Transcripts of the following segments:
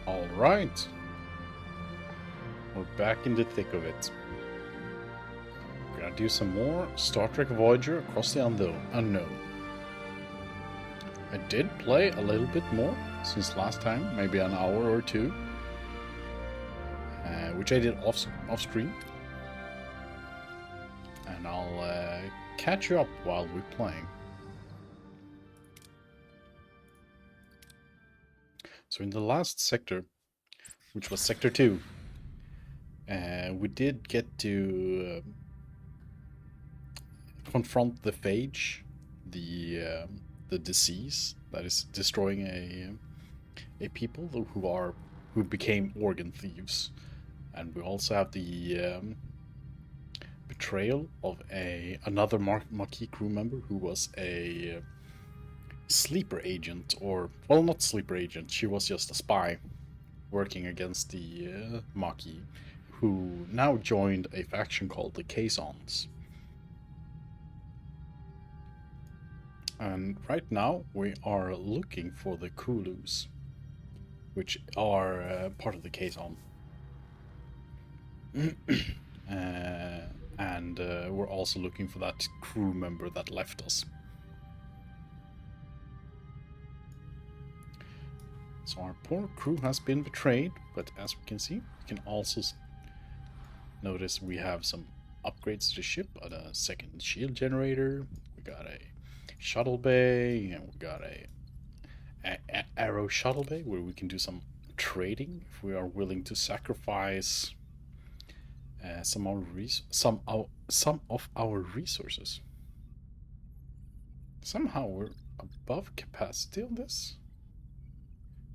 Alright, we're back in the thick of it. We're gonna do some more Star Trek Voyager Across the Unknown. I did play a little bit more since last time, maybe an hour or two, which I did off screen. And I'll catch you up while we're playing. So in the last sector, which was Sector 2, we did get to confront the phage, the disease that is destroying a people who became organ thieves, and we also have the betrayal of another Maquis crew member who was a sleeper agent, or well, not sleeper agent. She was just a spy working against the Maquis, who now joined a faction called the Caissons. And right now we are looking for the Kulus, which are part of the Caisson. And we're also looking for that crew member that left us. So our poor crew has been betrayed, but as we can see, we can also notice we have some upgrades to the ship, a second shield generator, we got a shuttle bay, and we got a arrow shuttle bay where we can do some trading if we are willing to sacrifice some of our resources. Somehow we're above capacity on this.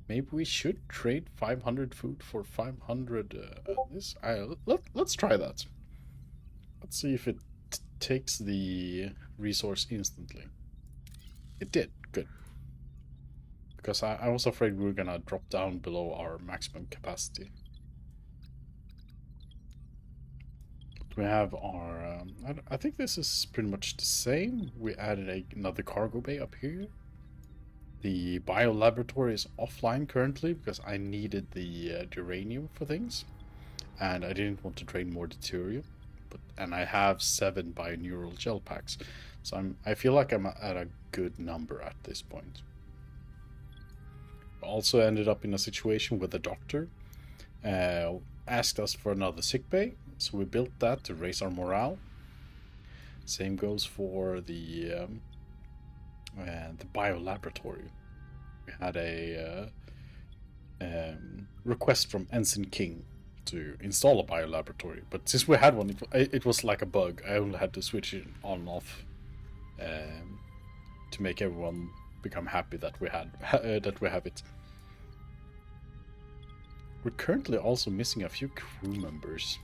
Maybe we should trade 500 food for 500 this. Let's try that. Let's see if it takes the resource instantly. It did. Good. Because I was afraid we were gonna drop down below our maximum capacity. We have our... I think this is pretty much the same. We added another cargo bay up here. The bio laboratory is offline currently because I needed the uranium for things, and I didn't want to drain more deuterium. And I have 7 bineural gel packs, so I feel like I'm at a good number at this point. Also ended up in a situation where the doctor asked us for another sick bay, so we built that to raise our morale. Same goes for the bio laboratory. We had a request from Ensign King to install a bio laboratory, but since we had one, it was like a bug. I only had to switch it on and off to make everyone become happy that we have it. We're currently also missing a few crew members.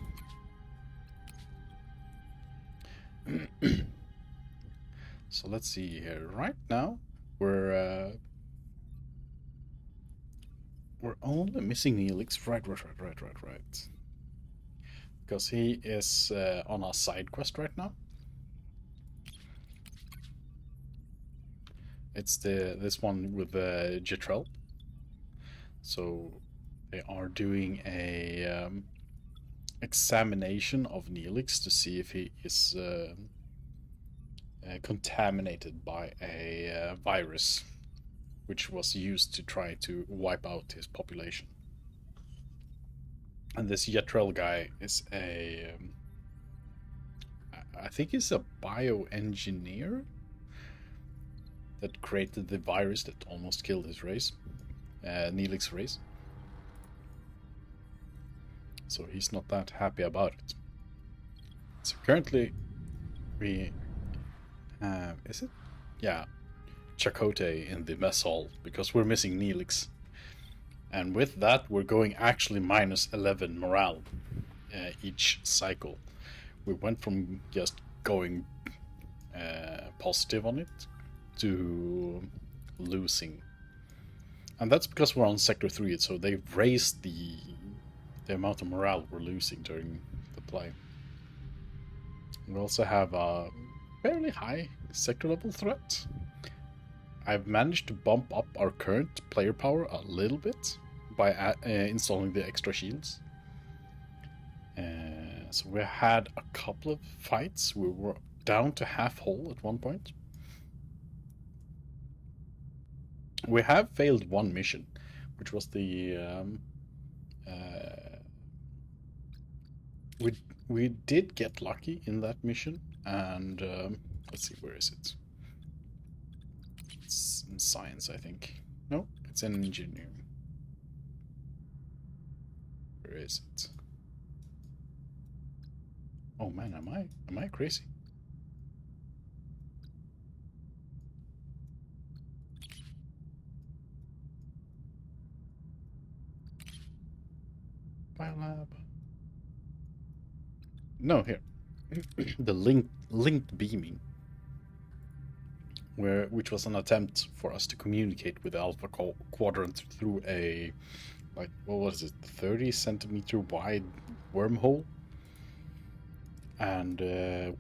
So let's see here. Right now, we're only missing Neelix. Right. Because he is on a side quest right now. It's this one with Jetrel. So they are doing a examination of Neelix to see if he is contaminated by a virus, which was used to try to wipe out his population. And this Jetrel guy is I think he's a bioengineer that created the virus that almost killed his race, Neelix's race. So he's not that happy about it. So currently we have, is it? Yeah, Chakotay in the mess hall because we're missing Neelix. And with that, we're going actually minus 11 morale each cycle. We went from just going positive on it to losing. And that's because we're on Sector 3, so they've raised the amount of morale we're losing during the play. We also have a fairly high sector level threat. I've managed to bump up our current player power a little bit by installing the extra shields. So we had a couple of fights. We were down to half hull at one point. We have failed one mission, which was the we did get lucky in that mission, and let's see, where is it? It's in science, I think. No, it's in engineering. Where is it? Oh man, am I crazy? Biolab. No, here. The linked beaming, which was an attempt for us to communicate with the Alpha Quadrant through a, like, what was it, 30-centimeter wide wormhole. And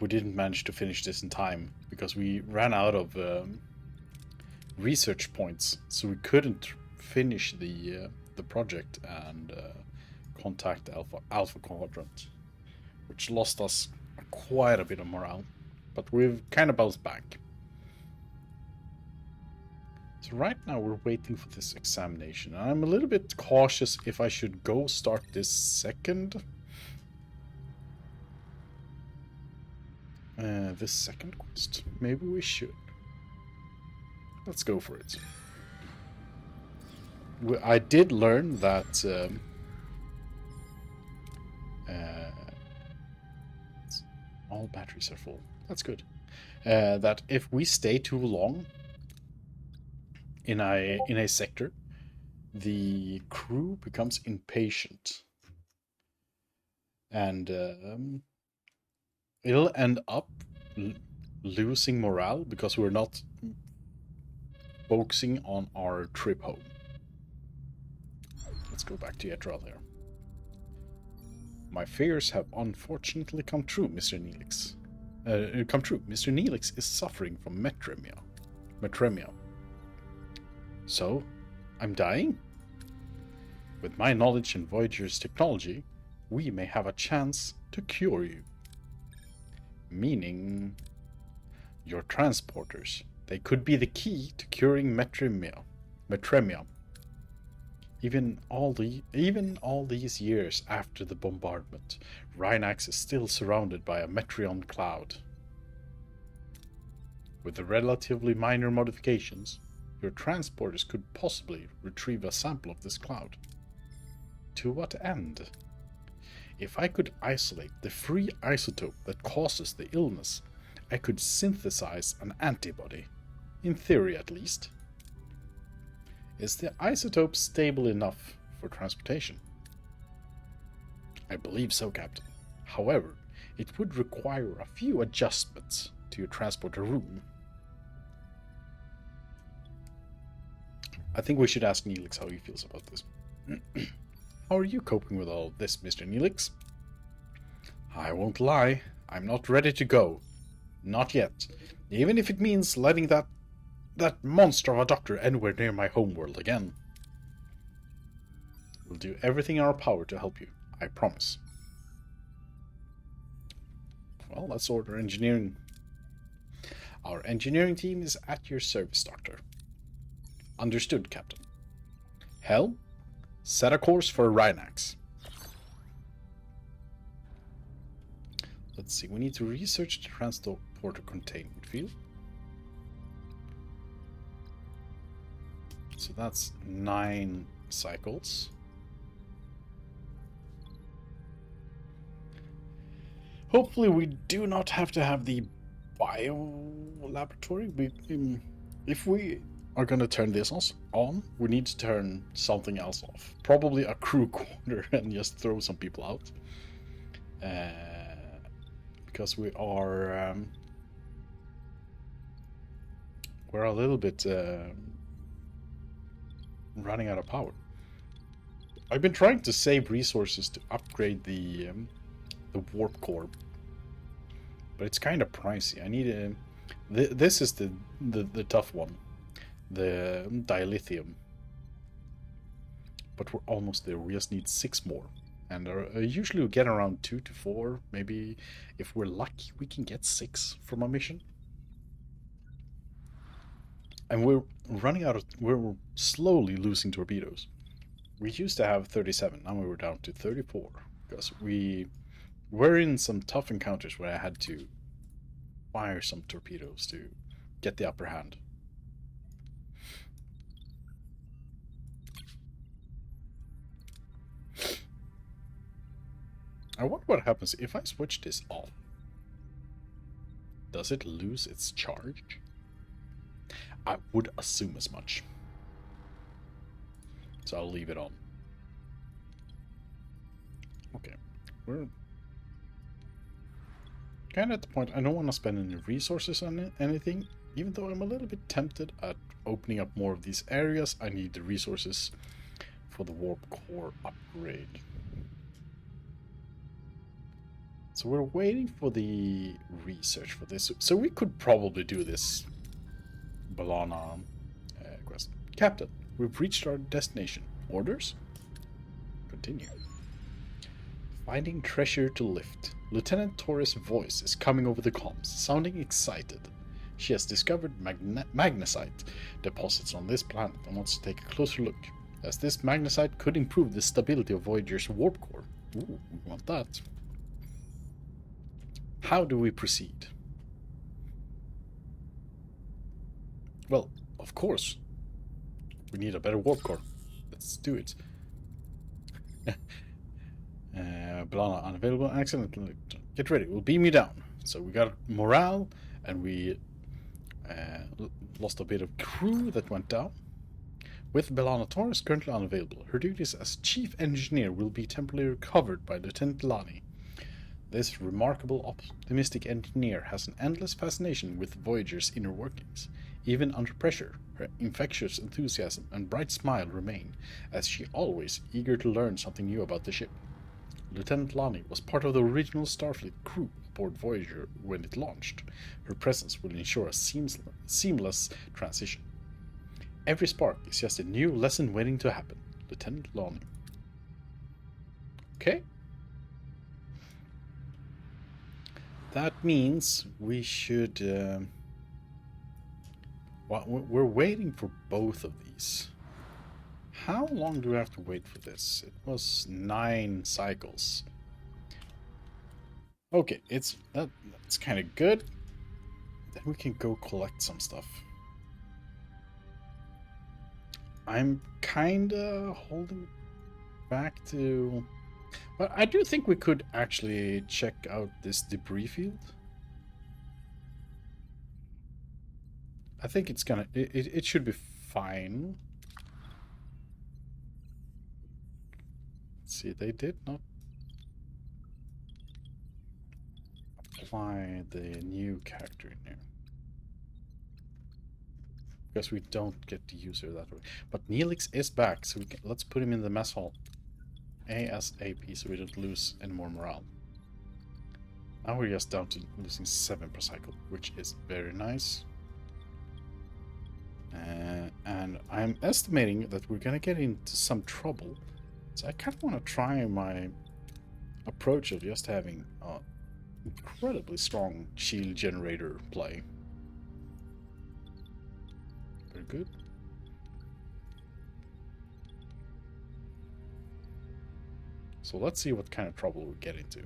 we didn't manage to finish this in time because we ran out of research points, so we couldn't finish the project and contact Alpha Quadrant, which lost us quite a bit of morale, but we've kind of bounced back. So right now we're waiting for this examination, and I'm a little bit cautious if I should go start this second quest. Maybe we should. Let's go for it. I did learn that all batteries are full. That's good. That if we stay too long in a sector, the crew becomes impatient, and it'll end up losing morale because we're not focusing on our trip home. Let's go back to Yetral here. My fears have unfortunately come true, Mr. Neelix. Mr. Neelix is suffering from metremia. So, I'm dying? With my knowledge in Voyager's technology, we may have a chance to cure you. Meaning, your transporters. They could be the key to curing metremia. Even all these years after the bombardment, Rhinax is still surrounded by a Metreon cloud. With the relatively minor modifications, your transporters could possibly retrieve a sample of this cloud. To what end? If I could isolate the free isotope that causes the illness, I could synthesize an antibody. In theory, at least. Is the isotope stable enough for transportation? I believe so, Captain. However, it would require a few adjustments to your transporter room. I think we should ask Neelix how he feels about this. How are you coping with all of this, Mr. Neelix? I won't lie, I'm not ready to go. Not yet. Even if it means letting that monster of a doctor anywhere near my homeworld again. We'll do everything in our power to help you, I promise. Well, let's order engineering. Our engineering team is at your service, Doctor. Understood, Captain. Hell, set a course for Rhinax. Let's see, we need to research the transporter containment field. So that's 9 cycles. Hopefully we do not have to have the bio laboratory. If we are going to turn this on, we need to turn something else off. Probably a crew quarter and just throw some people out. Because we are we're a little bit running out of power. I've been trying to save resources to upgrade the warp core, but it's kind of pricey. I need a. This is the tough one, the dilithium. but we're almost there. We just need 6 more. And usually we get around 2 to 4. Maybe if we're lucky, we can get 6 from a mission. And we're running out of... We're slowly losing torpedoes. We used to have 37. Now we were down to 34. Because we were in some tough encounters where I had to fire some torpedoes to get the upper hand. I wonder what happens if I switch this off. Does it lose its charge? I would assume as much. So I'll leave it on. Okay. We're kind of at the point I don't want to spend any resources on anything. Even though I'm a little bit tempted at opening up more of these areas, I need the resources for the warp core upgrade. So we're waiting for the research for this. So we could probably do this Balana quest. Captain, we've reached our destination. Orders? Continue. Finding treasure to lift. Lieutenant Torres' voice is coming over the comms, sounding excited. She has discovered magnesite deposits on this planet and wants to take a closer look, as this magnesite could improve the stability of Voyager's warp core. Ooh, we want that. How do we proceed? Well, of course. We need a better warp core. Let's do it. Balana unavailable. Accident. Get ready. We'll beam you down. So we got morale, and we lost a bit of crew that went down. With Balana Torres currently unavailable, her duties as chief engineer will be temporarily covered by Lieutenant Lani. This remarkable optimistic engineer has an endless fascination with Voyager's inner workings. Even under pressure, her infectious enthusiasm and bright smile remain, as she always eager to learn something new about the ship. Lieutenant Lani was part of the original Starfleet crew aboard Voyager when it launched. Her presence will ensure a seamless transition. Every spark is just a new lesson waiting to happen. Lieutenant Lani. Okay. That means we should... well, we're waiting for both of these. How long do we have to wait for this? It was 9 cycles. Okay, that's kind of good. Then we can go collect some stuff. I'm kind of holding back to... But I do think we could actually check out this debris field. I think it's gonna... It should be fine. Let's see, they did not apply the new character in here. Because we don't get to use her that way. But Neelix is back, so let's put him in the mess hall. ASAP, so we don't lose any more morale. Now we're just down to losing 7 per cycle, which is very nice. And I'm estimating that we're gonna get into some trouble. So I kind of want to try my approach of just having an incredibly strong shield generator play. Very good. So let's see what kind of trouble we get into.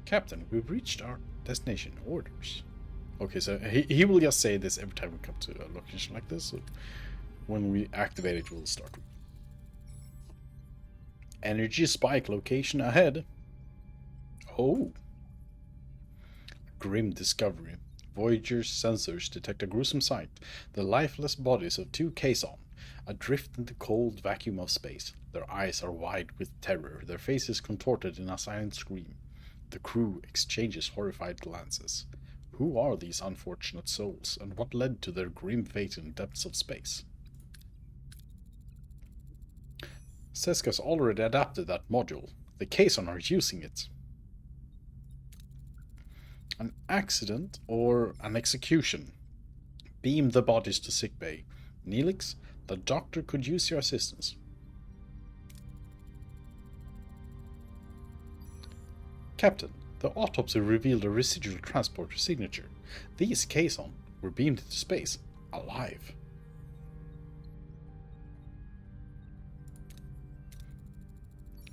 Captain, we've reached our destination. Orders. Okay, so he will just say this every time we come to a location like this. So when we activate it, we'll start. Energy spike location ahead. Oh. Grim discovery. Voyager's sensors detect a gruesome sight. The lifeless bodies of 2 Kazon, adrift in the cold vacuum of space. Their eyes are wide with terror, their faces contorted in a silent scream. The crew exchanges horrified glances. Who are these unfortunate souls, and what led to their grim fate in the depths of space? Seska's already adapted that module. The Kazon are using it. An accident or an execution. Beam the bodies to sickbay. Neelix, the doctor could use your assistance. Captain, the autopsy revealed a residual transporter signature. These Kazon were beamed into space, alive.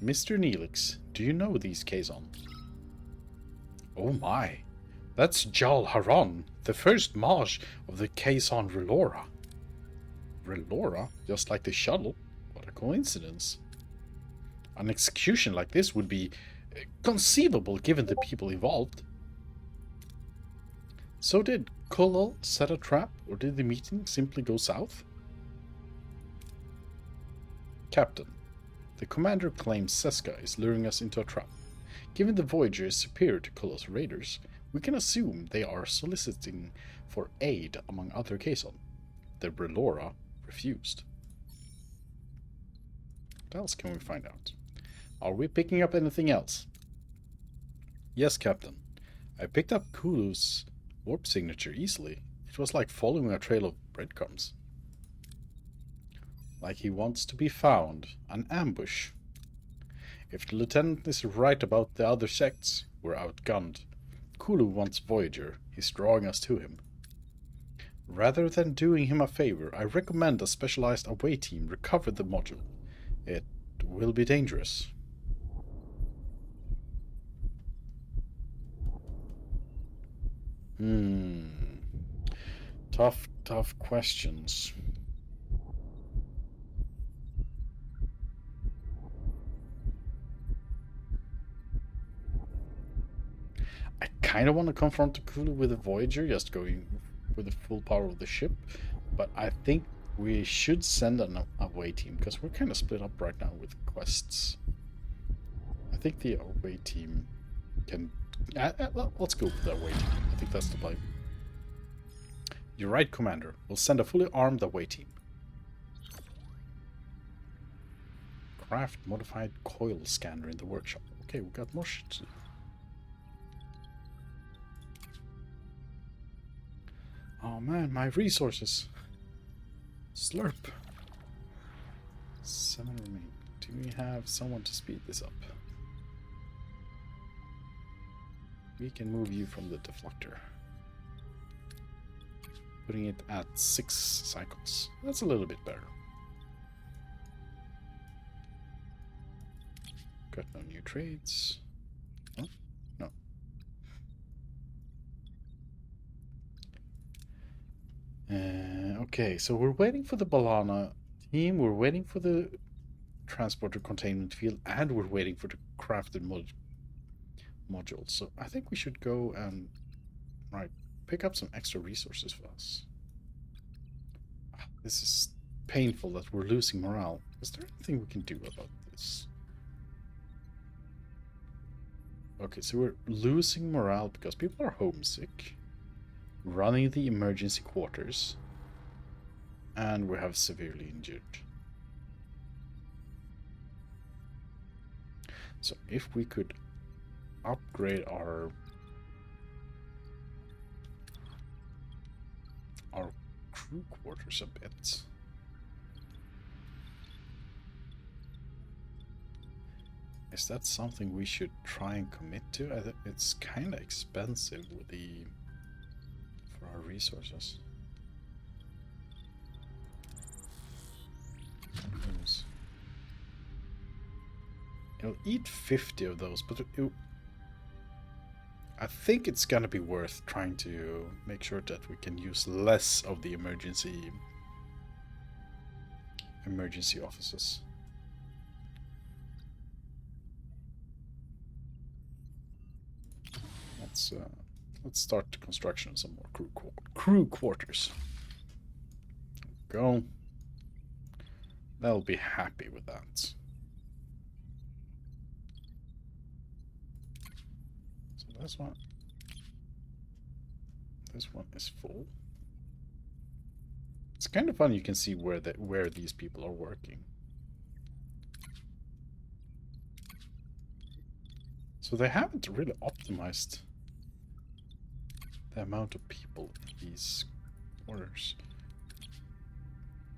Mr. Neelix, do you know these Kazon? Oh my, that's Jal Haron, the first Maj of the Kazon Relora. Relora? Just like the shuttle? What a coincidence. An execution like this would be conceivable given the people involved. So did Kolal set a trap, or did the meeting simply go south? Captain, the commander claims Seska is luring us into a trap. Given the Voyager is superior to Kolal's raiders, we can assume they are soliciting for aid among other Kazon. The Relora refused. What else can we find out? Are we picking up anything else? Yes, Captain. I picked up Kulu's warp signature easily. It was like following a trail of breadcrumbs. Like he wants to be found. An ambush. If the lieutenant is right about the other sects, we're outgunned. Kulu wants Voyager. He's drawing us to him. Rather than doing him a favor, I recommend a specialized away team recover the module. It will be dangerous. Tough questions. I kind of want to confront the Kulu with a Voyager, just going with the full power of the ship, but I think we should send an away team, because we're kind of split up right now with quests. I think the away team can... let's go with the away team. I think that's the play. You're right, Commander. We'll send a fully armed away team. Craft modified coil scanner in the workshop. Okay, we got more shit to do. Oh man, my resources. Slurp. 7 remain. Do we have someone to speed this up? We can move you from the deflector. Putting it at 6 cycles. That's a little bit better. Got no new trades. Oh, no. Okay, so we're waiting for the Balana team, we're waiting for the transporter containment field, and we're waiting for the crafted modules. So I think we should go and pick up some extra resources for us. This is painful that we're losing morale. Is there anything we can do about this? Okay, so we're losing morale because people are homesick, running the emergency quarters, and we have severely injured. So if we could upgrade our crew quarters a bit. Is that something we should try and commit to? It's kind of expensive with for our resources. It'll eat 50 of those, but I think it's gonna be worth trying to make sure that we can use less of the emergency offices. Let's start the construction of some more crew quarters. Go. They'll be happy with that. So this one is full. It's kind of fun. You can see where these people are working. So they haven't really optimized the amount of people in these quarters.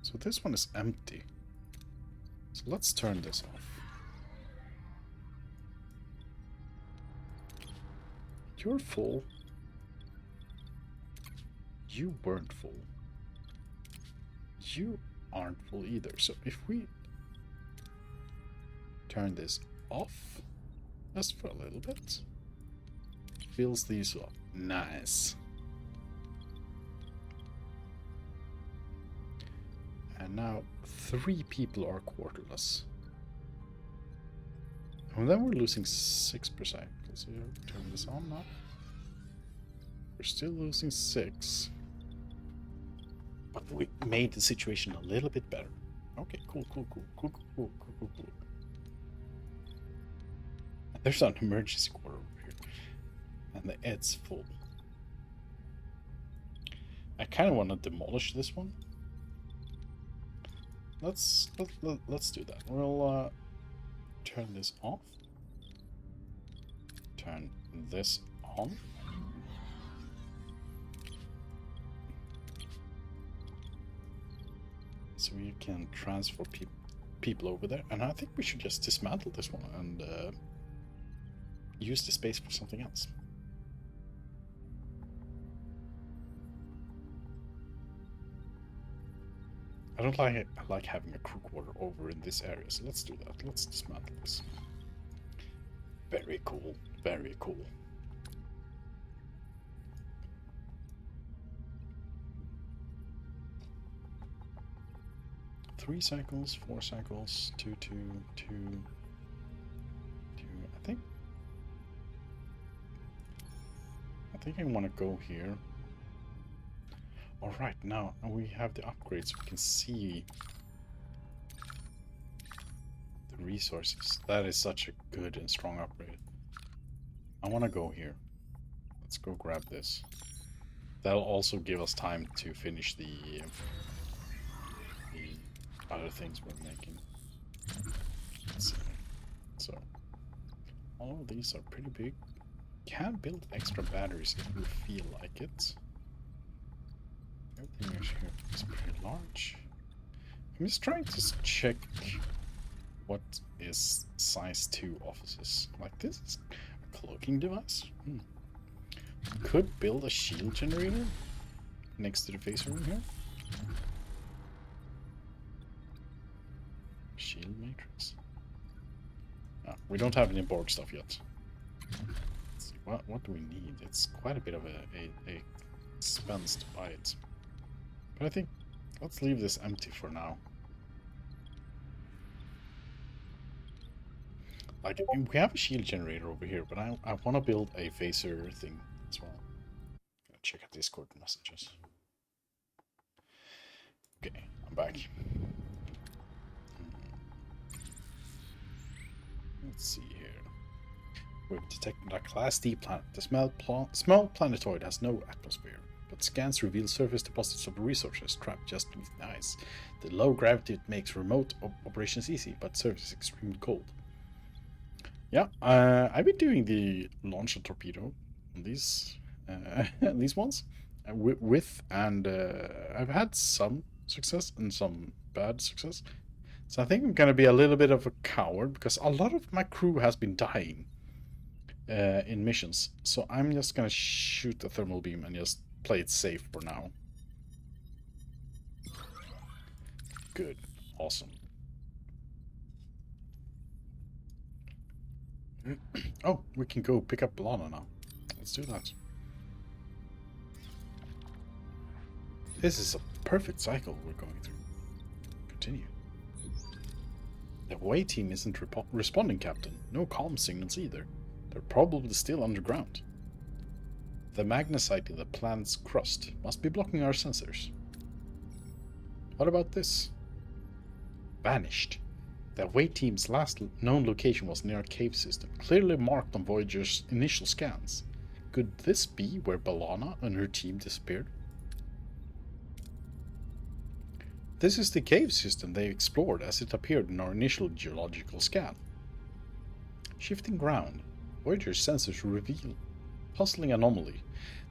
So this one is empty. So let's turn this off. You're full. You weren't full. You aren't full either. So if we turn this off just for a little bit, fills these up. Nice. And now 3 people are quarterless. And then we're losing 6%. Let's turn this on now. We're still losing 6. But we made the situation a little bit better. Okay, cool. And there's an emergency quarter over here. And it's full. I kind of want to demolish this one. Let's do that. We'll turn this off. Turn this on. So we can transfer people over there. And I think we should just dismantle this one and use the space for something else. I don't like it. I like having a crew quarter over in this area, so let's do that. Let's dismantle this. Very cool. Very cool. Three cycles, 4 cycles, 2, 2, 2, 2. I think I want to go here. All right, now we have the upgrades. We can see the resources. That is such a good and strong upgrade. I want to go here. Let's go grab this. That'll also give us time to finish the other things we're making. Let's see. So all of these are pretty big. Can build extra batteries if we feel like it. Everything here is pretty large. I'm just trying to check what is size 2 offices. Like this is a cloaking device. Could build a shield generator next to the phaser room here. Shield matrix. We don't have any board stuff yet. Let's see, what do we need? It's quite a bit of a expense to buy it. But I think let's leave this empty for now. Like, we have a shield generator over here, but I want to build a phaser thing as well. Gotta check out Discord messages. Okay, I'm back. Let's see here. We've detected a Class D planet. The small planetoid has no atmosphere, but scans reveal surface deposits of resources trapped just beneath the ice. The low gravity makes remote operations easy, but surface is extremely cold. Yeah, I've been doing the launcher torpedo on these ones, I've had some success and some bad success. So I think I'm gonna be a little bit of a coward because a lot of my crew has been dying in missions. So I'm just gonna shoot the thermal beam and just play it safe for now. Good. Awesome. Oh, we can go pick up Lana now. Let's do that. This is a perfect cycle we're going through. Continue. The away team isn't responding, Captain. No comm signals either. They're probably still underground. The magnesite in the planet's crust must be blocking our sensors. What about this? Vanished. The away team's last known location was near a cave system, clearly marked on Voyager's initial scans. Could this be where B'Elanna and her team disappeared? This is the cave system they explored as it appeared in our initial geological scan. Shifting ground, Voyager's sensors reveal puzzling anomaly.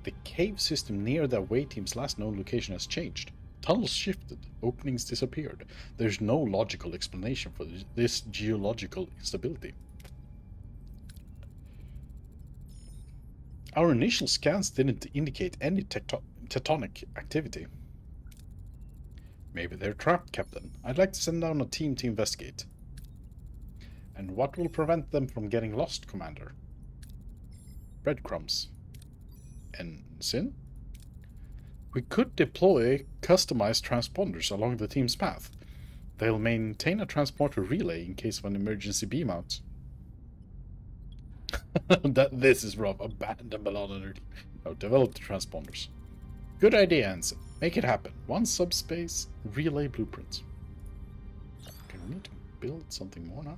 The cave system near the away team's last known location has changed. Tunnels shifted, openings disappeared. There's no logical explanation for this geological instability. Our initial scans didn't indicate any tectonic activity. Maybe they're trapped, Captain. I'd like to send down a team to investigate. And what will prevent them from getting lost, Commander? Breadcrumbs. Ensign? We could deploy customized transponders along the team's path. They'll maintain a transporter relay in case of an emergency beam out. This is rough. Abandon Melanonergy. No, develop the transponders. Good idea, Ensign. Make it happen. One subspace relay blueprint. Okay, we need to build something more now.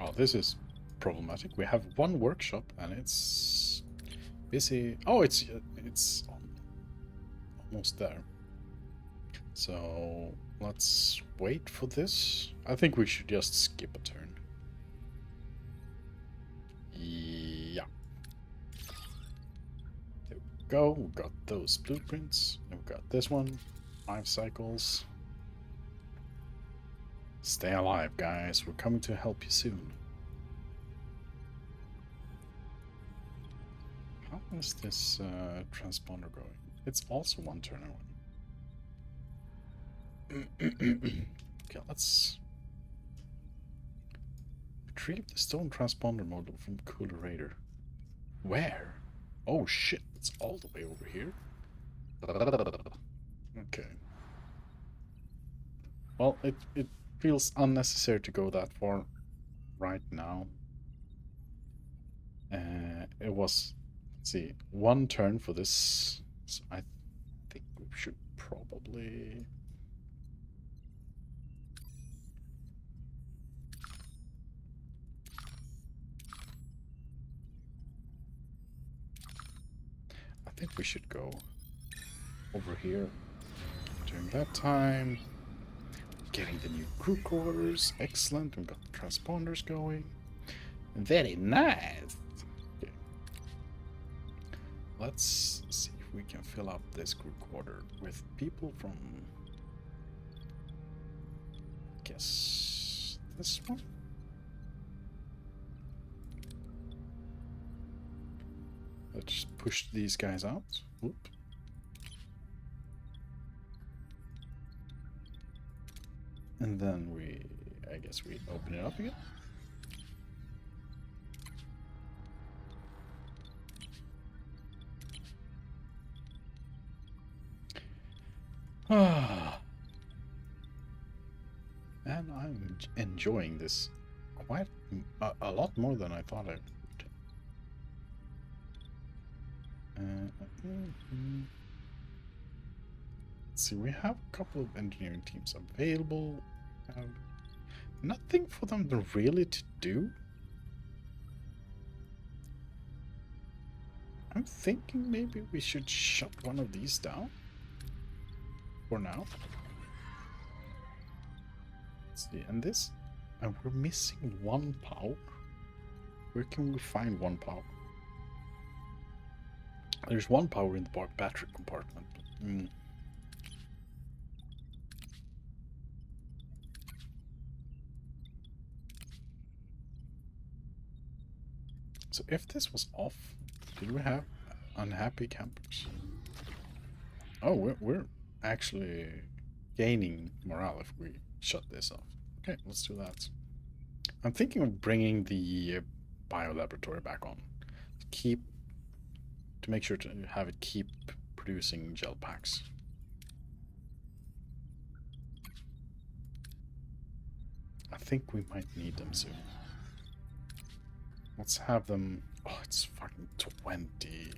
Oh, this is problematic. We have one workshop and it's busy. Oh, it's almost there. So let's wait for this. I think we should just skip a turn. Yeah. There we go. We got those blueprints. And we got this one. 5 cycles. Stay alive, guys. We're coming to help you soon. How is this transponder going? It's also one turn away. Okay, let's retrieve the stone transponder module from Cooler Raider. Where? Oh shit, it's all the way over here. Okay. Well, it feels unnecessary to go that far right now. It was, let's see, one turn for this, so I think we should probably... I think we should go over here during that time. Getting the new crew quarters. Excellent. We've got the transponders going. Very nice. Okay. Let's see if we can fill up this crew quarter with people from... I guess this one? Let's just push these guys out. Whoop. And then I guess we open it up again. Ah. And I'm enjoying this quite a lot more than I thought I would. Let's see, we have a couple of engineering teams available. Nothing for them to really to do. I'm thinking maybe we should shut one of these down for now. Let's see, and this, and we're missing one power. Where can we find one power? There's one power in the battery compartment. So if this was off, did we have unhappy campers? Oh, we're actually gaining morale if we shut this off. Okay, let's do that. I'm thinking of bringing the biolaboratory back on. To make sure to have it keep producing gel packs. I think we might need them soon. Let's have them... Oh, it's fucking 20.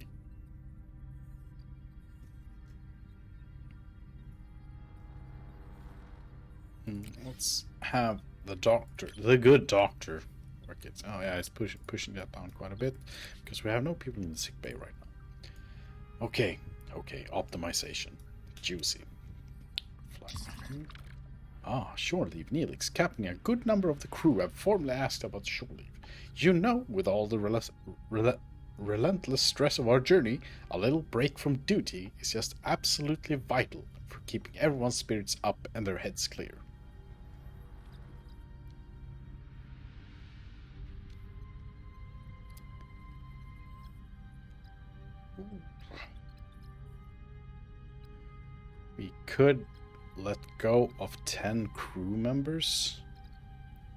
Let's have the doctor, the good doctor, work it. Oh yeah, it's pushing that down quite a bit because we have no people in the sick bay right now. Okay, optimization, juicy. Ah, shore leave, Neelix. Captain, a good number of the crew have formally asked about shore leave. You know, with all the relentless stress of our journey, a little break from duty is just absolutely vital for keeping everyone's spirits up and their heads clear. We could let go of 10 crew members.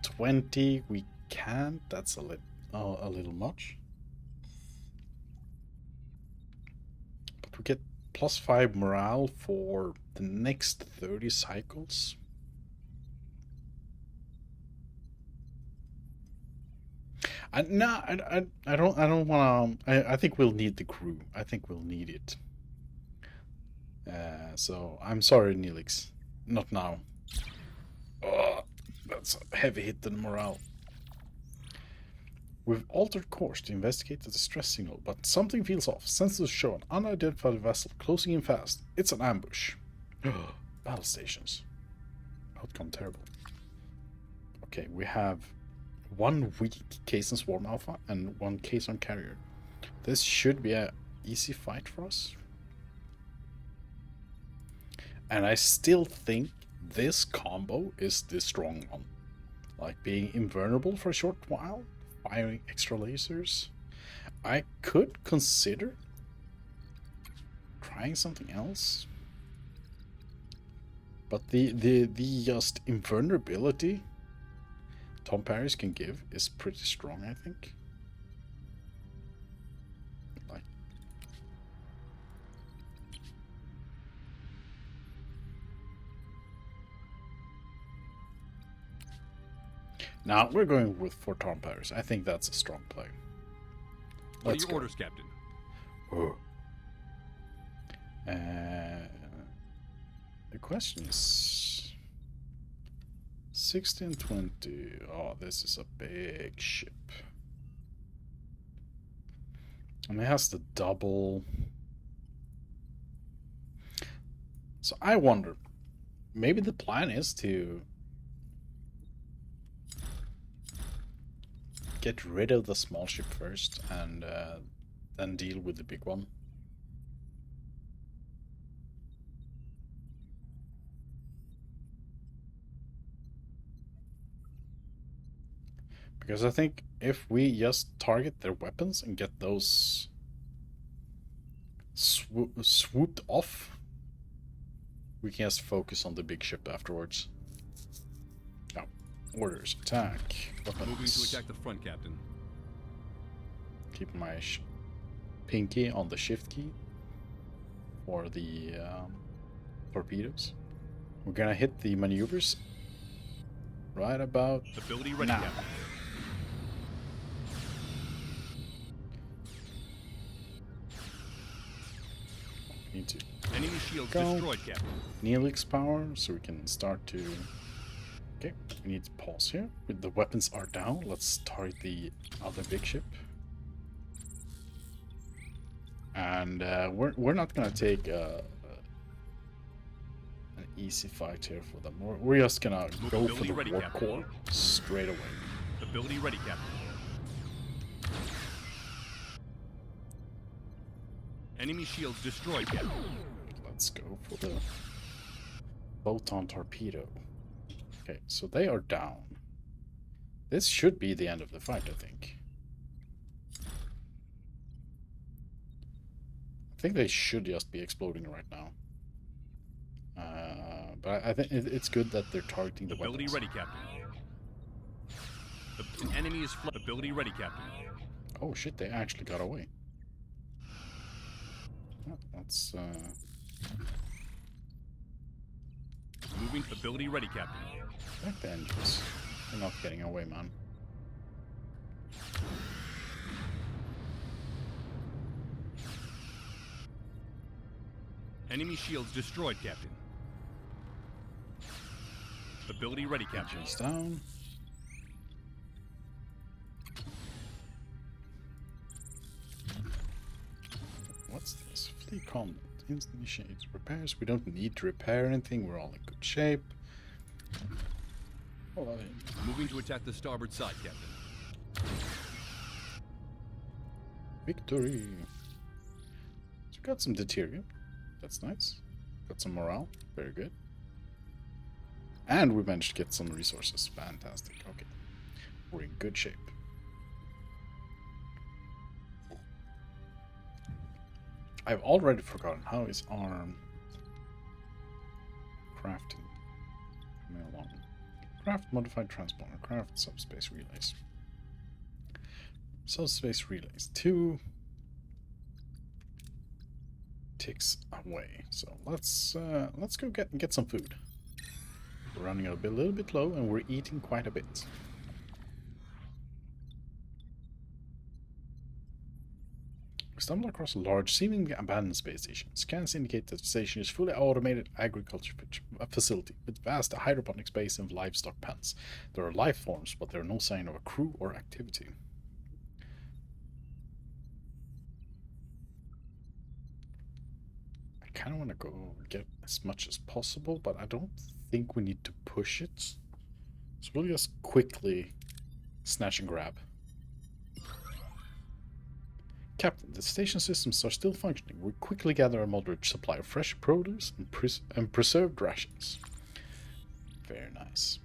20 we can't. That's a little much. But we get +5 morale for the next 30 cycles. I don't want to. I think we'll need the crew. I think we'll need it. So I'm sorry, Neelix. Not now. Oh, that's a heavy hit to the morale. We've altered course to investigate the distress signal, but something feels off. Sensors show an unidentified vessel closing in fast. It's an ambush. Battle stations. Outcome terrible. Okay, we have 1 weak case on Swarm Alpha and 1 case on Carrier. This should be an easy fight for us. And I still think this combo is the strong one. Like being invulnerable for a short while, firing extra lasers. I could consider trying something else. But the just invulnerability Tom Paris can give is pretty strong, I think. Like, now we're going with for Tom Paris. I think that's a strong play. What are your orders, Captain? Oh. The question is 1620. Oh, this is a big ship. And it has the double. So I wonder, maybe the plan is to get rid of the small ship first and then deal with the big one. Because I think if we just target their weapons and get those swooped off, we can just focus on the big ship afterwards. Oh, orders, attack, weapons. Moving to attack the front, Captain. Keep my pinky on the shift key for the torpedoes. We're gonna hit the maneuvers right about Ability ready, now. Captain. Need to Enemy shields go. destroyed, Captain. Neelix power, so we can start to. Okay, we need to pause here. The weapons are down. Let's target the other big ship. And we're not gonna take an easy fight here for them. We're just gonna go for the ready, warp Captain. core straight away. Ability ready, Captain. Enemy shields destroyed, Captain. Let's go for the photon torpedo. Okay, so they are down. This should be the end of the fight, I think. I think they should just be exploding right now. But I think it's good that they're targeting the Ability weapons. ready, Captain. An enemy is ability ready, Captain. Oh shit, they actually got away. That's Moving ability ready, Captain. back the engines. They're not getting away, man. Enemy shields destroyed, Captain. Ability ready, Captain. Engines down. What's this? Fleet combat. Initiate repairs. We don't need to repair anything. We're all in good shape. Oh, Moving to attack the starboard side, Captain. victory. So we got some deuterium. That's nice. Got some morale. Very good. And we managed to get some resources. Fantastic. Okay. We're in good shape. I've already forgotten how is arm crafting. Coming along. Craft modified transponder. Craft subspace relays. Subspace relays. 2 ticks away. So let's go get some food. We're running a little bit low, and we're eating quite a bit. We stumble across a large, seemingly abandoned space station. Scans indicate that the station is a fully automated agriculture facility with vast hydroponic space and livestock pens. There are life forms, but there are no sign of a crew or activity. I kind of want to go get as much as possible, but I don't think we need to push it. So we'll just quickly snatch and grab. Captain, the station systems are still functioning. We quickly gather a moderate supply of fresh produce and preserved rations. Very nice.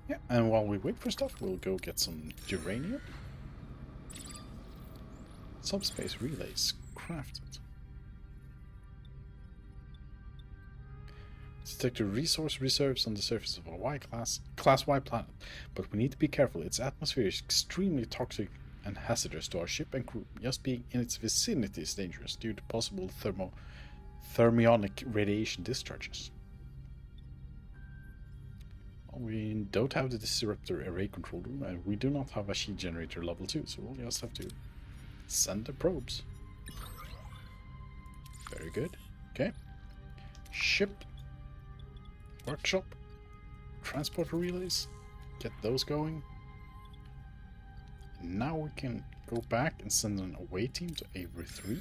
Yeah, and while we wait for stuff, we'll go get some uranium. Subspace relays crafted. Detect resource reserves on the surface of a Class Y planet, but we need to be careful. Its atmosphere is extremely toxic and hazardous to our ship and crew. Just being in its vicinity is dangerous due to possible thermionic radiation discharges. Well, we don't have the disruptor array control room, and we do not have a sheet generator level 2, so we'll just have to send the probes. Very good. Okay. Ship. Workshop. Transporter relays. Get those going. Now we can go back and send an away team to Avery 3.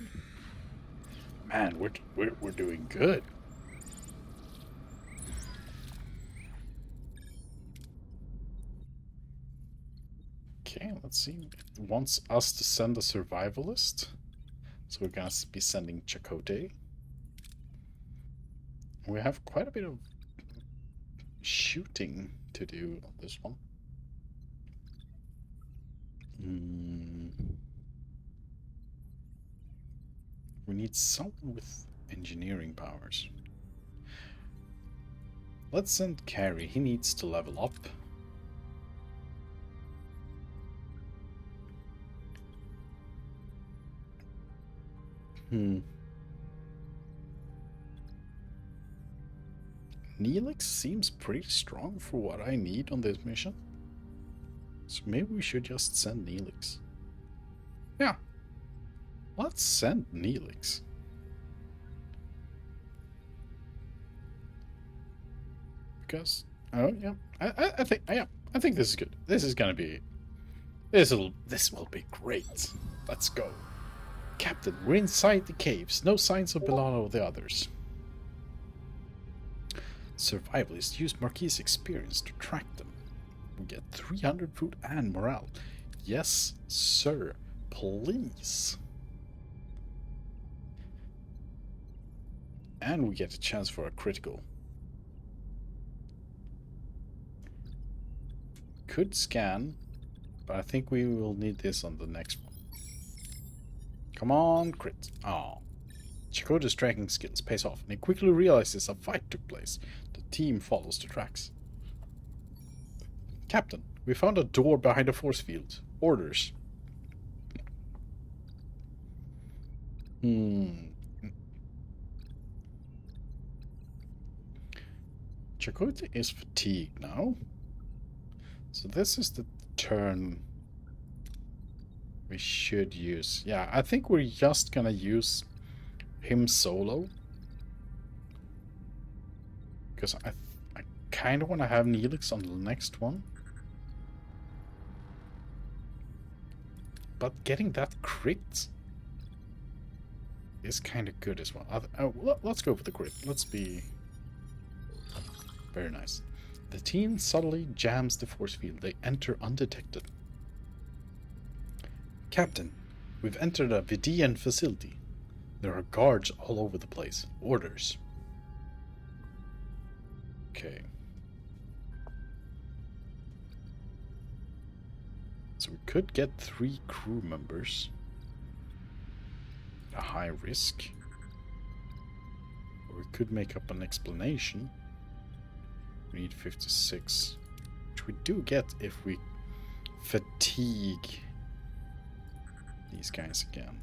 Man, we're doing good. Okay, let's see. It wants us to send a survivalist. So we're gonna be sending Chakotay. We have quite a bit of shooting to do on this one. We need someone with engineering powers. Let's send Carrie. He needs to level up. Neelix seems pretty strong for what I need on this mission. So maybe we should just send Neelix. Yeah. Let's send Neelix. Because oh yeah. I think this is good. This is gonna be this will be great. Let's go. Captain, we're inside the caves. No signs of Belano or the others. Survivalists use Marquis' experience to track them. We get 300 food and morale. Yes, sir. Please. And we get a chance for a critical. Could scan, but I think we will need this on the next one. Come on, crit. Oh. Chakotay's tracking skills pays off, and he quickly realizes a fight took place. The team follows the tracks. Captain, we found a door behind a force field. Orders. Chakotay is fatigued now. So this is the turn we should use. Yeah, I think we're just gonna use him solo. Because I kind of want to have Neelix on the next one. But getting that crit is kind of good as well. Let's go for the crit. Let's be very nice. The team subtly jams the force field. They enter undetected. Captain, we've entered a Vidian facility. There are guards all over the place. Orders. Okay. So we could get 3 crew members. A high risk. Or we could make up an explanation. We need 56. Which we do get if we fatigue these guys again.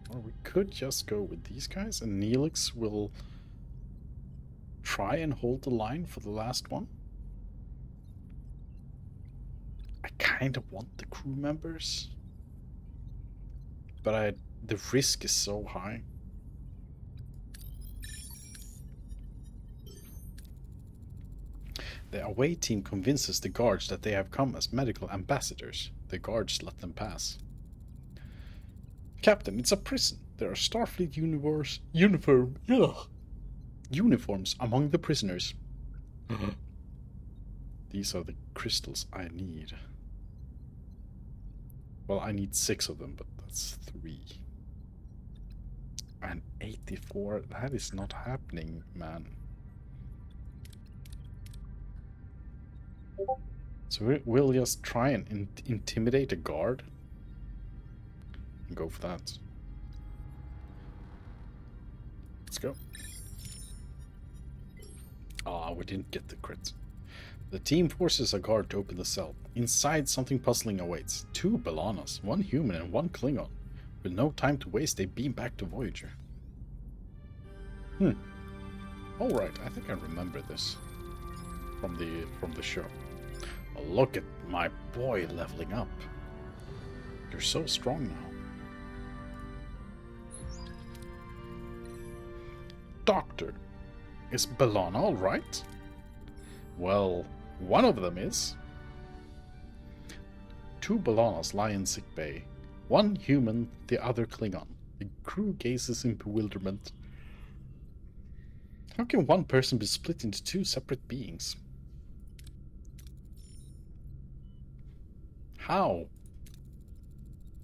Or we could just go with these guys and Neelix will try and hold the line for the last one. I kind of want the crew members, but the risk is so high. The away team convinces the guards that they have come as medical ambassadors. The guards let them pass. Captain, it's a prison. There are Starfleet uniforms among the prisoners. These are the crystals I need. Well, I need 6 of them, but that's 3. And 84, that is not happening, man. So we'll just try and intimidate a guard. And go for that. Let's go. Ah, we didn't get the crit. The team forces a guard to open the cell. Inside, something puzzling awaits. 2 Balanas, 1 human and 1 Klingon. With no time to waste, they beam back to Voyager. Alright, I think I remember this from the show. Oh, look at my boy leveling up. You're so strong now. Doctor, is B'Elanna alright? Well, one of them is. 2 B'Elannas lie in sickbay. 1 human, the other Klingon. The crew gazes in bewilderment. How can one person be split into 2 separate beings? How?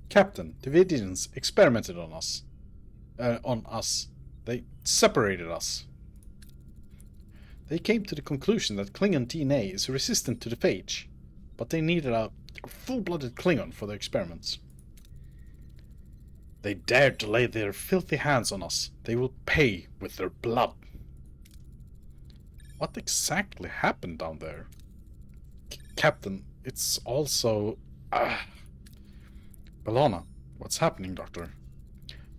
Captain, the Vidians experimented on us. They separated us. They came to the conclusion that Klingon DNA is resistant to the phage, but they needed a full-blooded Klingon for their experiments. They dared to lay their filthy hands on us. They will pay with their blood. What exactly happened down there? Captain, it's also... B'Elanna, what's happening, Doctor?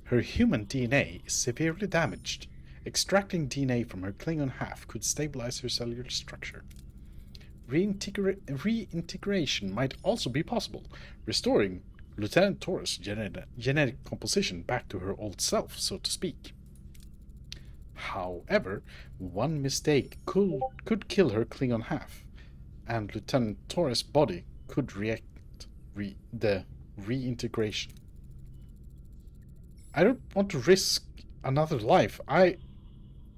Her human DNA is severely damaged. Extracting DNA from her Klingon half could stabilize her cellular structure. Reintegration might also be possible, restoring Lieutenant Torres' genetic composition back to her old self, so to speak. However, one mistake could kill her Klingon half, and Lieutenant Torres' body could react the reintegration. I don't want to risk another life. I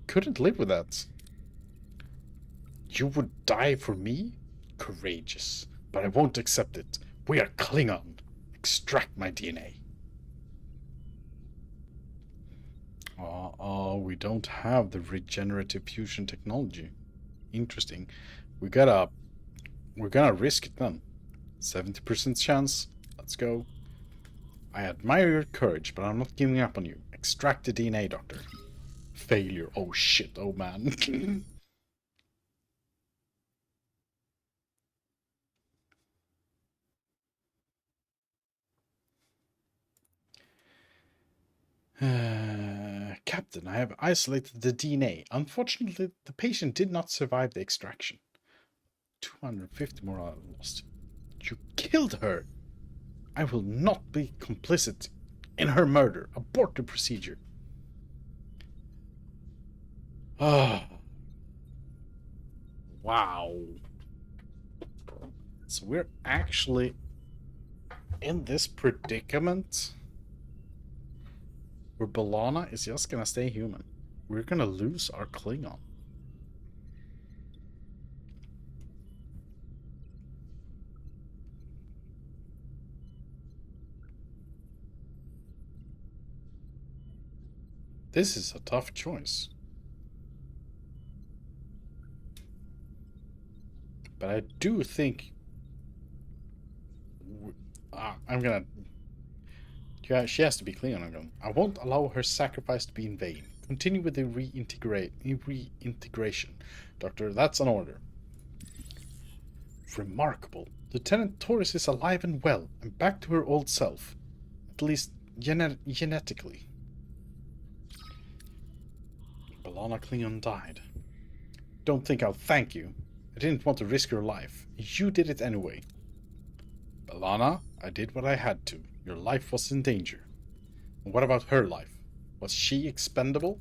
couldn't live with that. You would die for me? Courageous. But I won't accept it. We are Klingon. Extract my DNA. We don't have the regenerative fusion technology. Interesting. We're gonna risk it then. 70% chance. Let's go. I admire your courage, but I'm not giving up on you. Extract the DNA, Doctor. Failure. Oh shit, oh man. Captain, I have isolated the DNA. Unfortunately, the patient did not survive the extraction. 250 more are lost. You killed her! I will not be complicit in her murder. Abort the procedure. Ah. Wow. So we're actually in this predicament where B'Elanna is just gonna stay human. We're gonna lose our Klingon. This is a tough choice. But I do think... I'm gonna... Yeah, she has to be clean on them. I won't allow her sacrifice to be in vain. Continue with the reintegration. Doctor, that's an order. Remarkable. Lieutenant Torres is alive and well, and back to her old self. At least genetically. B'Elanna Cleon died. Don't think I'll thank you. I didn't want to risk your life. You did it anyway. B'Elanna, I did what I had to. Your life was in danger. And what about her life? Was she expendable?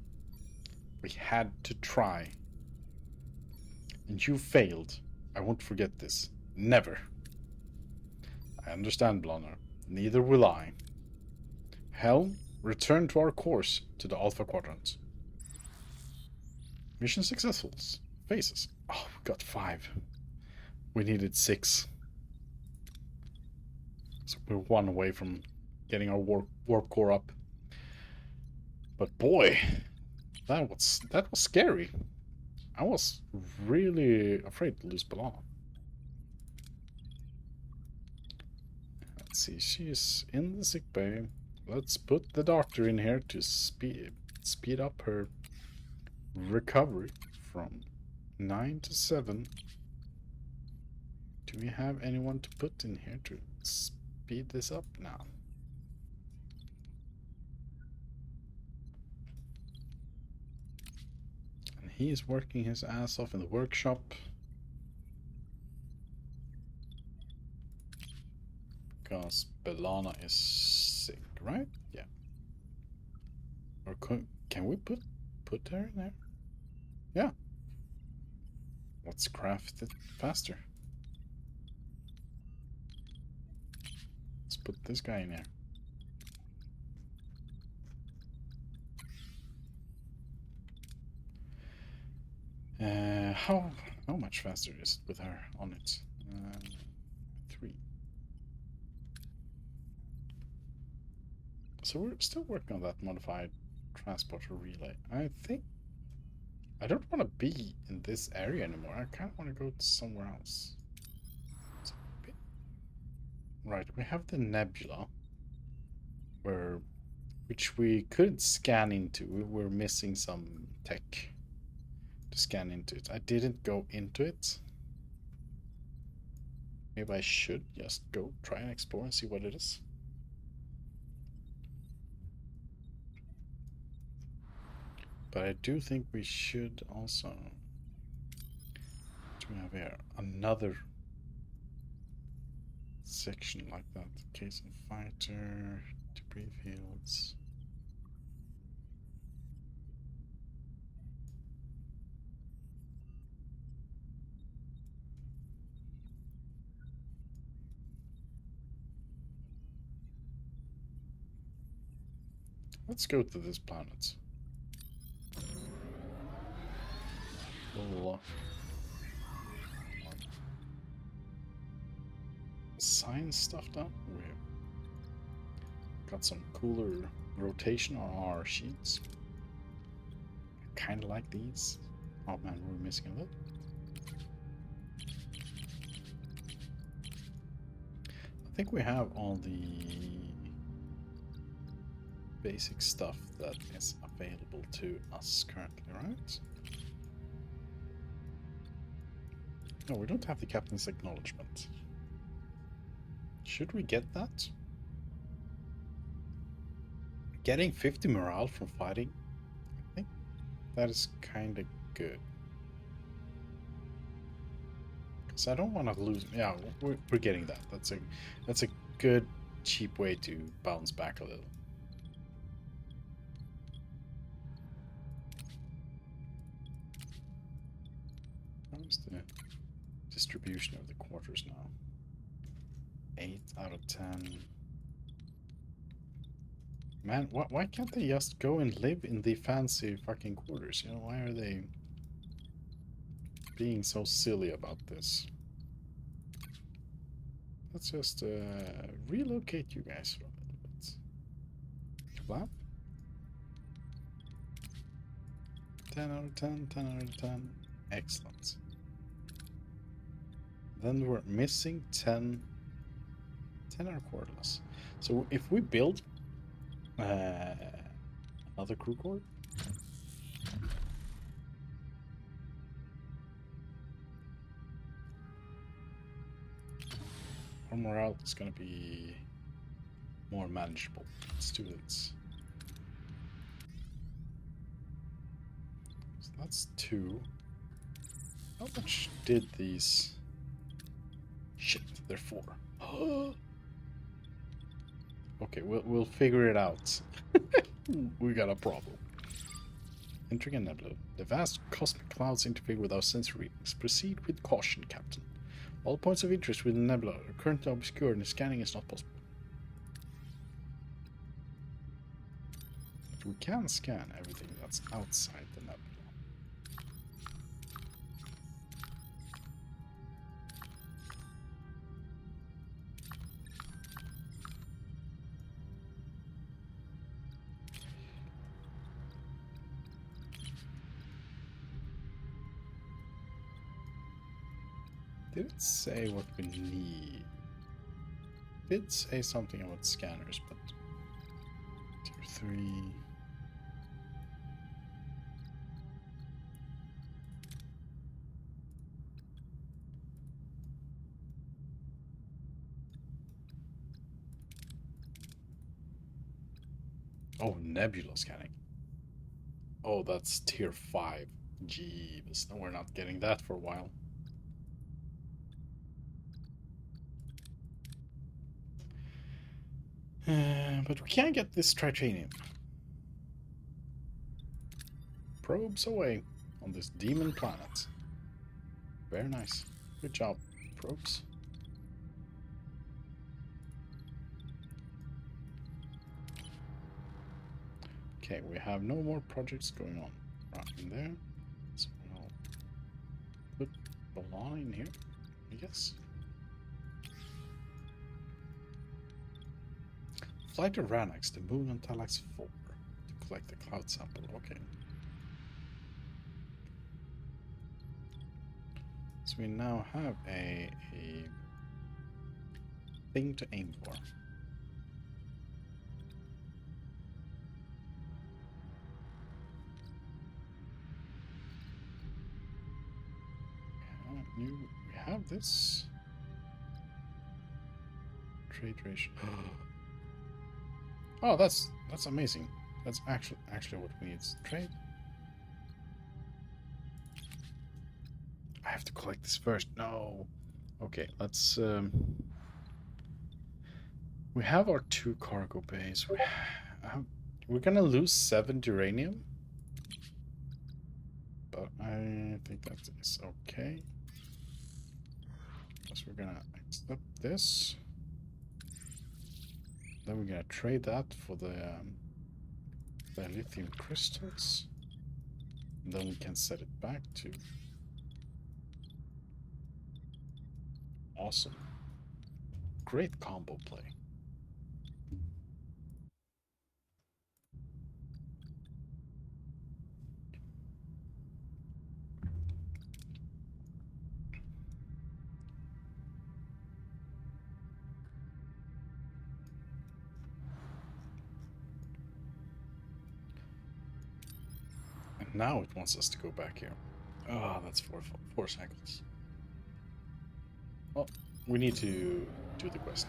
We had to try. And you failed. I won't forget this. Never. I understand, B'Elanna. Neither will I. Helm, return to our course to the Alpha Quadrant. Mission successful. Phases. Oh, we got 5. We needed 6. So we're 1 away from getting our warp core up. But boy, that was scary. I was really afraid to lose B'Elanna. Let's see, she's in the sick bay. Let's put the doctor in here to speed up her recovery from 9 to 7. Do we have anyone to put in here to speed this up now? And he is working his ass off in the workshop. Because B'Elanna is sick, right? Yeah. Or can we put her in there? Yeah. Let's craft it faster. Let's put this guy in here. How much faster is it with her on it? 3. So we're still working on that modified transporter relay. I think I don't want to be in this area anymore. I kind of want to go to somewhere else. Right, we have the nebula, which we could scan into. We were missing some tech to scan into it. I didn't go into it. Maybe I should just go try and explore and see what it is. But I do think we should also... What do we have here? Another section like that. Case and fighter, debris fields. Let's go to this planet. Science stuff done. We've got some cooler rotation on our sheets. I kind of like these. Oh man, we're missing a little. I think we have all the basic stuff that is available to us currently, right? No, we don't have the captain's acknowledgement. Should we get that? Getting 50 morale from fighting? I think that is kind of good. Because I don't want to lose... Yeah, we're getting that. That's a good, cheap way to bounce back a little. How's the distribution of the quarters now? 8 out of 10. Man, why can't they just go and live in the fancy fucking quarters? You know, why are they being so silly about this? Let's just relocate you guys for a little bit. Flap. 10 out of 10, 10 out of 10. Excellent. Then we're missing 10 are cordless. So if we build another crew cord, our morale is going to be more manageable. Let's do this. So that's 2. How much did these... Shit, they're 4. Okay, we'll figure it out. We got a problem. Entering a nebula. The vast cosmic clouds interfere with our sensory readings. Proceed with caution, Captain. All points of interest within the nebula are currently obscured and scanning is not possible. But we can scan everything that's outside the nebula. Did it say what we need? It did say something about scanners, but tier 3. Oh, nebula scanning. Oh, that's tier 5. Jeebus, no, we're not getting that for a while. But we can't get this titanium. Probes away on this demon planet. Very nice. Good job, probes. Okay, we have no more projects going on right in there. So I'll put Balana in here, I guess. Fly to Ranax, the moon on Talax 4 to collect the cloud sample. Okay. So we now have a thing to aim for. We have this. Trade ratio. Oh, that's amazing. That's actually what we need. Trade. I have to collect this first. No. Okay, let's. We have our 2 cargo bays. We're gonna lose 7 uranium, but I think that is okay. So we're gonna accept this. Then we're gonna trade that for the lithium crystals. And then we can set it back to awesome. Great combo play. Now it wants us to go back here. Ah, oh, that's four cycles. Well, we need to do the quest.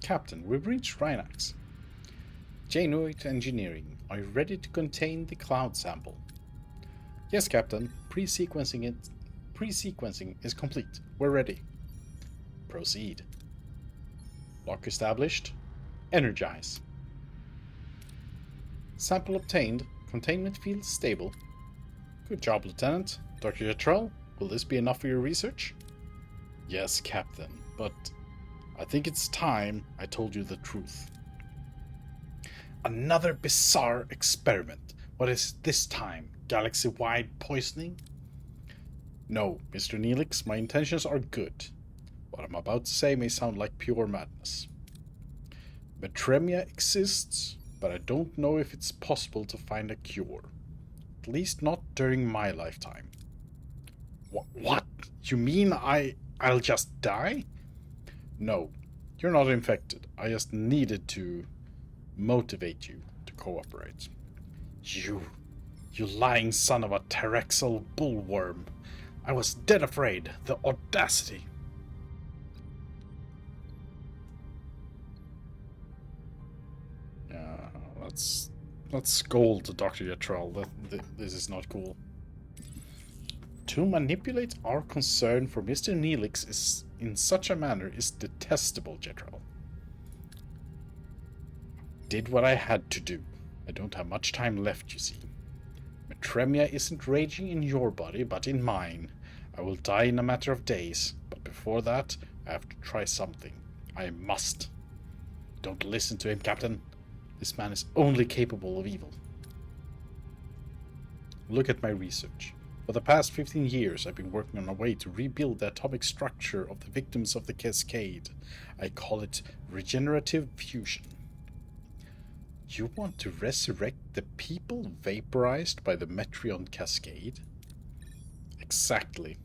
Captain, we've reached Rhinax. Genoid Engineering, are you ready to contain the cloud sample? Yes, Captain. Pre-sequencing is complete. We're ready. Proceed. Lock established. Energize. Sample obtained. Containment field stable. Good job, Lieutenant. Dr. Yattrell, will this be enough for your research? Yes, Captain, but I think it's time I told you the truth. Another bizarre experiment. What is this time? Galaxy-wide poisoning? No, Mr. Neelix, my intentions are good. What I'm about to say may sound like pure madness. Metremia exists, but I don't know if it's possible to find a cure. At least not during my lifetime. What? You mean I'll just die? No, you're not infected. I just needed to motivate you to cooperate. You lying son of a Terexal bullworm. I was dead afraid. The audacity. Let's scold Dr. Yattrell. This is not cool. To manipulate our concern for Mr. Neelix is in such a manner is detestable, Yattrell. Did what I had to do. I don't have much time left, you see. Metremia isn't raging in your body, but in mine. I will die in a matter of days, but before that, I have to try something. I must. Don't listen to him, Captain. This man is only capable of evil. Look at my research. For the past 15 years, I've been working on a way to rebuild the atomic structure of the victims of the cascade. I call it regenerative fusion. You want to resurrect the people vaporized by the Metreon cascade? Exactly.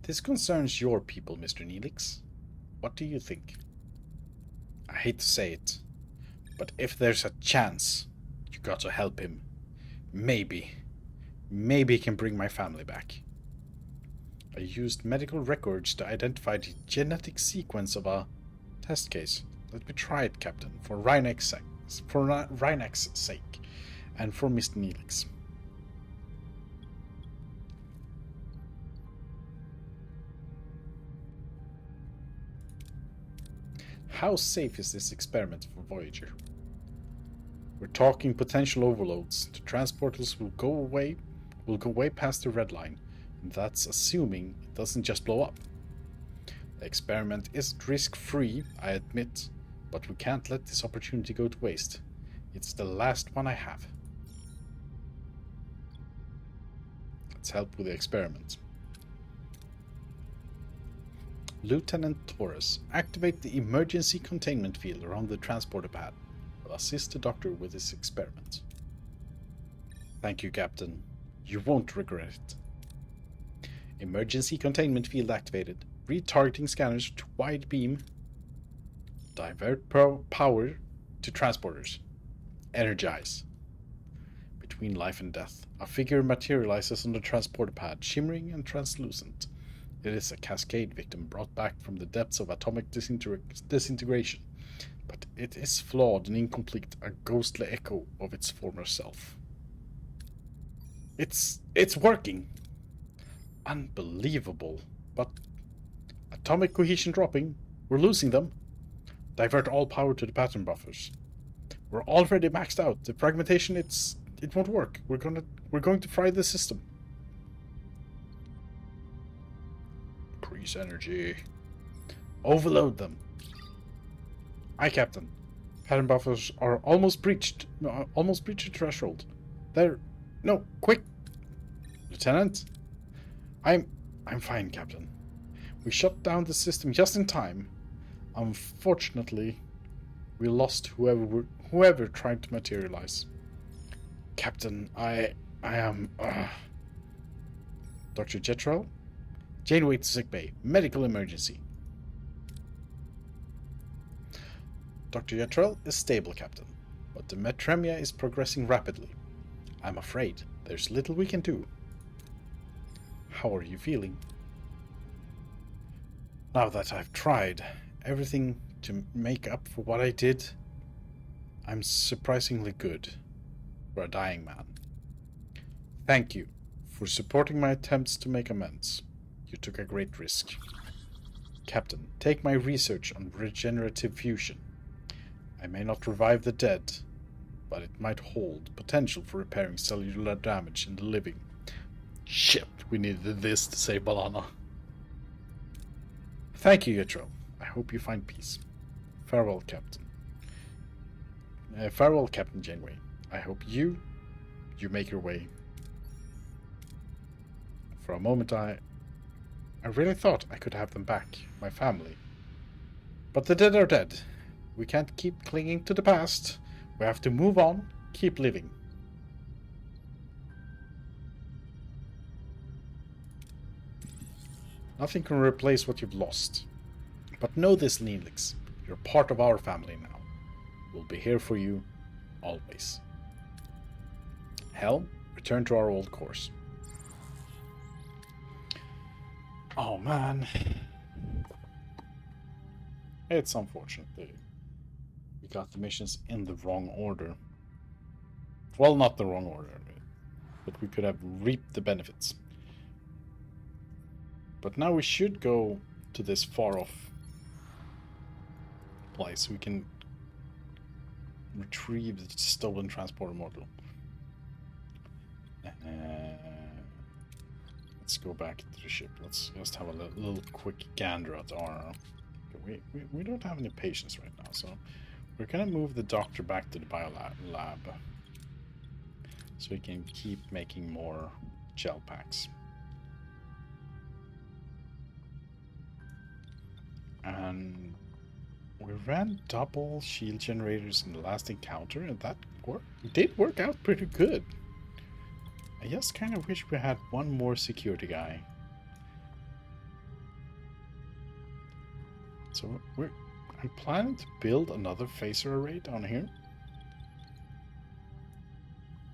This concerns your people, Mr. Neelix. What do you think? I hate to say it, but if there's a chance, you got to help him. Maybe he can bring my family back. I used medical records to identify the genetic sequence of a test case. Let me try it, Captain, for Reinek's sake, and for Mr. Neelix. How safe is this experiment for Voyager? We're talking potential overloads. The transporters will go way past the red line, and that's assuming it doesn't just blow up. The experiment isn't risk-free, I admit, but we can't let this opportunity go to waste. It's the last one I have. Let's help with the experiment. Lieutenant Torres, activate the emergency containment field around the transporter pad. I'll assist the doctor with this experiment. Thank you, Captain. You won't regret it. Emergency containment field activated. Retargeting scanners to wide beam. Divert power to transporters. Energize. Between life and death, a figure materializes on the transporter pad, shimmering and translucent. It is a cascade victim brought back from the depths of atomic disintegration, but it is flawed and incomplete, a ghostly echo of its former self. It's working! Unbelievable, but atomic cohesion dropping. We're losing them. Divert all power to the pattern buffers. We're already maxed out. The fragmentation, it won't work. We're going to fry the system. Increase energy. Overload them. Aye, Captain. Pattern buffers are almost breached the threshold. No, quick! Lieutenant? I'm fine, Captain. We shut down the system just in time. Unfortunately, we lost whoever tried to materialize. Captain, I am... Dr. Jetrell? Janeway to sickbay. Medical emergency. Dr. Jetrell is stable, Captain, but the metremia is progressing rapidly. I'm afraid there's little we can do. How are you feeling? Now that I've tried everything to make up for what I did, I'm surprisingly good for a dying man. Thank you for supporting my attempts to make amends. You took a great risk. Captain, take my research on regenerative fusion. I may not revive the dead, but it might hold potential for repairing cellular damage in the living. Shit, we needed this to save Balana. Thank you, Yatro. I hope you find peace. Farewell, Captain. Farewell, Captain Janeway. I hope you make your way. For a moment, I really thought I could have them back, my family. But the dead are dead. We can't keep clinging to the past. We have to move on, keep living. Nothing can replace what you've lost. But know this, Neelix. You're part of our family now. We'll be here for you, always. Helm, return to our old course. Oh, man. It's unfortunate that we got the missions in the wrong order. Well, not the wrong order, but we could have reaped the benefits. But now we should go to this far-off place. We can retrieve the stolen transporter module. Let's go back to the ship. Let's just have a little quick gander at our... Okay, we don't have any patience right now, so we're gonna move the doctor back to the biolab so we can keep making more gel packs. And we ran double shield generators in the last encounter, and that did work out pretty good. I just kind of wish we had one more security guy. So I'm planning to build another phaser array down here.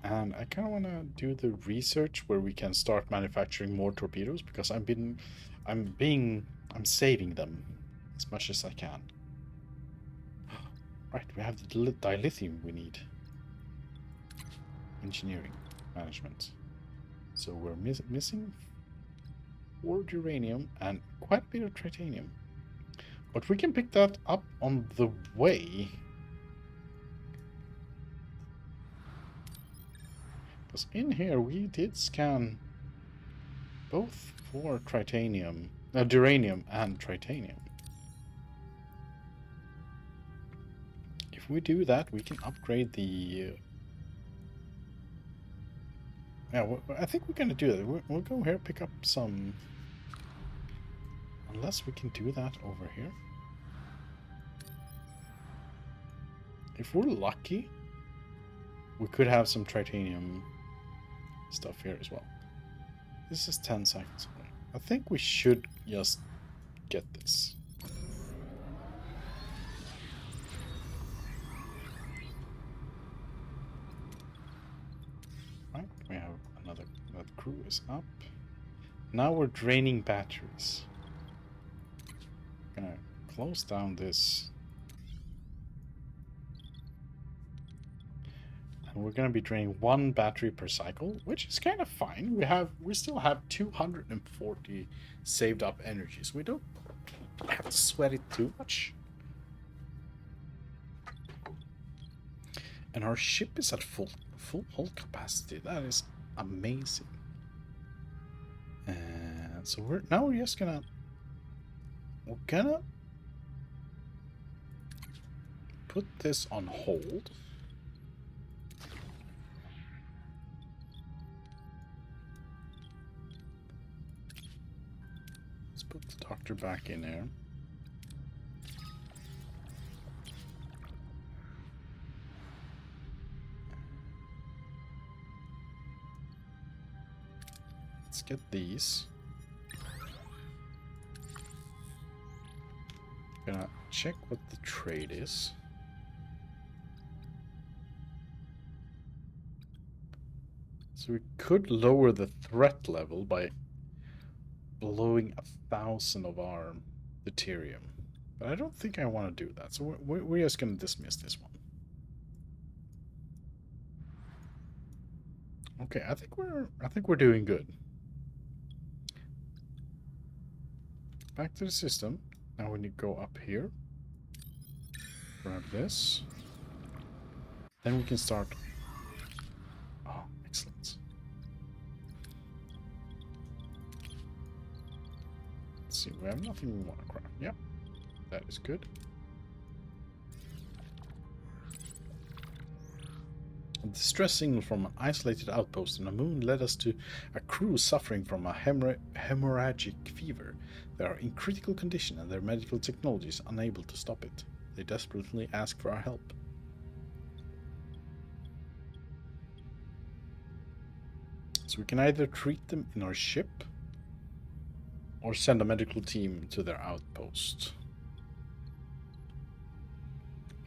And I kind of want to do the research where we can start manufacturing more torpedoes, because I'm saving them as much as I can. Right, we have the dilithium we need. Engineering, management. So we're missing 4 uranium and quite a bit of titanium. But we can pick that up on the way. Because in here we did scan both for duranium and titanium. If we do that, we can upgrade the... Yeah, I think we're going to do that. We'll go here, pick up some... Unless we can do that over here. If we're lucky, we could have some titanium stuff here as well. This is 10 seconds away. I think we should just get this. Right, we have another crew is up. Now we're draining batteries. Gonna close down this, and we're gonna be draining 1 battery per cycle, which is kind of fine. We still have 240 saved up energy, so we don't have to sweat it too much. And our ship is at full hull capacity. That is amazing. And so we're just gonna put this on hold. Let's put the doctor back in there. Let's get these. Gonna check what the trade is. So we could lower the threat level by blowing 1,000 of our deuterium, but I don't think I want to do that. So we're just gonna dismiss this one. Okay, I think we're doing good. Back to the system. Now we need to go up here. Grab this. Then we can start. Oh, excellent. Let's see, we have nothing we want to craft. Yep, that is good. distress signal from an isolated outpost on the moon led us to a crew suffering from a hemorrhagic fever. They are in critical condition and their medical technology is unable to stop it. They desperately ask for our help. So we can either treat them in our ship or send a medical team to their outpost.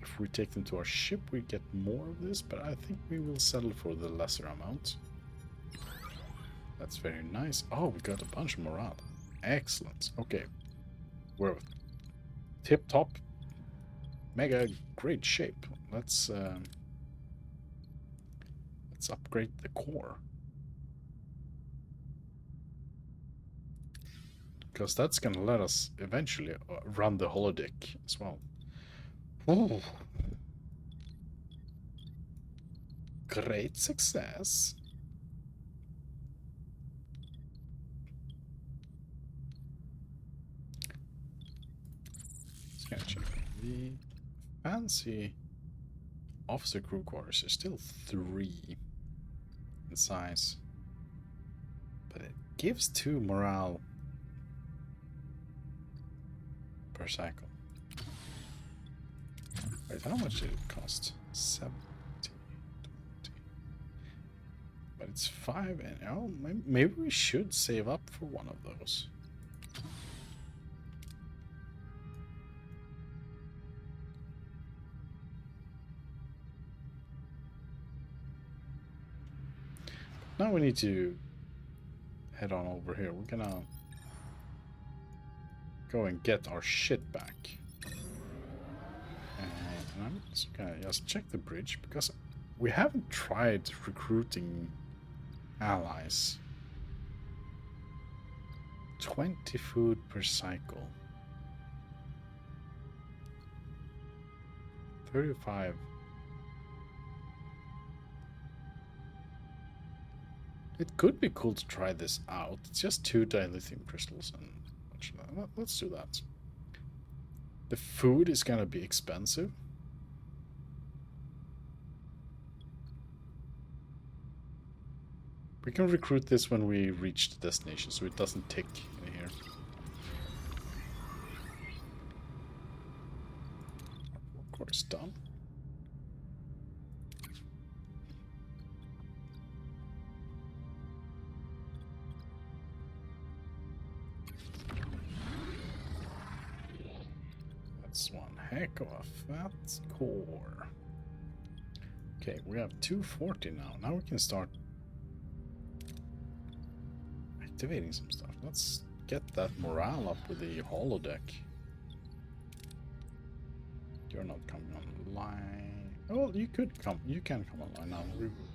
If we take them to our ship, we get more of this, but I think we will settle for the lesser amount. That's very nice. Oh, we got a bunch of morale. Excellent. Okay. We're tip-top, mega great shape. Let's upgrade the core. Because that's going to let us eventually run the holodeck as well. Ooh. Great success. Let's check. The fancy officer crew quarters are still 3 in size. But it gives 2 morale per cycle. Wait, how much did it cost? 70, 20. But it's 5, and oh, maybe we should save up for one of those. Now we need to head on over here. We're gonna go and get our shit back. And I'm just gonna check the bridge, because we haven't tried recruiting allies. 20 food per cycle. 35. It could be cool to try this out. It's just 2 dilithium crystals, and let's do that. The food is gonna be expensive. We can recruit this when we reach the destination, so it doesn't tick in here. Of course, done. That's one heck of a fat core. Okay, we have 240 now. Now we can start activating some stuff. Let's get that morale up with the holodeck. You're not coming online. Oh, you could come. You can come online now.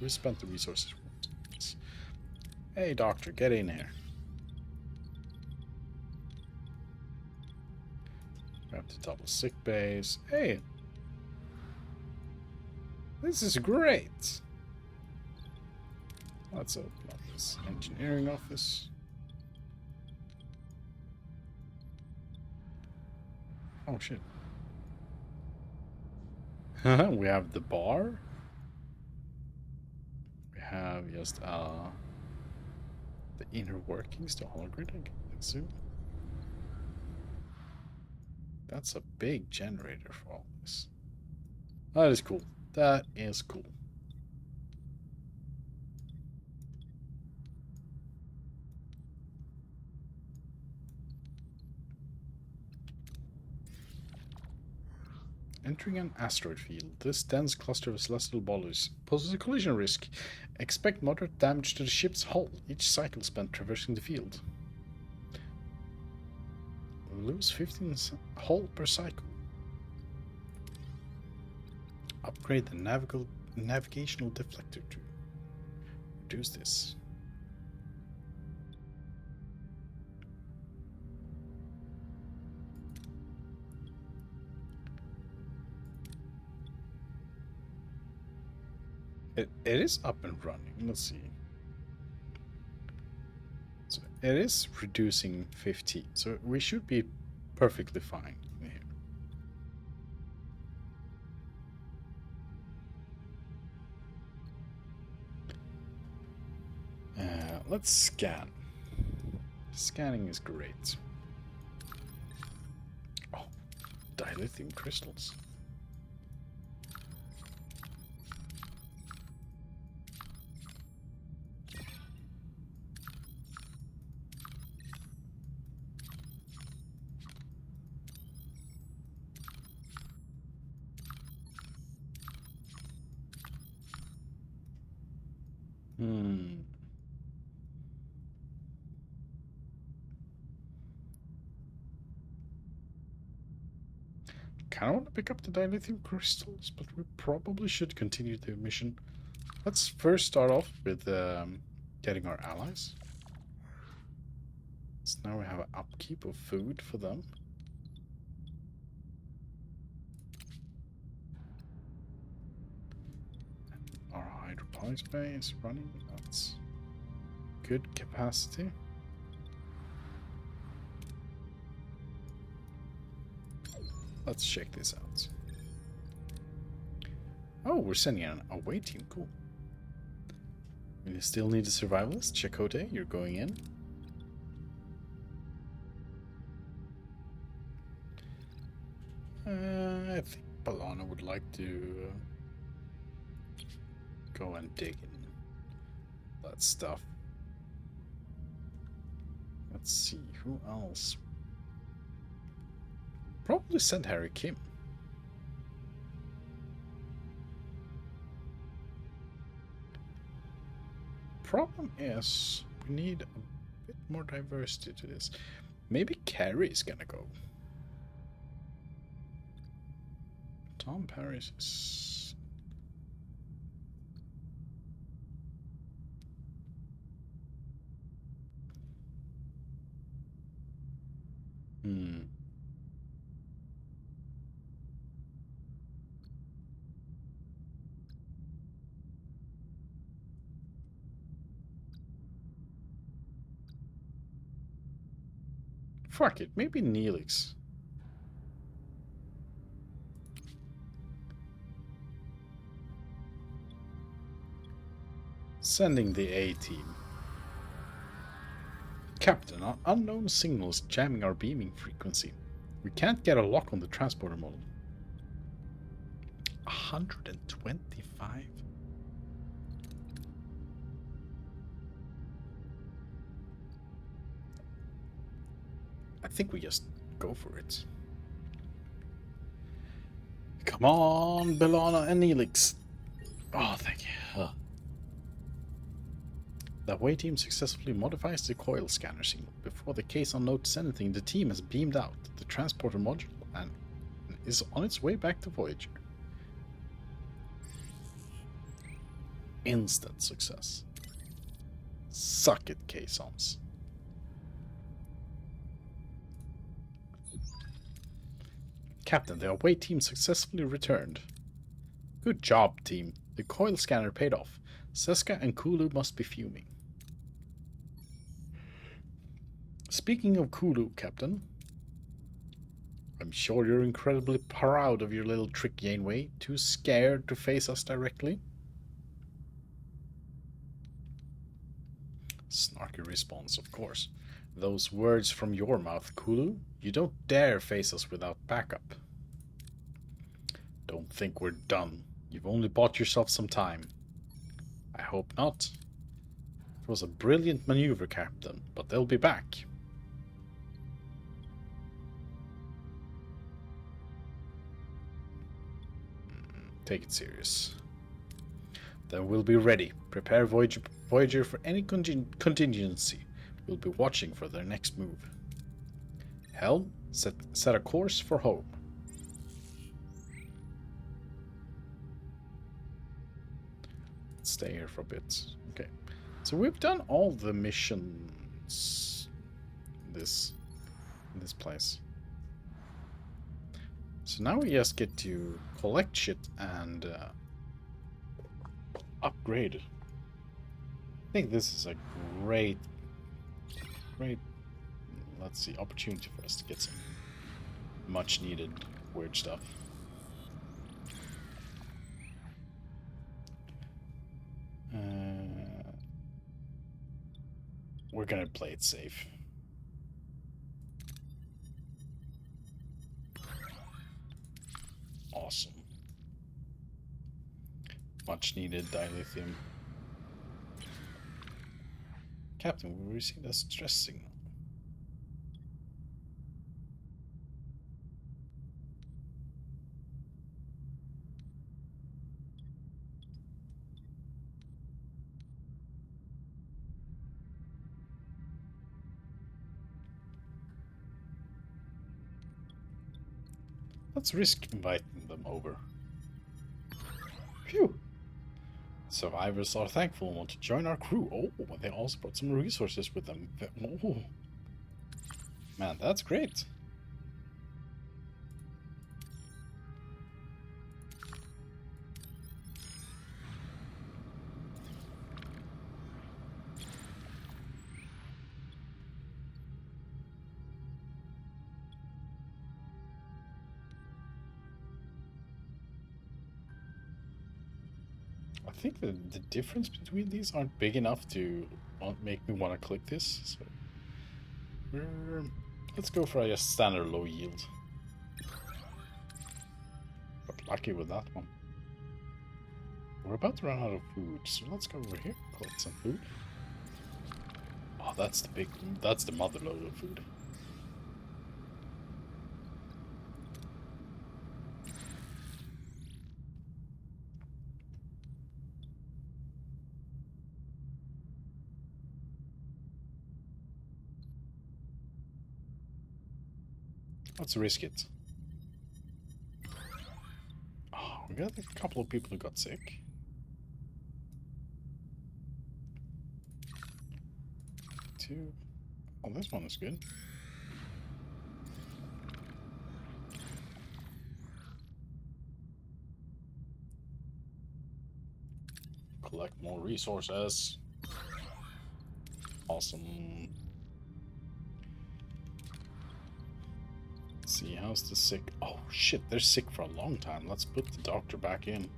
We spent the resources. Hey, doctor, get in here. We have to double sick bays. Hey, this is great. Let's open up this engineering office. Oh shit. We have the bar. We have just the inner workings, the hologrid, I assume. That's a big generator for all this. That is cool. That is cool. Entering an asteroid field. This dense cluster of celestial bodies poses a collision risk. Expect moderate damage to the ship's hull each cycle spent traversing the field. Lose 15 hull per cycle. Upgrade the navigational deflector to reduce this. It is up and running. Let's see. So it is reducing 15, so we should be perfectly fine in here. let's scan. Scanning is great. Oh, dilithium crystals. Kind of want to pick up the dilithium crystals, but we probably should continue the mission. Let's first start off with getting our allies. So now we have an upkeep of food for them. Our hydroponics bay is running. That's good capacity. Let's check this out. Oh, we're sending an away team. Cool. We still need a survivalist. Chakotay, you're going in. I think Balana would like to go and dig in that stuff. Let's see, who else? Probably send Harry Kim. Problem is, we need a bit more diversity to this. Maybe Carrie's gonna go. Tom Paris is... Fuck it, maybe Neelix. Sending the A-team. Captain, our unknown signals jamming our beaming frequency. We can't get a lock on the transporter model. 125? I think we just go for it. Come on, Belana and Neelix. Oh, thank you. The away team successfully modifies the coil scanner signal. Before the Kazon notices anything, the team has beamed out the transporter module and is on its way back to Voyager. Instant success. Suck it, Kazons. Captain, the away team successfully returned. Good job, team. The coil scanner paid off. Seska and Kulu must be fuming. Speaking of Kulu, Captain, I'm sure you're incredibly proud of your little trick, Janeway. Too scared to face us directly? Snarky response, of course. Those words from your mouth, Kulu. You don't dare face us without backup. Don't think we're done. You've only bought yourself some time. I hope not. It was a brilliant maneuver, Captain, but they'll be back. Take it serious. Then we'll be ready. Prepare Voyager for any contingency. We'll be watching for their next move. Helm, set a course for home. Let's stay here for a bit. Okay. So we've done all the missions in this place. So now we just get to collect shit and upgrade. I think this is a great, let's see, opportunity for us to get some much needed weird stuff. We're gonna play it safe. Awesome. Much needed dilithium. Captain, we received a stress signal. Let's risk inviting them over. Phew! Survivors are thankful and want to join our crew. Oh, they also brought some resources with them. Oh. Man, that's great. I think the difference between these aren't big enough to make me want to click this. So let's go for a standard low yield. Got lucky with that one. We're about to run out of food, so let's go over here, collect some food. Oh, that's the mother load of food. Let's risk it. Oh, we got a couple of people who got sick. Two. Oh, this one is good. Collect more resources. Awesome. Let's see, how's the sick? Oh shit, they're sick for a long time. Let's put the doctor back in.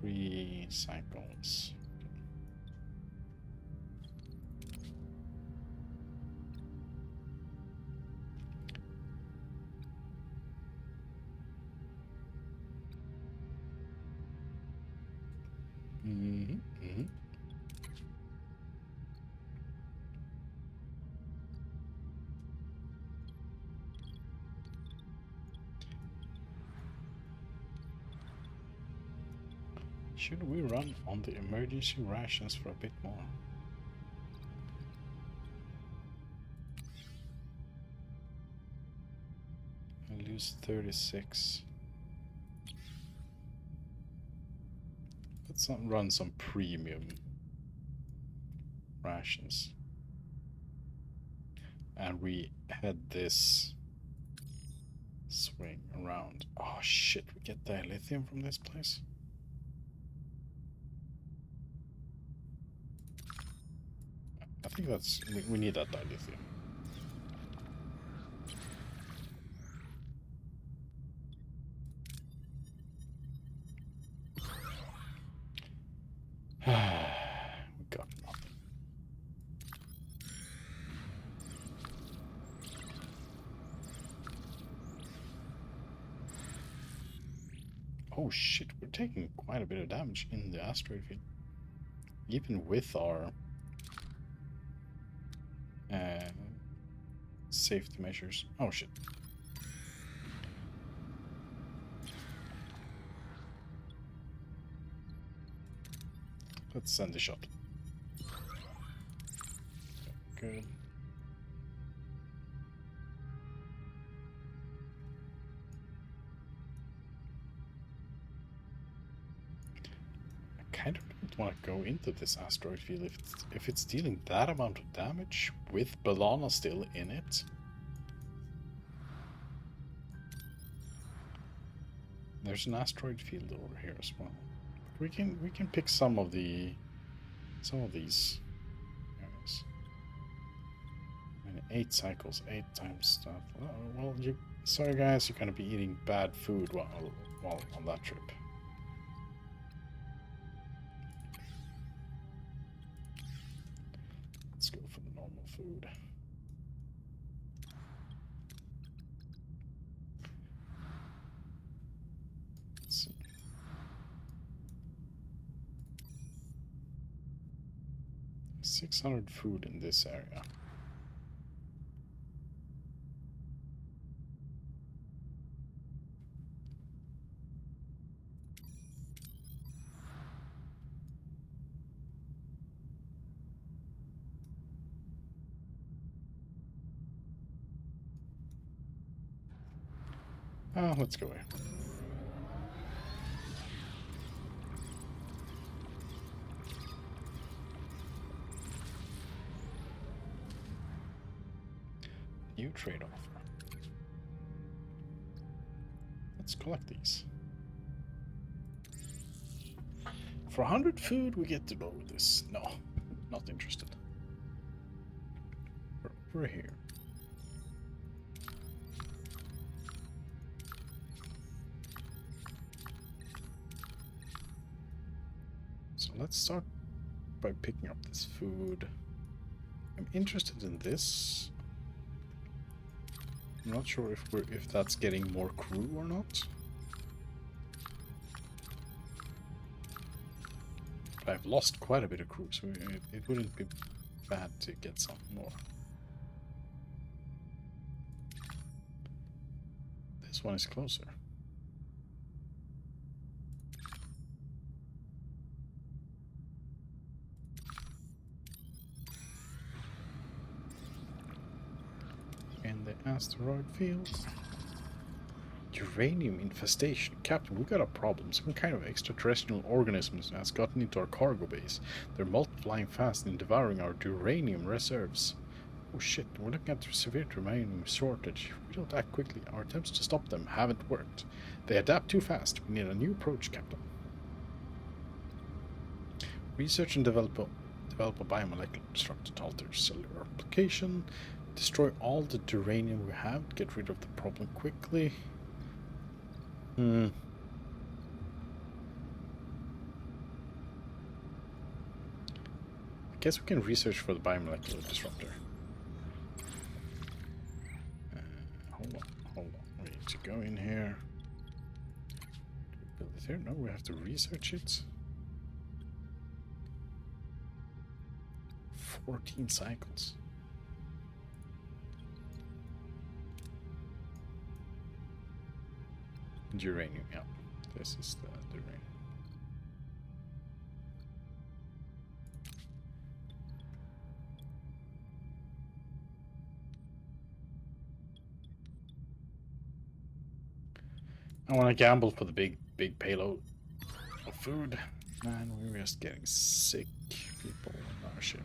Three cycles. Should we run on the emergency rations for a bit more? I lose 36. Let's not run some premium rations. And we head this swing around. Oh shit, we get dilithium from this place? I think that's... we need that dilithium. We got nothing. Oh shit, we're taking quite a bit of damage in the asteroid field. Even with our safety measures. Oh shit. Let's send the shot. Good. I kind of don't want to go into this asteroid field if it's dealing that amount of damage with Bellana still in it. There's an asteroid field over here as well. We can pick some of these areas. And 8 cycles, 8 times stuff. Oh, well, sorry guys, you're gonna be eating bad food while on that trip. Let's see. $600 food in this area. Let's go here. New trade offer. Let's collect these. For 100 food, we get to lower this. No, not interested. We're over here. So let's start by picking up this food. I'm interested in this. I'm not sure if that's getting more crew or not. But I've lost quite a bit of crew, so it wouldn't be bad to get some more. This one is closer. In the asteroid field. Uranium infestation. Captain, we got a problem. Some kind of extraterrestrial organism has gotten into our cargo base. They're multiplying fast and devouring our uranium reserves. Oh shit, we're looking at a severe uranium shortage. If we don't act quickly, our attempts to stop them haven't worked. They adapt too fast. We need a new approach, Captain. Research and develop a biomolecular disruptor to alter cellular replication. Destroy all the uranium we have. Get rid of the problem quickly. I guess we can research for the biomolecular disruptor. Hold on. We need to go in here. Build it here? No, we have to research it. 14 cycles. Uranium, yeah. This is the uranium. I want to gamble for the big payload of food. Man, we're just getting sick people on our ship.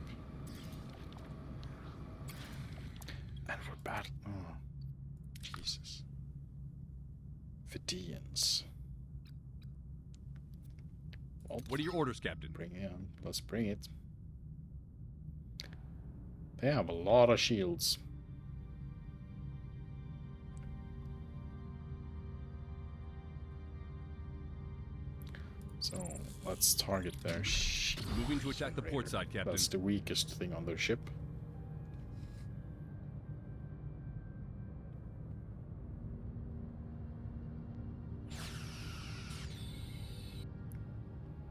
And we're bad. Oh, Jesus. Vidians. Well, What are your orders, Captain? bring it on. Let's bring it. They have a lot of shields. So let's target their shield. Moving to attack the port side, Captain. That's the weakest thing on their ship.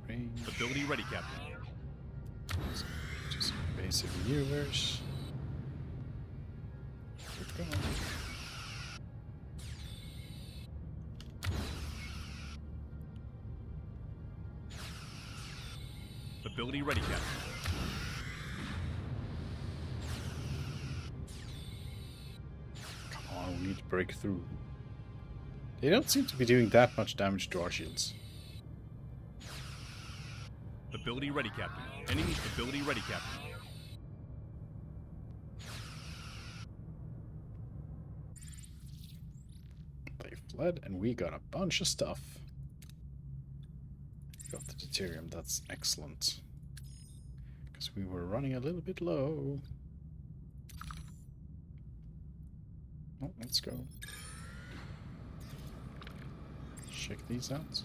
Range. Ability ready, Captain. Just basic maneuvers. Keep going. Ability ready, Captain. Come on, we need to break through. They don't seem to be doing that much damage to our shields. Ability ready, Captain. Enemy ability ready, Captain. They fled, and we got a bunch of stuff. Got the deuterium, that's excellent. Because we were running a little bit low. Oh, let's go. Check these out.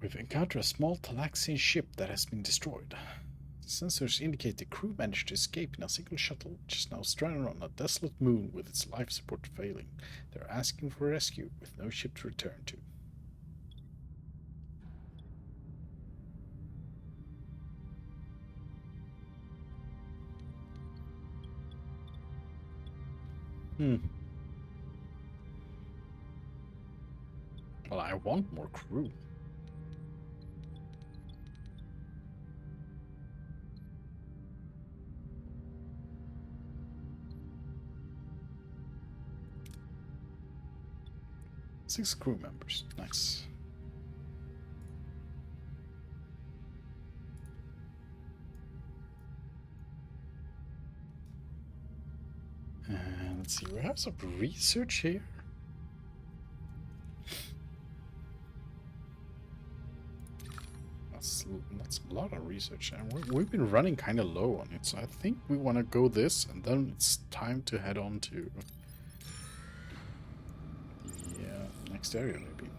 We've encountered a small Talaxian ship that has been destroyed. The sensors indicate the crew managed to escape in a single shuttle, which is now stranded on a desolate moon with its life support failing. They're asking for rescue, with no ship to return to. Well, I want more crew. Six crew members. Nice. And let's see, we have some research here. That's a lot of research, and we've been running kind of low on it, so I think we want to go this, and then it's time to head on to the next area, maybe.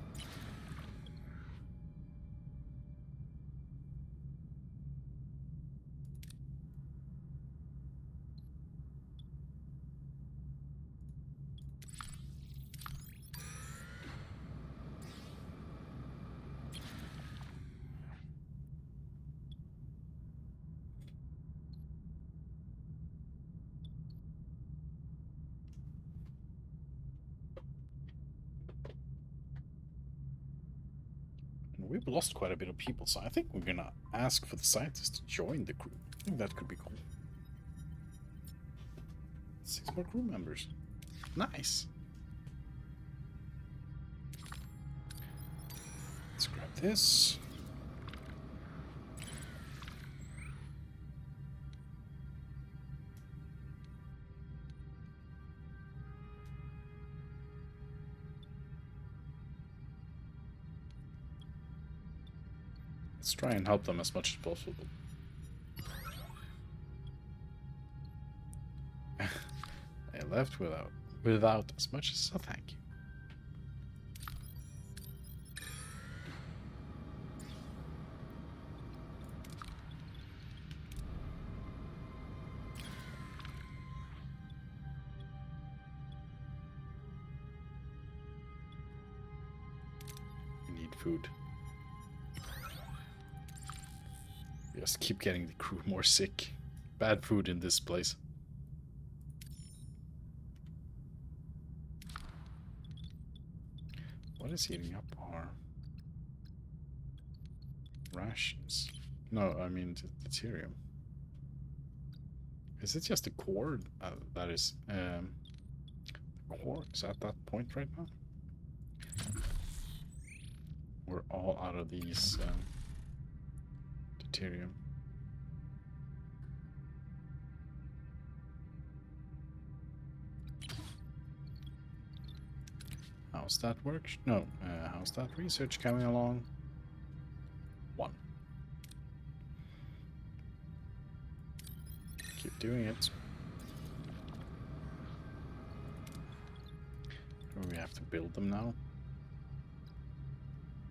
We've lost quite a bit of people, so I think we're gonna ask for the scientists to join the crew. I think that could be cool. 6 more crew members. Nice. Let's grab this. Let's try and help them as much as possible. They left without as much as a thank you. We need food. Just keep getting the crew more sick. Bad food in this place. What is heating up our rations? No, I mean deuterium. Is it just the core that is the core is at that point right now? We're all out of these deuterium. How's that work? No, how's that research coming along? 1. Keep doing it. Do we have to build them now?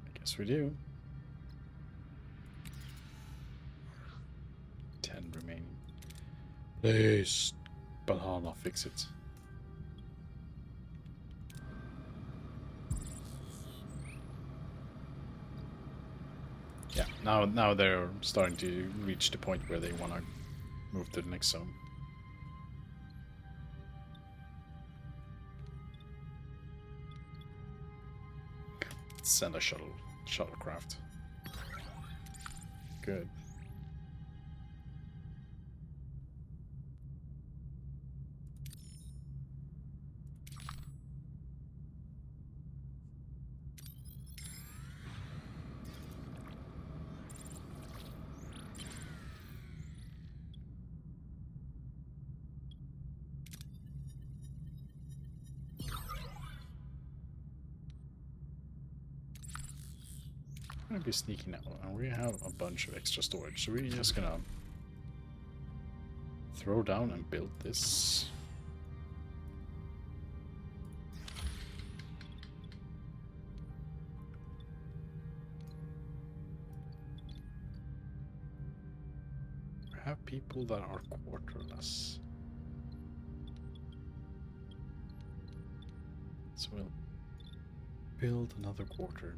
I guess we do. 10 remaining. Please, Banana, fix it. Yeah, now they're starting to reach the point where they want to move to the next zone. Let's send a shuttlecraft. Good. I'm gonna be sneaking out, and we have a bunch of extra storage, so we're just gonna throw down and build this. have people that are quarterless. So we'll build another quarter.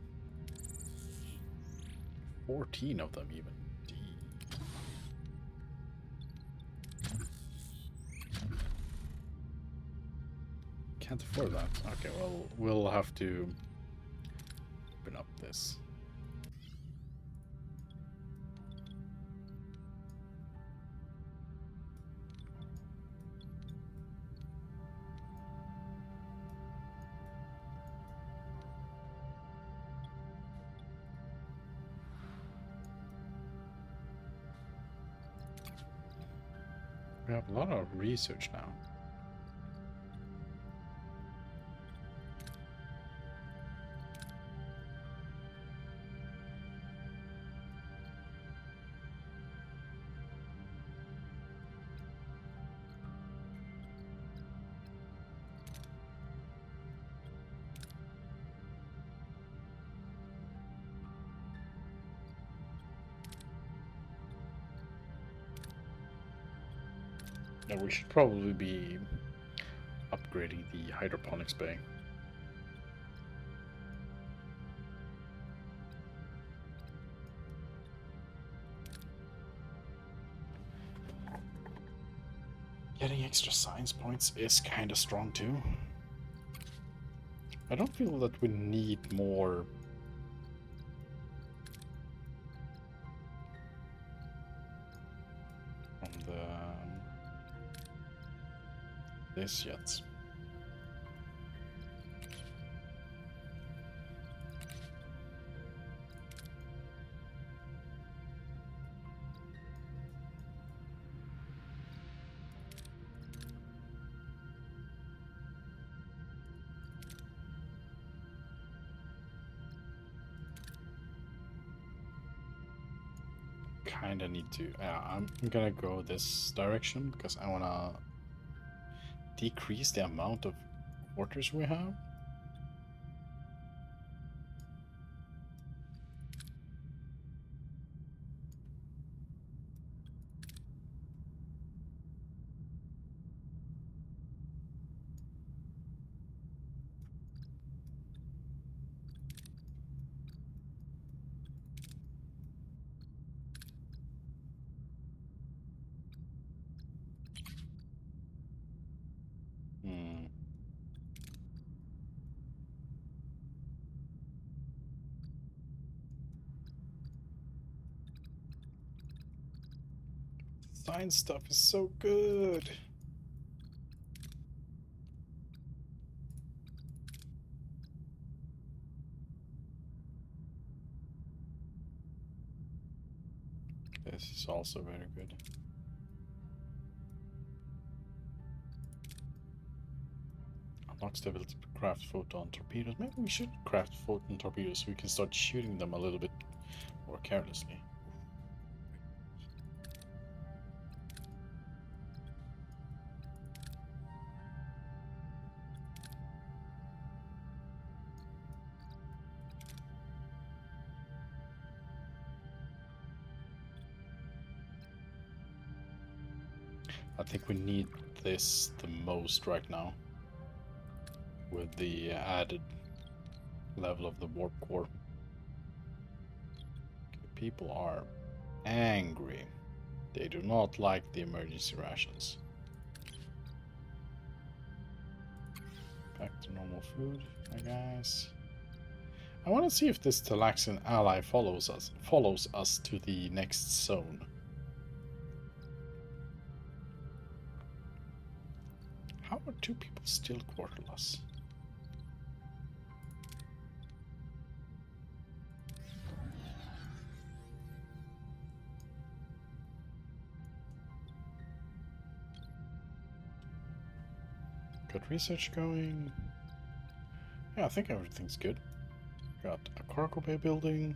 14 of them even. Can't afford that. Okay, well, we'll have to open up this. We have a lot of research now. Yeah, we should probably be upgrading the hydroponics bay. Getting extra science points is kind of strong too. I don't feel that we need more from this yet. Kinda need to. I'm gonna go this direction because I wanna decrease the amount of quarters we have. Science stuff is so good. This is also very good. Unlocks the ability to craft photon torpedoes. Maybe we should craft photon torpedoes so we can start shooting them a little bit more carelessly. I think we need this the most right now, with the added level of the warp core. People are angry. They do not like the emergency rations. Back to normal food, my guys. I want to see if this Talaxian ally follows us to the next zone. How are two people still quarterless? Got research going. Yeah, I think everything's good. Got a cargo bay building.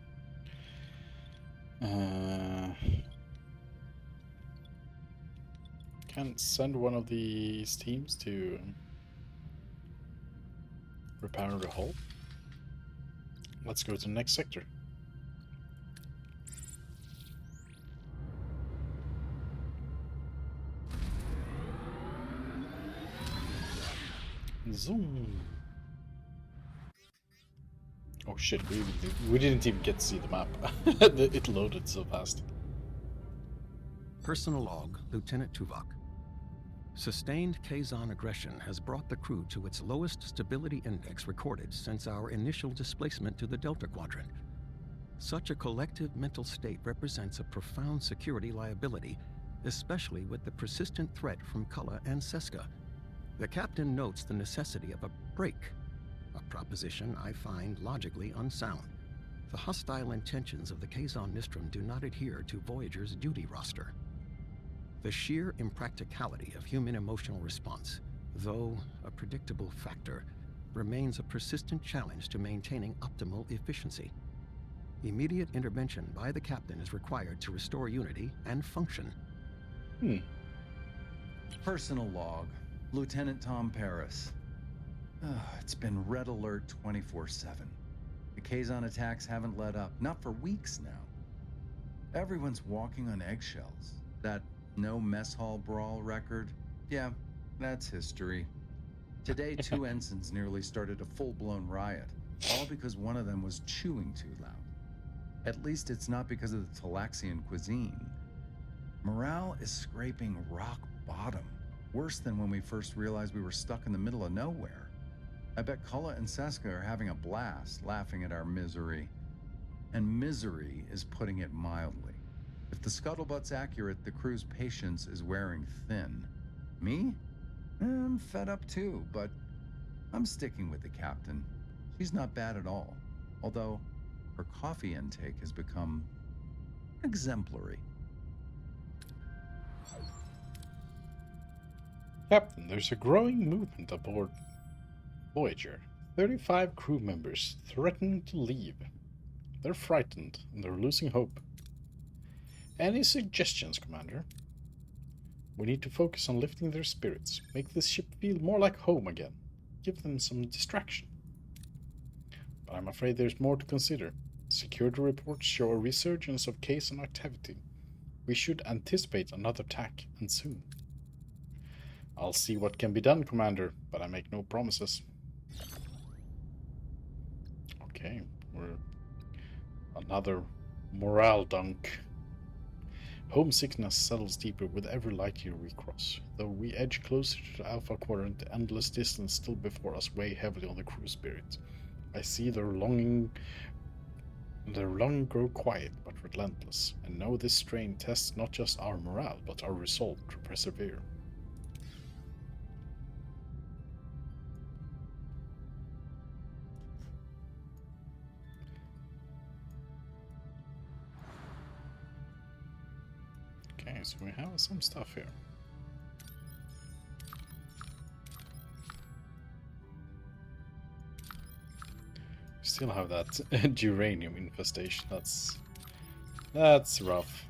Can send one of these teams to repair the hull. Let's go to the next sector. Zoom. Oh shit, we didn't even get to see the map. It loaded so fast. Personal log, Lieutenant Tuvok. Sustained Kazon aggression has brought the crew to its lowest stability index recorded since our initial displacement to the Delta Quadrant. Such a collective mental state represents a profound security liability, especially with the persistent threat from Cullen and Seska. The captain notes the necessity of a break, a proposition I find logically unsound. The hostile intentions of the Kazon Nistrum do not adhere to Voyager's duty roster. The sheer impracticality of human emotional response, though a predictable factor, remains a persistent challenge to maintaining optimal efficiency. Immediate intervention by the captain is required to restore unity and function. Personal log, Lieutenant Tom Paris. It's been red alert 24/7. The Kazon attacks haven't let up, not for weeks now. Everyone's walking on eggshells. That no mess hall brawl record? Yeah, that's history. Today, 2 ensigns nearly started a full-blown riot, all because one of them was chewing too loud. At least it's not because of the Talaxian cuisine. Morale is scraping rock bottom, worse than when we first realized we were stuck in the middle of nowhere. I bet Cullen and Seska are having a blast, laughing at our misery. And misery is putting it mildly. If the scuttlebutt's accurate, the crew's patience is wearing thin. Me? I'm fed up too, but I'm sticking with the captain. She's not bad at all, although her coffee intake has become exemplary. Captain, there's a growing movement aboard Voyager. 35 crew members threaten to leave. They're frightened and they're losing hope. Any suggestions, Commander? We need to focus on lifting their spirits, make this ship feel more like home again, give them some distraction. But I'm afraid there's more to consider. Security reports show a resurgence of Kazon activity. We should anticipate another attack, and soon. I'll see what can be done, Commander, but I make no promises. Okay, we're another morale dunk. Homesickness settles deeper with every light year we cross. Though we edge closer to the Alpha Quadrant, the endless distance still before us weigh heavily on the crew spirit. I see their longing grow quiet but relentless, and know this strain tests not just our morale, but our resolve to persevere. Okay, so we have some stuff here. Still have that geranium infestation. That's rough.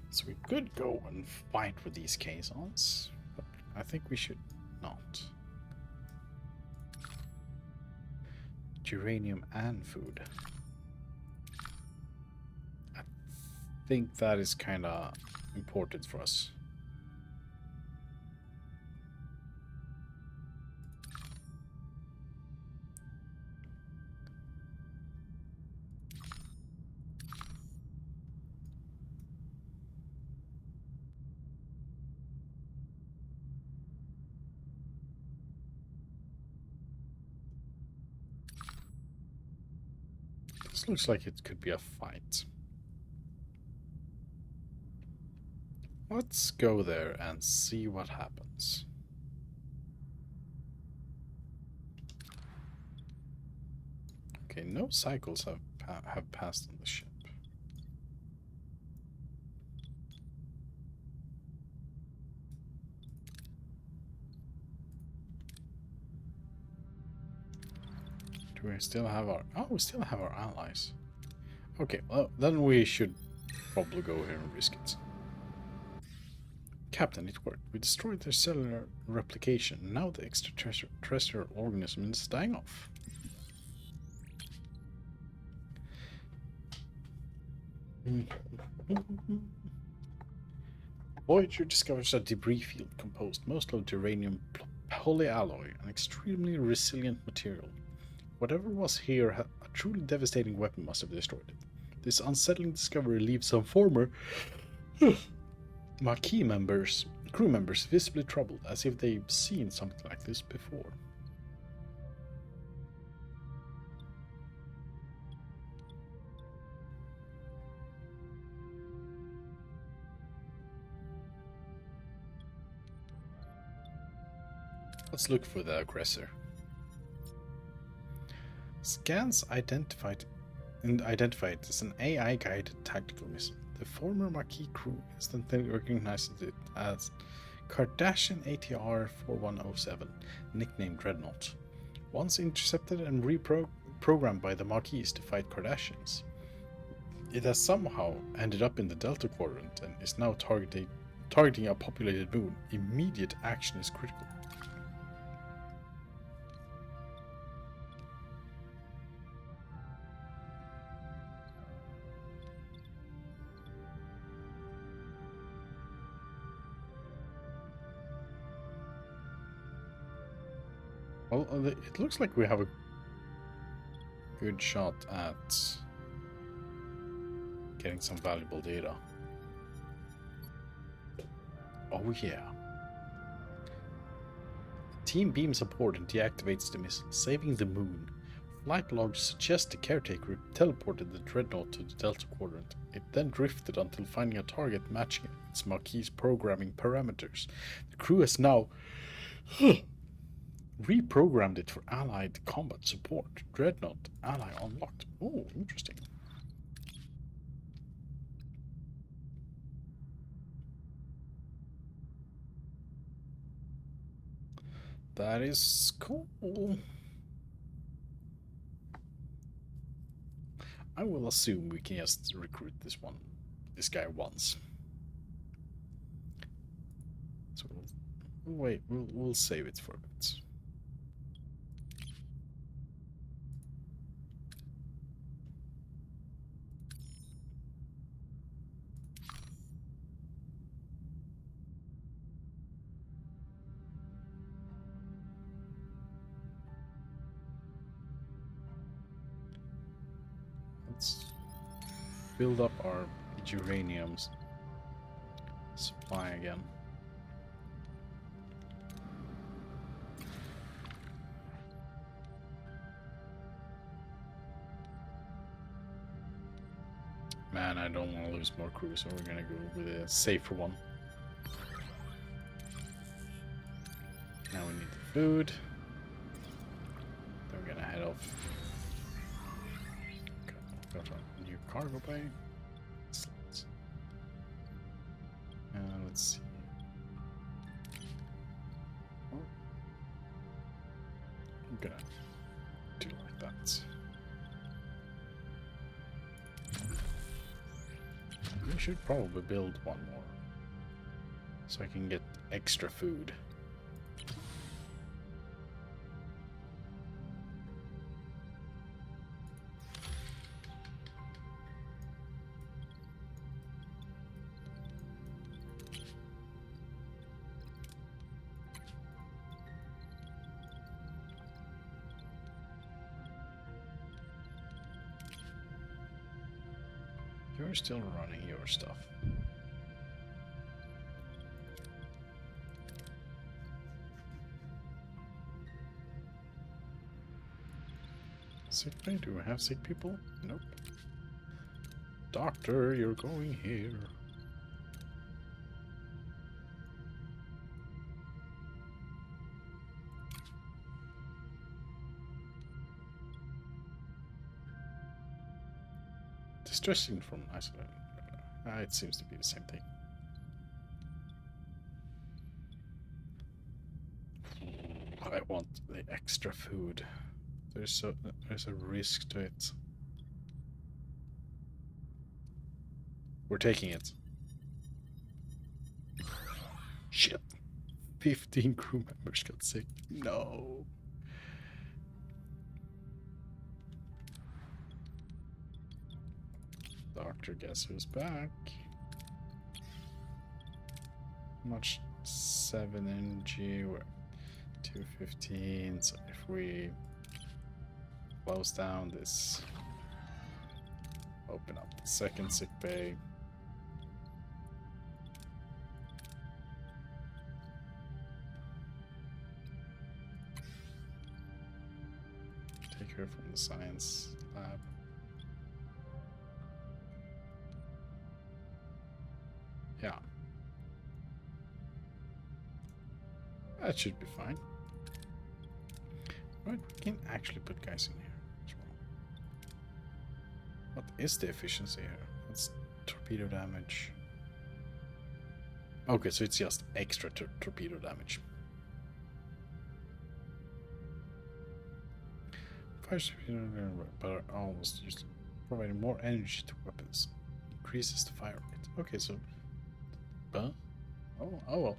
So we could go and fight with these Kazons, but I think we should not. Geranium and food. I think that is kind of important for us. This looks like it could be a fight. Let's go there and see what happens. Okay, no cycles have passed on the ship. Do we still have our... Oh, we still have our allies. Okay, well, then we should probably go here and risk it. Captain, it worked. We destroyed their cellular replication. Now the extraterrestrial organism is dying off. Voyager discovers a debris field composed mostly of uranium polyalloy, an extremely resilient material. Whatever was here, a truly devastating weapon must have destroyed it. This unsettling discovery leaves some former Maquis crew members visibly troubled, as if they've seen something like this before. Let's look for the aggressor. Scans identified it as an AI-guided tactical missile. The former Maquis crew instantly recognized it as Kardashian ATR-4107, nicknamed Dreadnought. Once intercepted and reprogrammed by the Maquis to fight Kardashians, it has somehow ended up in the Delta Quadrant and is now targeting a populated moon. Immediate action is critical. Well, it looks like we have a good shot at getting some valuable data. Oh yeah. Team beams aboard and deactivates the missile, saving the moon. Flight logs suggest the caretaker teleported the Dreadnought to the Delta Quadrant. It then drifted until finding a target matching its Maquis programming parameters. The crew has now reprogrammed it for allied combat support. Dreadnought ally unlocked. Oh, interesting. That is cool. I will assume we can just recruit this guy once. So we'll save it for a bit. Let's build up our uranium supply again. Man, I don't want to lose more crew, so we're gonna go with a safer one. Now we need the food. Then we're gonna head off. Got a new cargo bay. Excellent. Let's see. Oh. I'm gonna do like that. We should probably build one more, so I can get extra food. You're still running your stuff. Sick bay? Do we have sick people? Nope. Doctor, you're going here. Distressing from isolating. It seems to be the same thing. I want the extra food. There's a risk to it. We're taking it. Shit. 15 crew members got sick. No. Dark. Doctor, guess who's back? Much 7 energy, we're 215. So if we close down this, open up the second sick bay. Take her from the science lab. Yeah. That should be fine. Right, we can actually put guys in here as well. What is the efficiency here? That's torpedo damage. Okay, so it's just extra torpedo damage. Fire torpedo, but are almost useless. Providing more energy to weapons. Increases the fire rate. Okay, so... oh well.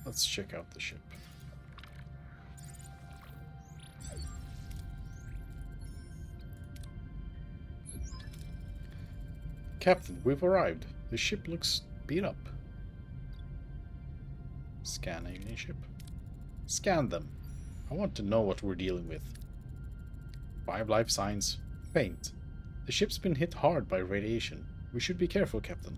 Let's check out the ship. Captain, we've arrived. The ship looks beat up. Scan alien ship. Scan them. I want to know what we're dealing with. 5 life signs. Faint. The ship's been hit hard by radiation. We should be careful, Captain.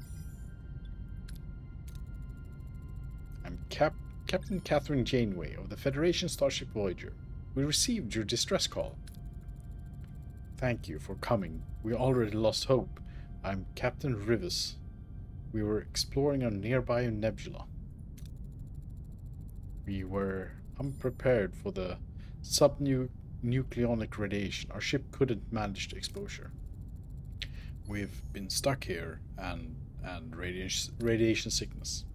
I'm Captain Catherine Janeway of the Federation Starship Voyager. We received your distress call. Thank you for coming. We already lost hope. I'm Captain Rivas. We were exploring a nearby nebula. We were unprepared for the subnucleonic radiation. Our ship couldn't manage the exposure. We've been stuck here and radiation sickness.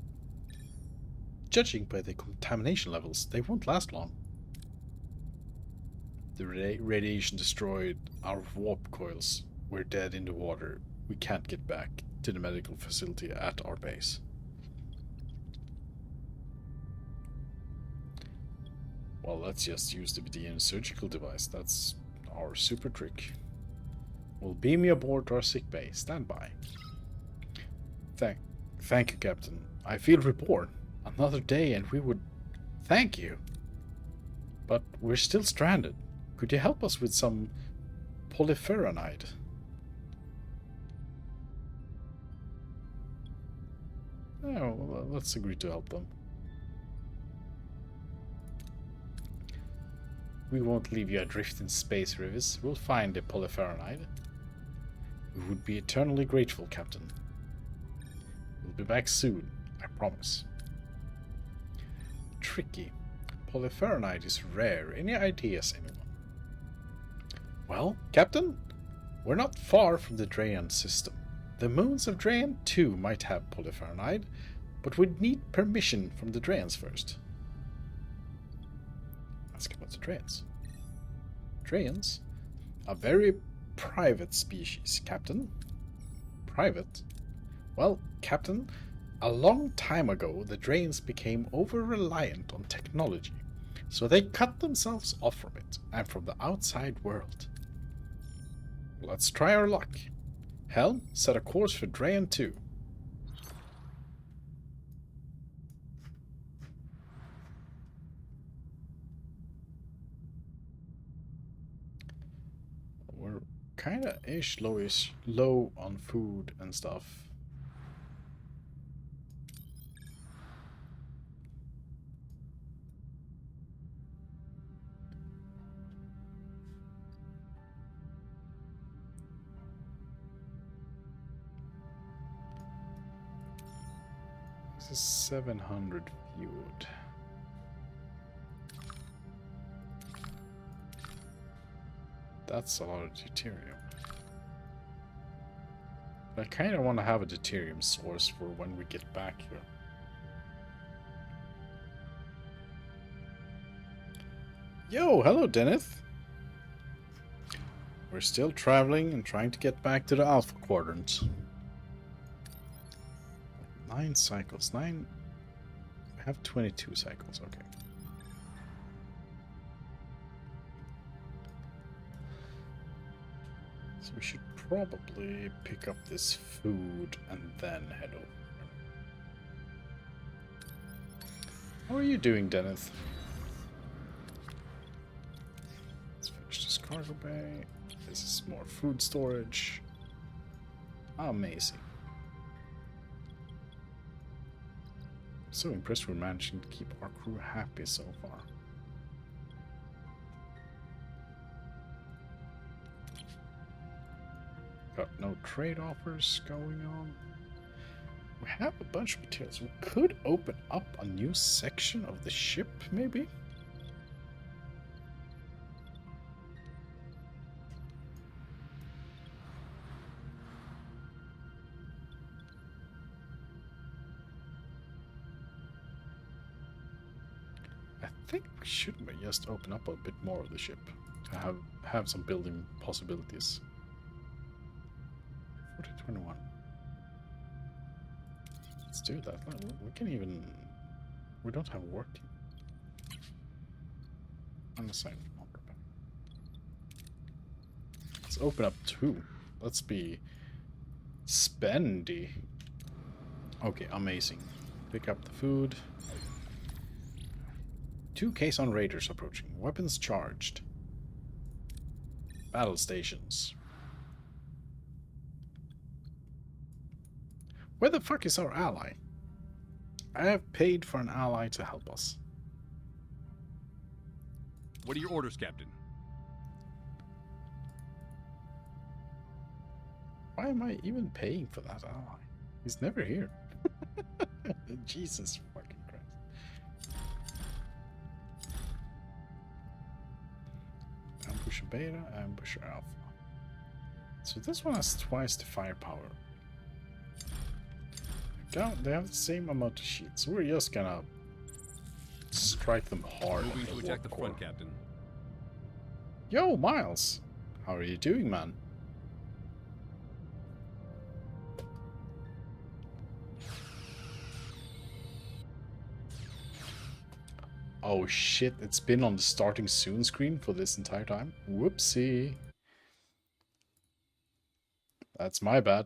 Judging by the contamination levels, they won't last long. The radiation destroyed our warp coils. We're dead in the water. We can't get back to the medical facility at our base. Well, let's just use the BDN surgical device. That's our super trick. We'll beam you aboard to our sick bay. Stand by. Thank you, Captain. I feel reborn. Another day and we would... Thank you. But we're still stranded. Could you help us with some polyferronide? Oh, well, let's agree to help them. We won't leave you adrift in space, Rivers. We'll find the polyferronide. We would be eternally grateful, Captain. We'll be back soon, I promise. Tricky. Polyferronide is rare. Any ideas, anyone? Well, Captain, we're not far from the Drayan system. The moons of Drayan too might have polyferronide, but we'd need permission from the Drayans first. Ask about the Drayans. Drayans? A very private species, Captain. Private? Well, Captain, a long time ago the Drayans became over-reliant on technology, so they cut themselves off from it and from the outside world. Let's try our luck. Helm, set a course for Drayan 2. We're kinda low on food and stuff. This is 700 viewed. That's a lot of deuterium. But I kind of want to have a deuterium source for when we get back here. Yo, hello, Deneth. We're still traveling and trying to get back to the Alpha Quadrant. 9 cycles. 9. We have 22 cycles. Okay. So we should probably pick up this food and then head over. How are you doing, Dennis? Let's finish this cargo bay. This is more food storage. Amazing. So impressed we're managing to keep our crew happy so far. Got no trade offers going on. We have a bunch of materials. We could open up a new section of the ship, maybe? I think we should just open up a bit more of the ship to have some building possibilities. 4021. Let's do that. We can even... We don't have work team. Unassigned longer back. Let's open up 2. Let's be spendy. Okay, amazing. Pick up the food. 2 Kazon raiders approaching. Weapons charged. Battle stations. Where the fuck is our ally? I have paid for an ally to help us. What are your orders, Captain? Why am I even paying for that ally? He's never here. Jesus fucking Christ. Ambusher Beta, Ambusher Alpha. So this one has twice the firepower. They have the same amount of sheets. So we're just gonna strike them hard. Moving to attack the front, Captain. Yo, Miles! How are you doing, man? Oh shit, it's been on the starting soon screen for this entire time. Whoopsie. That's my bad.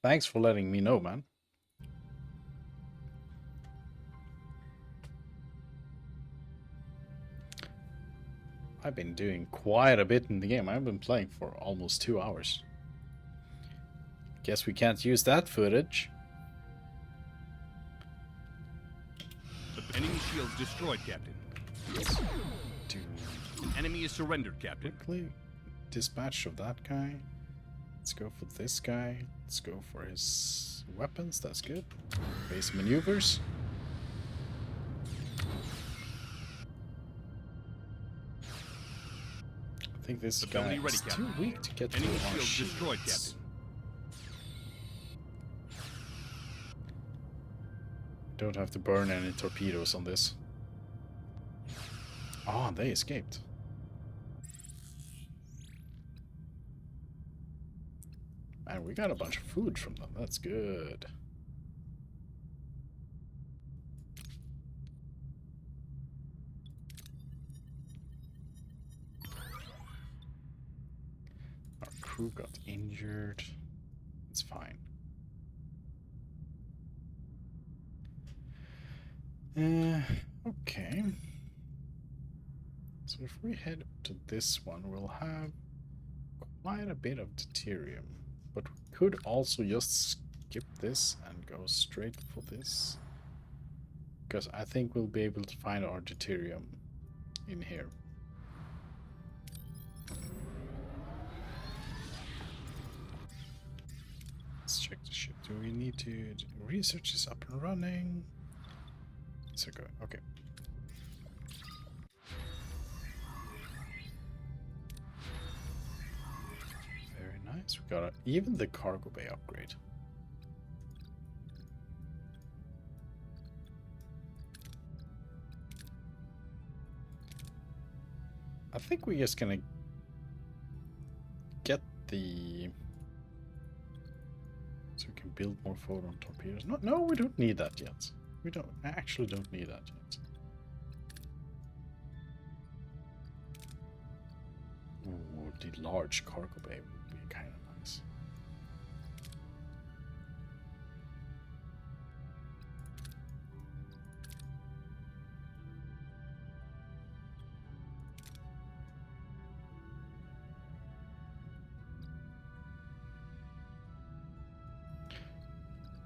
Thanks for letting me know, man. I've been doing quite a bit in the game. I've been playing for almost 2 hours. Guess we can't use that footage. Enemy shields destroyed, Captain. An enemy is surrendered, Captain. Quickly dispatch of that guy. Let's go for this guy. Let's go for his weapons. That's good. Base maneuvers. I think this guy is too weak to get enemy through our shields destroyed, shields. Captain. Don't have to burn any torpedoes on this. Oh, they escaped. Man, we got a bunch of food from them. That's good. Our crew got injured. It's fine. Okay. So if we head to this one, we'll have quite a bit of deuterium. But we could also just skip this and go straight for this. Because I think we'll be able to find our deuterium in here. Let's check the ship. Do we need to... Research is up and running. So good. Okay. Very nice. We got even the cargo bay upgrade. I think we're just gonna get the so we can build more photon torpedoes. No, we don't need that yet. We actually don't need that yet. relatively large cargo bay would be kind of nice.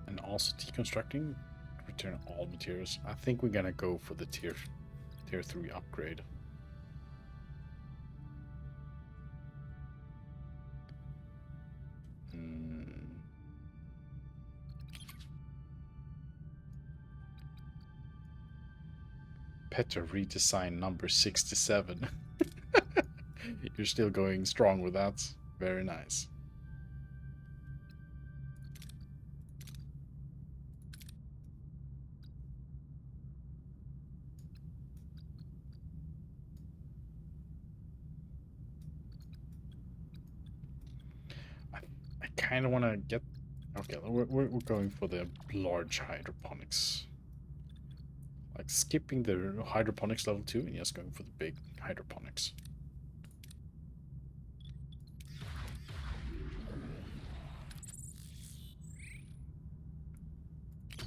And also deconstructing, return all materials. I think we're gonna go for the tier 3 upgrade. Petter redesign number 67. You're still going strong with that. Very nice. I kind of want to get... Okay, we're going for the large hydroponics. Like skipping the hydroponics level 2 and just going for the big hydroponics.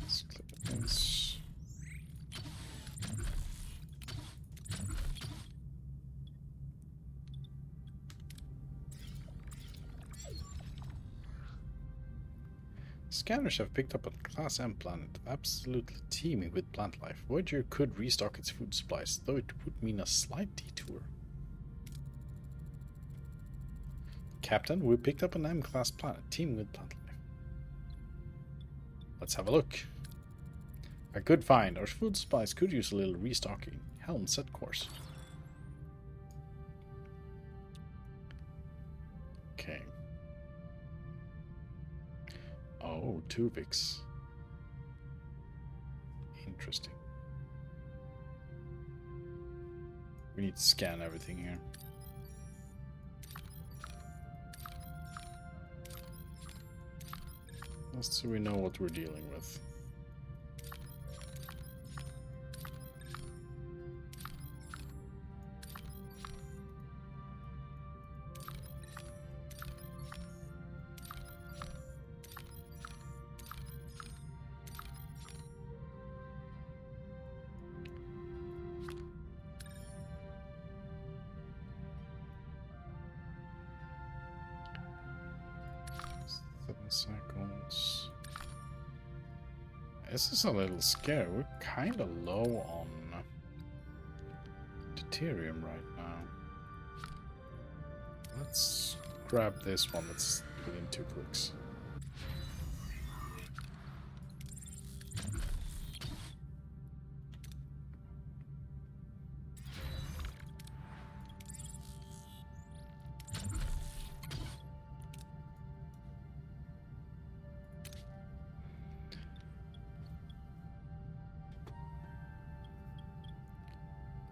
Let's click this. Scanners have picked up a Class M planet absolutely teeming with plant life. Voyager could restock its food supplies, though it would mean a slight detour. Captain, we picked up an M-class planet teeming with plant life. Let's have a look. A good find. Our food supplies could use a little restocking. Helm set course. Okay. Oh, Tuvix. Interesting. We need to scan everything here. Just so we know what we're dealing with. Seconds. This is a little scary. We're kind of low on deuterium right now. Let's grab this one that's within 2 clicks.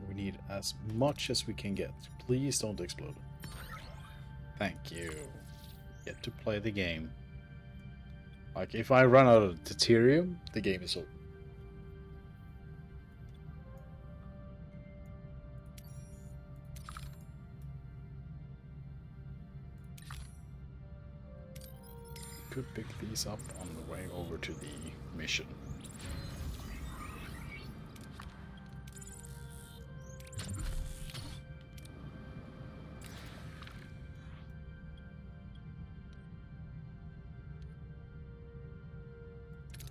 We need as much as we can get. Please don't explode. Thank you. Get to play the game. Like, if I run out of deuterium, the game is over. Could pick these up on the way over to the mission.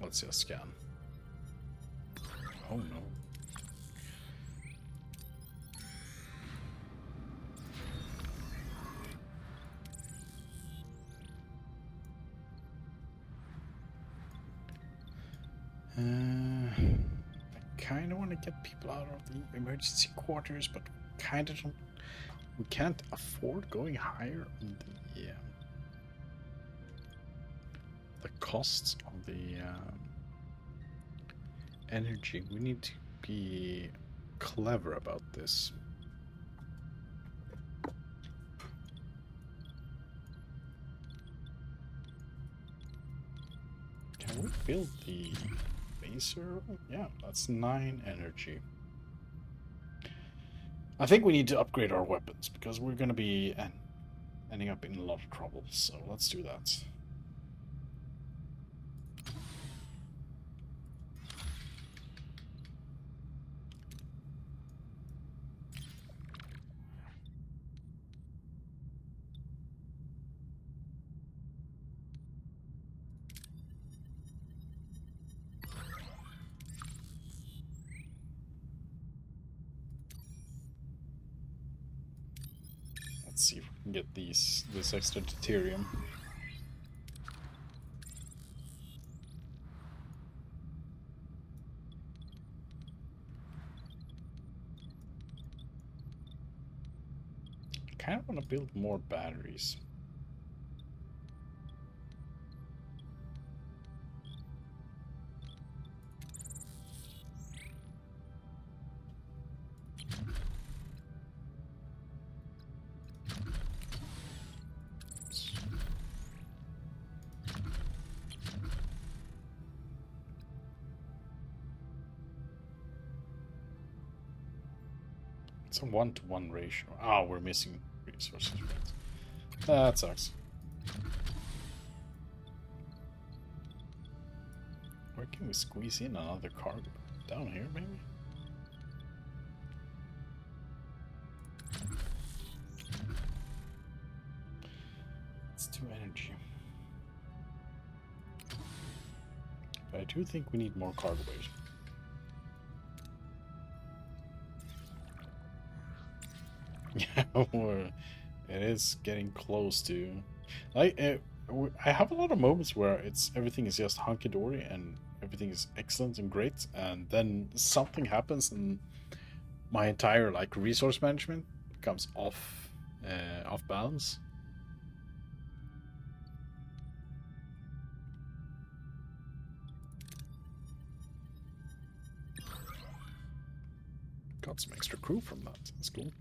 Let's just scan. Oh no. I kind of want to get people out of the emergency quarters, but kind of don't. We can't afford going higher on the costs of the energy. We need to be clever about this. Can we build the laser? Yeah, that's 9 energy. I think we need to upgrade our weapons because we're going to be ending up in a lot of trouble, so let's do that. Let's see if we can get this extra deuterium. I kind of want to build more batteries. It's a 1-to-1 ratio. Ah, we're missing resources. That sucks. Where can we squeeze in another cargo? Down here, maybe? It's 2 energy. But I do think we need more cargo bays. Yeah, it is getting close to. I have a lot of moments where everything is just hunky dory and everything is excellent and great, and then something happens and my entire resource management comes off balance. Got some extra crew from that. That's cool.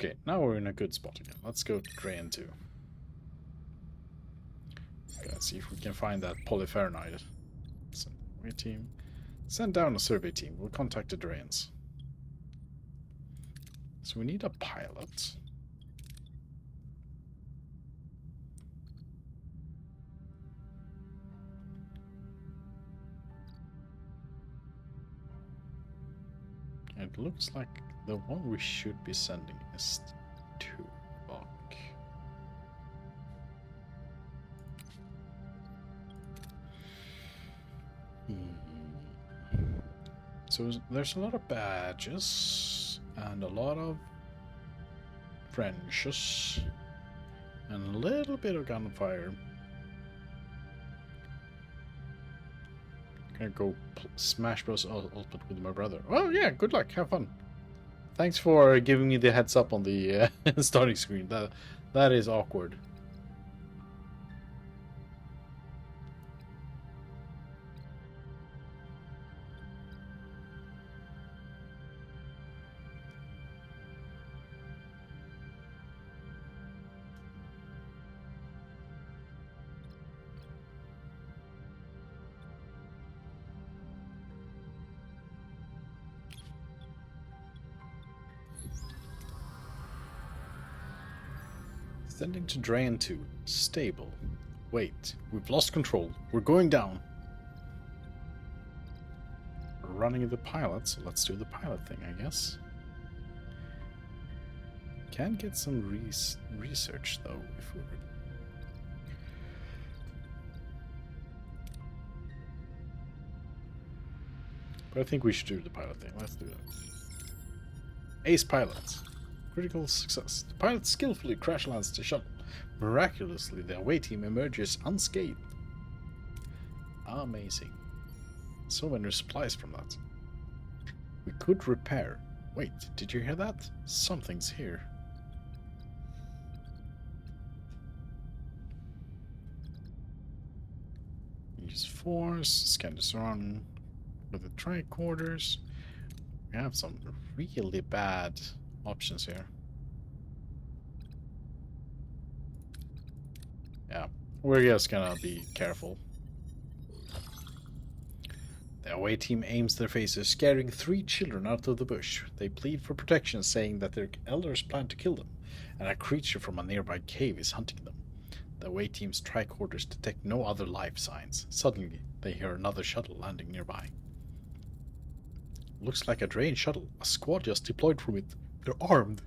Okay, now we're in a good spot again. Let's go to Drain 2. Okay, let's see if we can find that polyferronite. Survey team. Send down a survey team. We'll contact the drains. So we need a pilot. It looks like the one we should be sending is Tuvok. So there's a lot of badges and a lot of Frenches and a little bit of gunfire. Gonna go Smash Bros. Ultimate with my brother. Well, yeah, good luck. Have fun. Thanks for giving me the heads up on the starting screen. That is awkward. Sending to Drain 2. Stable. Wait, we've lost control. We're going down. We're running the pilot, so let's do the pilot thing, I guess. Can get some research, though, if we're... But I think we should do the pilot thing. Let's do that. Ace pilots. Critical success. The pilot skillfully crash lands the shuttle. Miraculously, the away team emerges unscathed. Amazing. So many supplies from that. We could repair. Wait, did you hear that? Something's here. Use force, scan the surrounding with the tricorders. We have some really bad options here. Yeah, we're just gonna be careful. The The away team aims their phaser, scaring 3 children out of the bush. They plead for protection, saying that their elders plan to kill them, and a creature from a nearby cave is hunting them. The away team's tricorders detect no other life signs. Suddenly, they hear another shuttle landing nearby. Looks like a Drain shuttle. A squad just deployed from it. They're armed.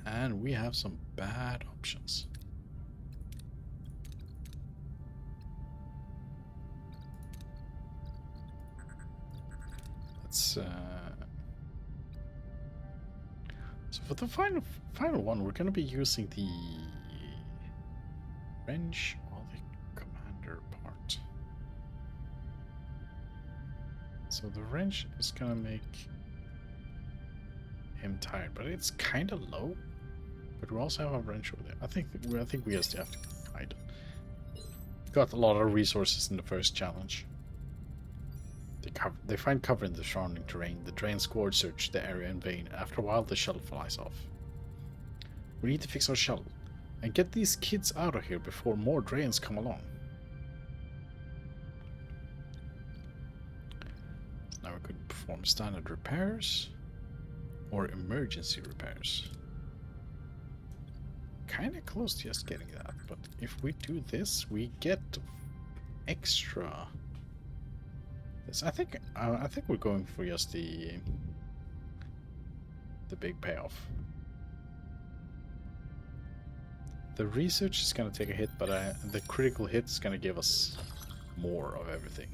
And we have some bad options. Let's so for the final one, we're going to be using the wrench or the commander part. So the wrench is going to make him tired, but it's kind of low. But we also have a wrench over there. I think we just have to hide. Got a lot of resources in the first challenge. They find cover in the surrounding terrain. The Drain squad search the area in vain. After a while, the shuttle flies off. We need to fix our shuttle and get these kids out of here before more Drains come along. So now we could perform standard repairs or emergency repairs. Kind of close to just getting that, but if we do this, we get extra. This, I think we're going for just the big payoff. The research is going to take a hit, but the critical hit is going to give us more of everything.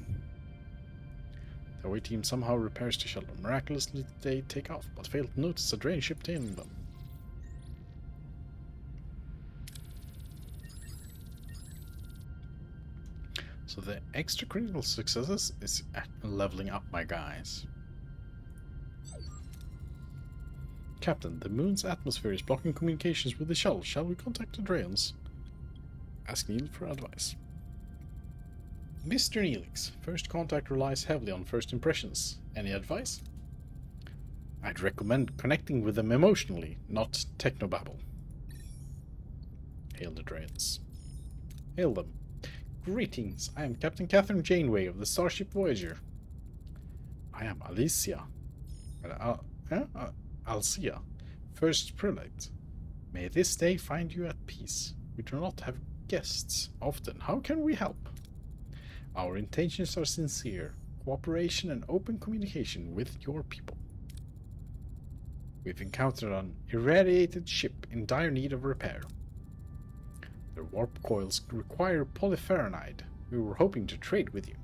The away team somehow repairs the shuttle. Miraculously, they take off, but fail to notice a Drain ship tailing them. So the extra critical successes is leveling up my guys. Captain, the moon's atmosphere is blocking communications with the shuttle. Shall we contact the Drains? Ask Neil for advice. Mr. Neelix, first contact relies heavily on first impressions. Any advice? I'd recommend connecting with them emotionally, not technobabble. Hail the Drains. Hail them. Greetings, I am Captain Catherine Janeway of the starship Voyager. I am Alicia. Alcia, first prelate. May this day find you at peace. We do not have guests often. How can we help? Our intentions are sincere. Cooperation and open communication with your people. We've encountered an irradiated ship in dire need of repair. Their warp coils require polyferronide. We were hoping to trade with you.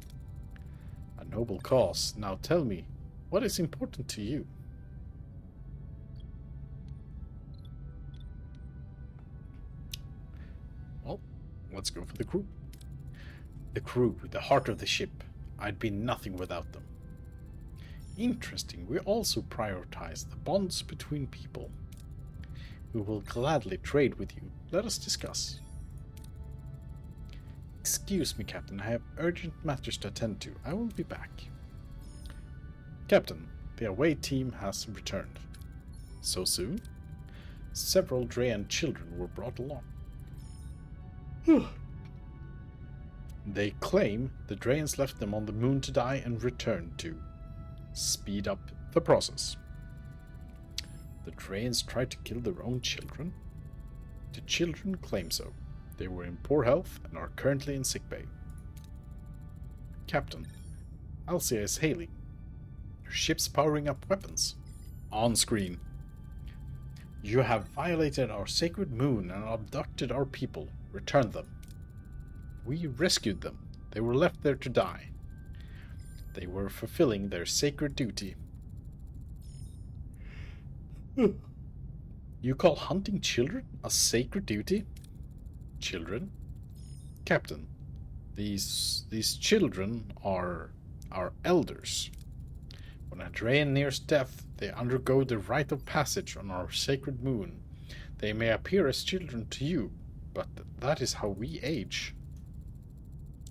A noble cause. Now tell me, what is important to you? Well, let's go for the crew. The crew, the heart of the ship. I'd be nothing without them. Interesting, we also prioritize the bonds between people. We will gladly trade with you. Let us discuss. Excuse me, Captain, I have urgent matters to attend to. I will be back. Captain, the away team has returned. So soon? Several Drayan children were brought along. They claim the Drayans left them on the moon to die and returned to speed up the process. The Drayans tried to kill their own children? The children claim so. They were in poor health and are currently in sickbay. Captain, Alcia is hailing. Your ship's powering up weapons. On screen. You have violated our sacred moon and abducted our people. Return them. We rescued them. They were left there to die. They were fulfilling their sacred duty. You call hunting children a sacred duty? Children? Captain, these children are our elders. When a Drayan nears death, they undergo the rite of passage on our sacred moon. They may appear as children to you, but that is how we age.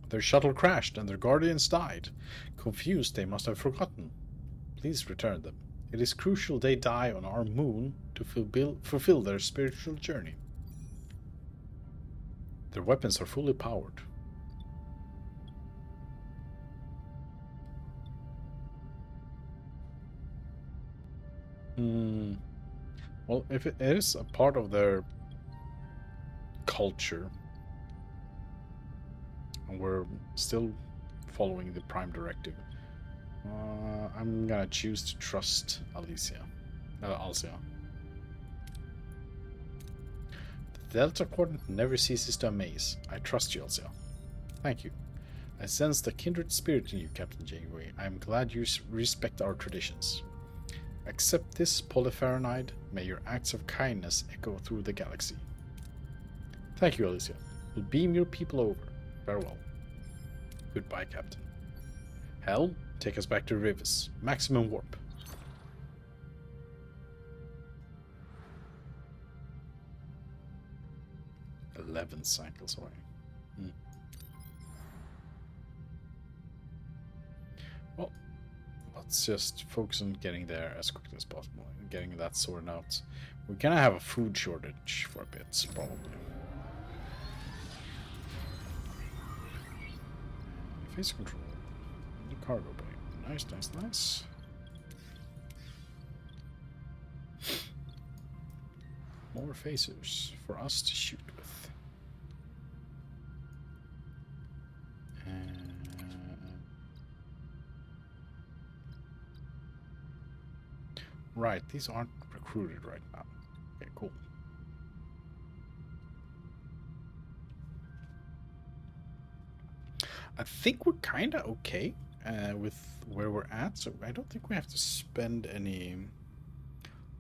Their shuttle crashed and their guardians died. Confused, they must have forgotten. Please return them. It is crucial they die on our moon to fulfill their spiritual journey. Their weapons are fully powered. Well, if it is a part of their culture, and we're still following the Prime Directive, I'm gonna choose to trust Alcia. The Delta Quadrant never ceases to amaze. I trust you, Alcia. Thank you. I sense the kindred spirit in you, Captain Janeway. I am glad you respect our traditions. Accept this, Polypharonide. May your acts of kindness echo through the galaxy. Thank you, Alicia. We'll beam your people over. Farewell. Goodbye, Captain. Hell, take us back to Rivas. Maximum warp. "11 cycles away. Well, let's just focus on getting there as quickly as possible and getting that sorted out. We're gonna have a food shortage for a bit, probably. Phase control. The cargo bay. Nice, nice, nice. More phasers for us to shoot with. Right, these aren't recruited right now. Okay, cool. I think we're kind of okay with where we're at, so I don't think we have to spend any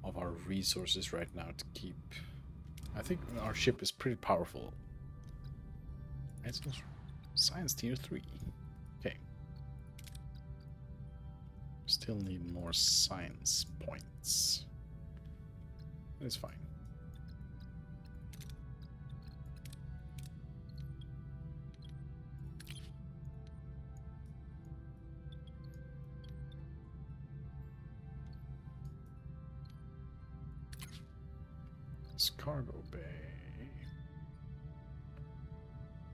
of our resources right now to keep. I think our ship is pretty powerful. It's Science Tier 3. Okay. Still need more science points. It's fine. This cargo bay.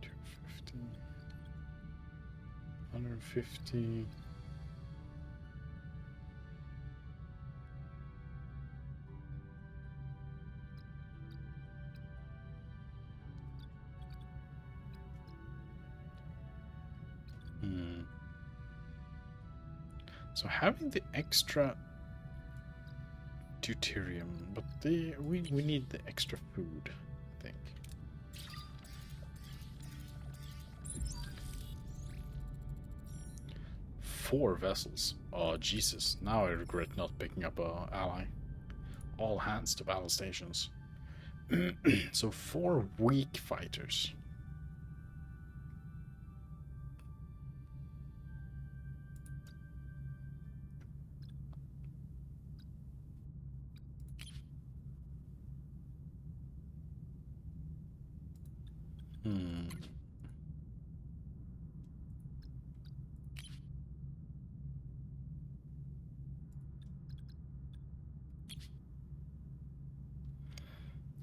250. 150. So having the extra deuterium, but we need the extra food, I think. Four vessels. Oh Jesus! Now I regret not picking up a ally. All hands to battle stations. So 4 weak fighters.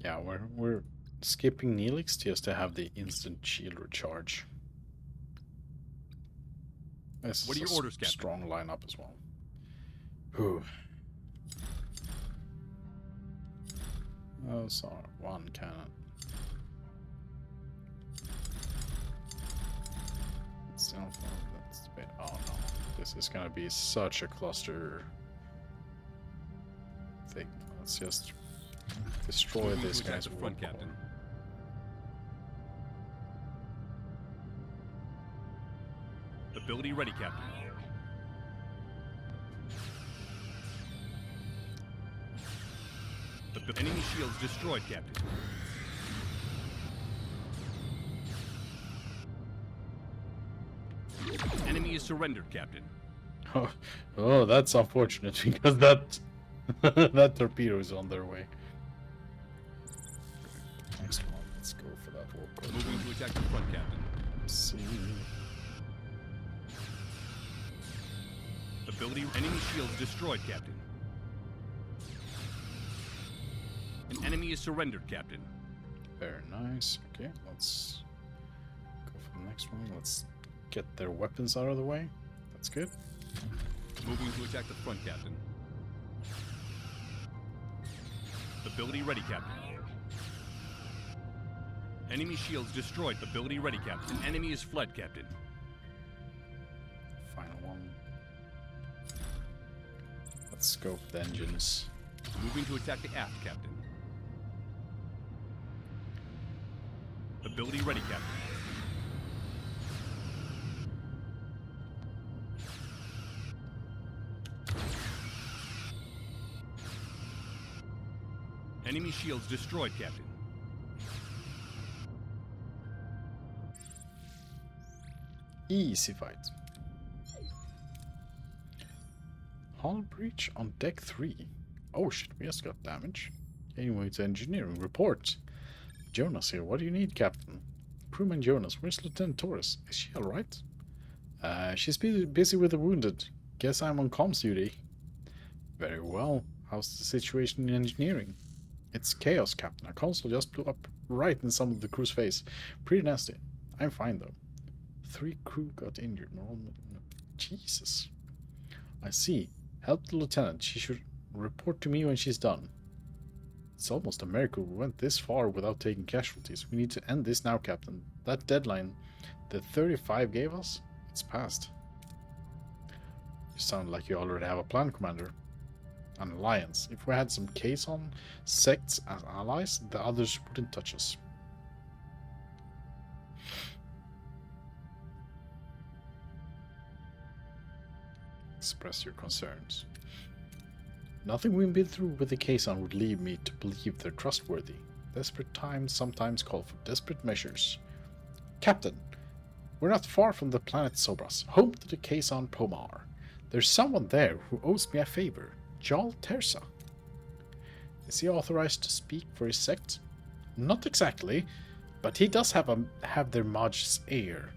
Yeah, we're skipping Neelix just to have the instant shield recharge. This What are your orders, Captain? Strong lineup as well. Ooh. Oh, sorry, 1 cannon. Still, that's a bit. Oh no, this is gonna be such a cluster thing. Let's just destroy this guy's front, Captain. Ability ready, Captain. The enemy shields destroyed, Captain. Enemy is surrendered, Captain. Oh, that's unfortunate because that that torpedo is on their way. Next one, let's go for that warp. Moving to attack the front, Captain. See. Ability enemy shields destroyed, Captain. An enemy is surrendered, Captain. Very nice. Okay, let's go for the next one. Let's get their weapons out of the way. That's good. Moving to attack the front, Captain. Ability ready, Captain. Enemy shields destroyed. Ability ready, Captain. Enemy is fled, Captain. Final one. Let's scope the engines. Moving to attack the aft, Captain. Ability ready, Captain. Enemy shields destroyed, Captain. Easy fight. Hull breach on deck 3. Oh shit, we just got damage. Anyway, it's engineering report. Jonas here. What do you need, Captain? Crewman Jonas, where's Lieutenant Torres? Is she alright? She's busy with the wounded. Guess I'm on comms duty. Very well. How's the situation in engineering? It's chaos, Captain. A console just blew up right in some of the crew's face. Pretty nasty. I'm fine, though. 3 crew got injured. Jesus. I see. Help the lieutenant. She should report to me when she's done. It's almost a miracle we went this far without taking casualties. We need to end this now, Captain. That deadline the 35 gave us, it's passed. You sound like you already have a plan, Commander. An alliance. If we had some Kazon sects as allies, the others wouldn't touch us. Express your concerns. Nothing we've been through with the Kazon would lead me to believe they're trustworthy. Desperate times sometimes call for desperate measures. Captain, we're not far from the planet Sobras, home to the Kazon Pomar. There's someone there who owes me a favor. Jal Tersa. Is he authorized to speak for his sect? Not exactly, but he does have their Maj's ear.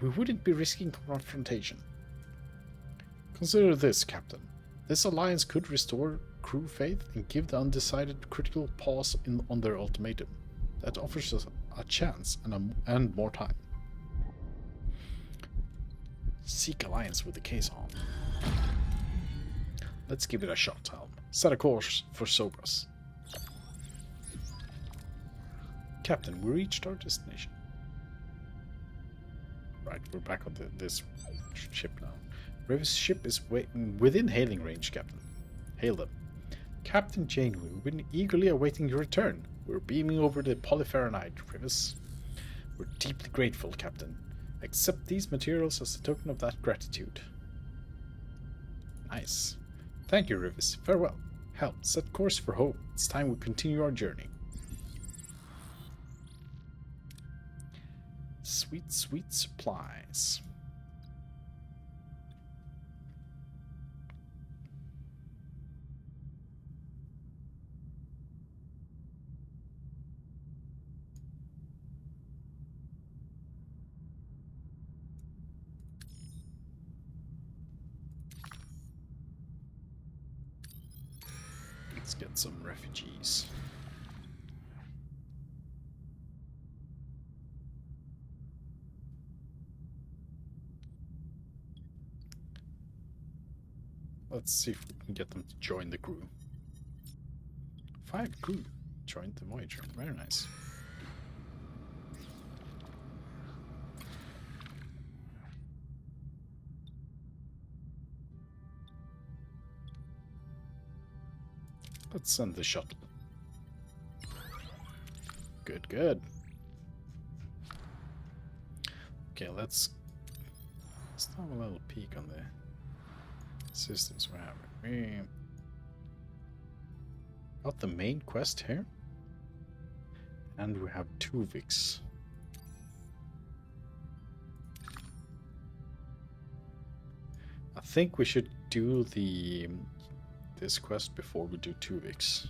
We wouldn't be risking confrontation. Consider this, Captain. This alliance could restore crew faith and give the undecided critical pause on their ultimatum. That offers us a chance and more time. Seek alliance with the Kazon. Let's give it a shot, Helm. Set a course for Sobras. Captain, we reached our destination. Right, we're back on this ship now. River's ship is within hailing range, Captain. Hail them. Captain Janeway, we've been eagerly awaiting your return. We're beaming over the Polyferonite, Rivis. We're deeply grateful, Captain. Accept these materials as a token of that gratitude. Nice. Thank you, Rivis. Farewell. Helm, set course for home. It's time we continue our journey. Sweet, sweet supplies. Let's get some refugees. Let's see if we can get them to join the crew. 5 crew joined the Voyager. Very nice. Let's send the shuttle. Good, good. Okay, let's have a little peek on the systems we have. We got the main quest here, and we have 2 Vix. I think we should do this quest before we do 2 Vix.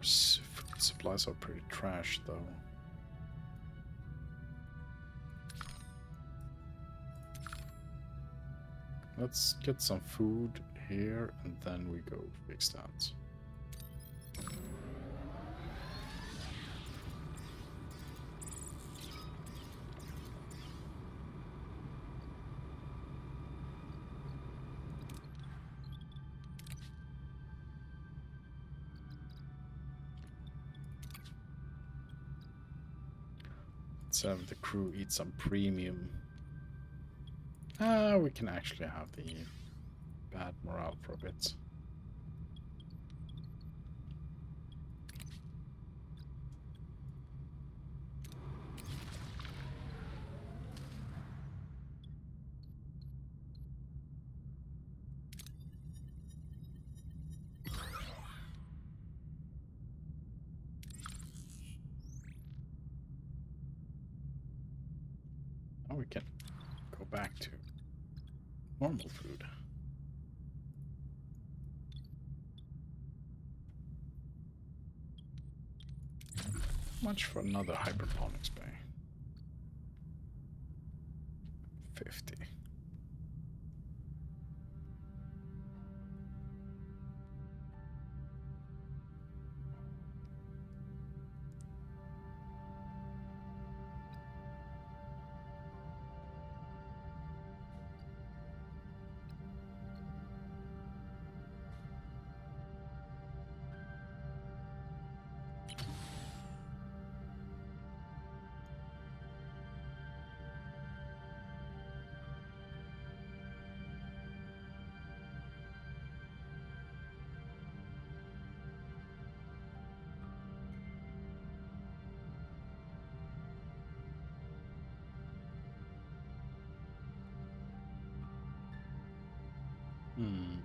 Food supplies are pretty trash, though. let's get some food here, and then we go fix that. Let's have the crew eat some premium. We can actually have the bad morale for a bit. Now we can go back to normal food. How much for another hydroponics bay? 50. Hmm.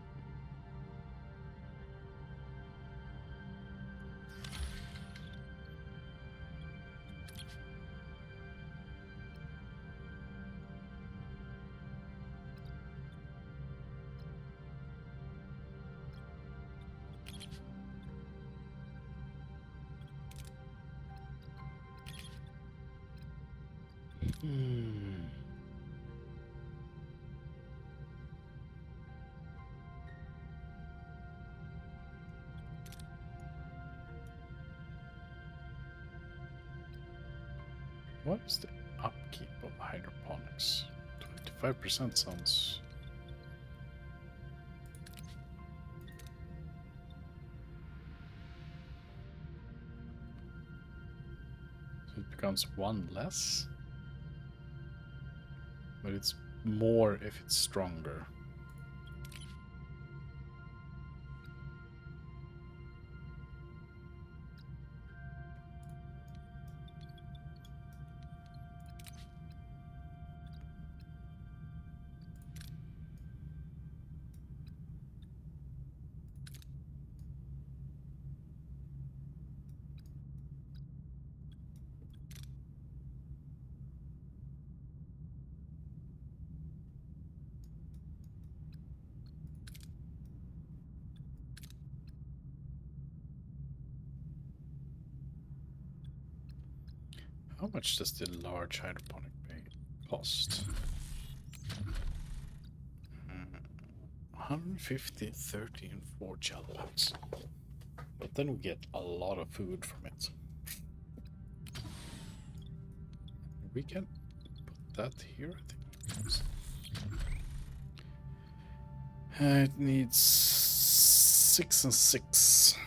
Hmm. What is the upkeep of hydroponics? 25% sounds... So it becomes one less? But it's more if it's stronger. How much does the large hydroponic bay cost? 150, 30, and 4 gel packs. But then we get a lot of food from it. We can put that here, I think. It needs 6 and 6.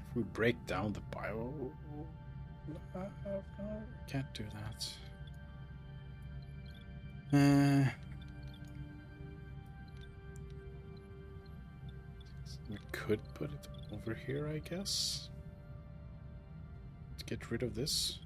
If we break down the bio... No, can't do that. We could put it over here, I guess. To get rid of this.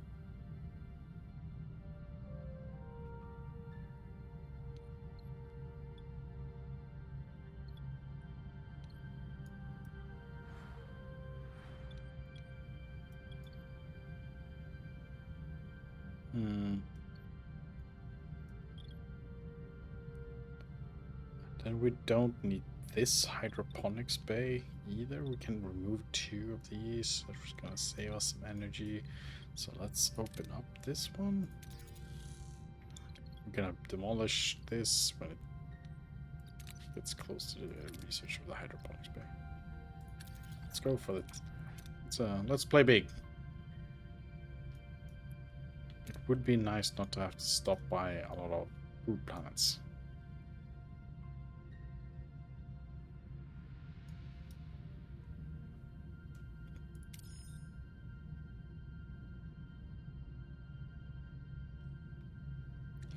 Then we don't need this hydroponics bay either. We can remove 2 of these. That's gonna save us some energy. So let's open up this one. We're gonna demolish this when it gets close to the research of the hydroponics bay. Let's go for it. Let's play big. It would be nice not to have to stop by a lot of food planets.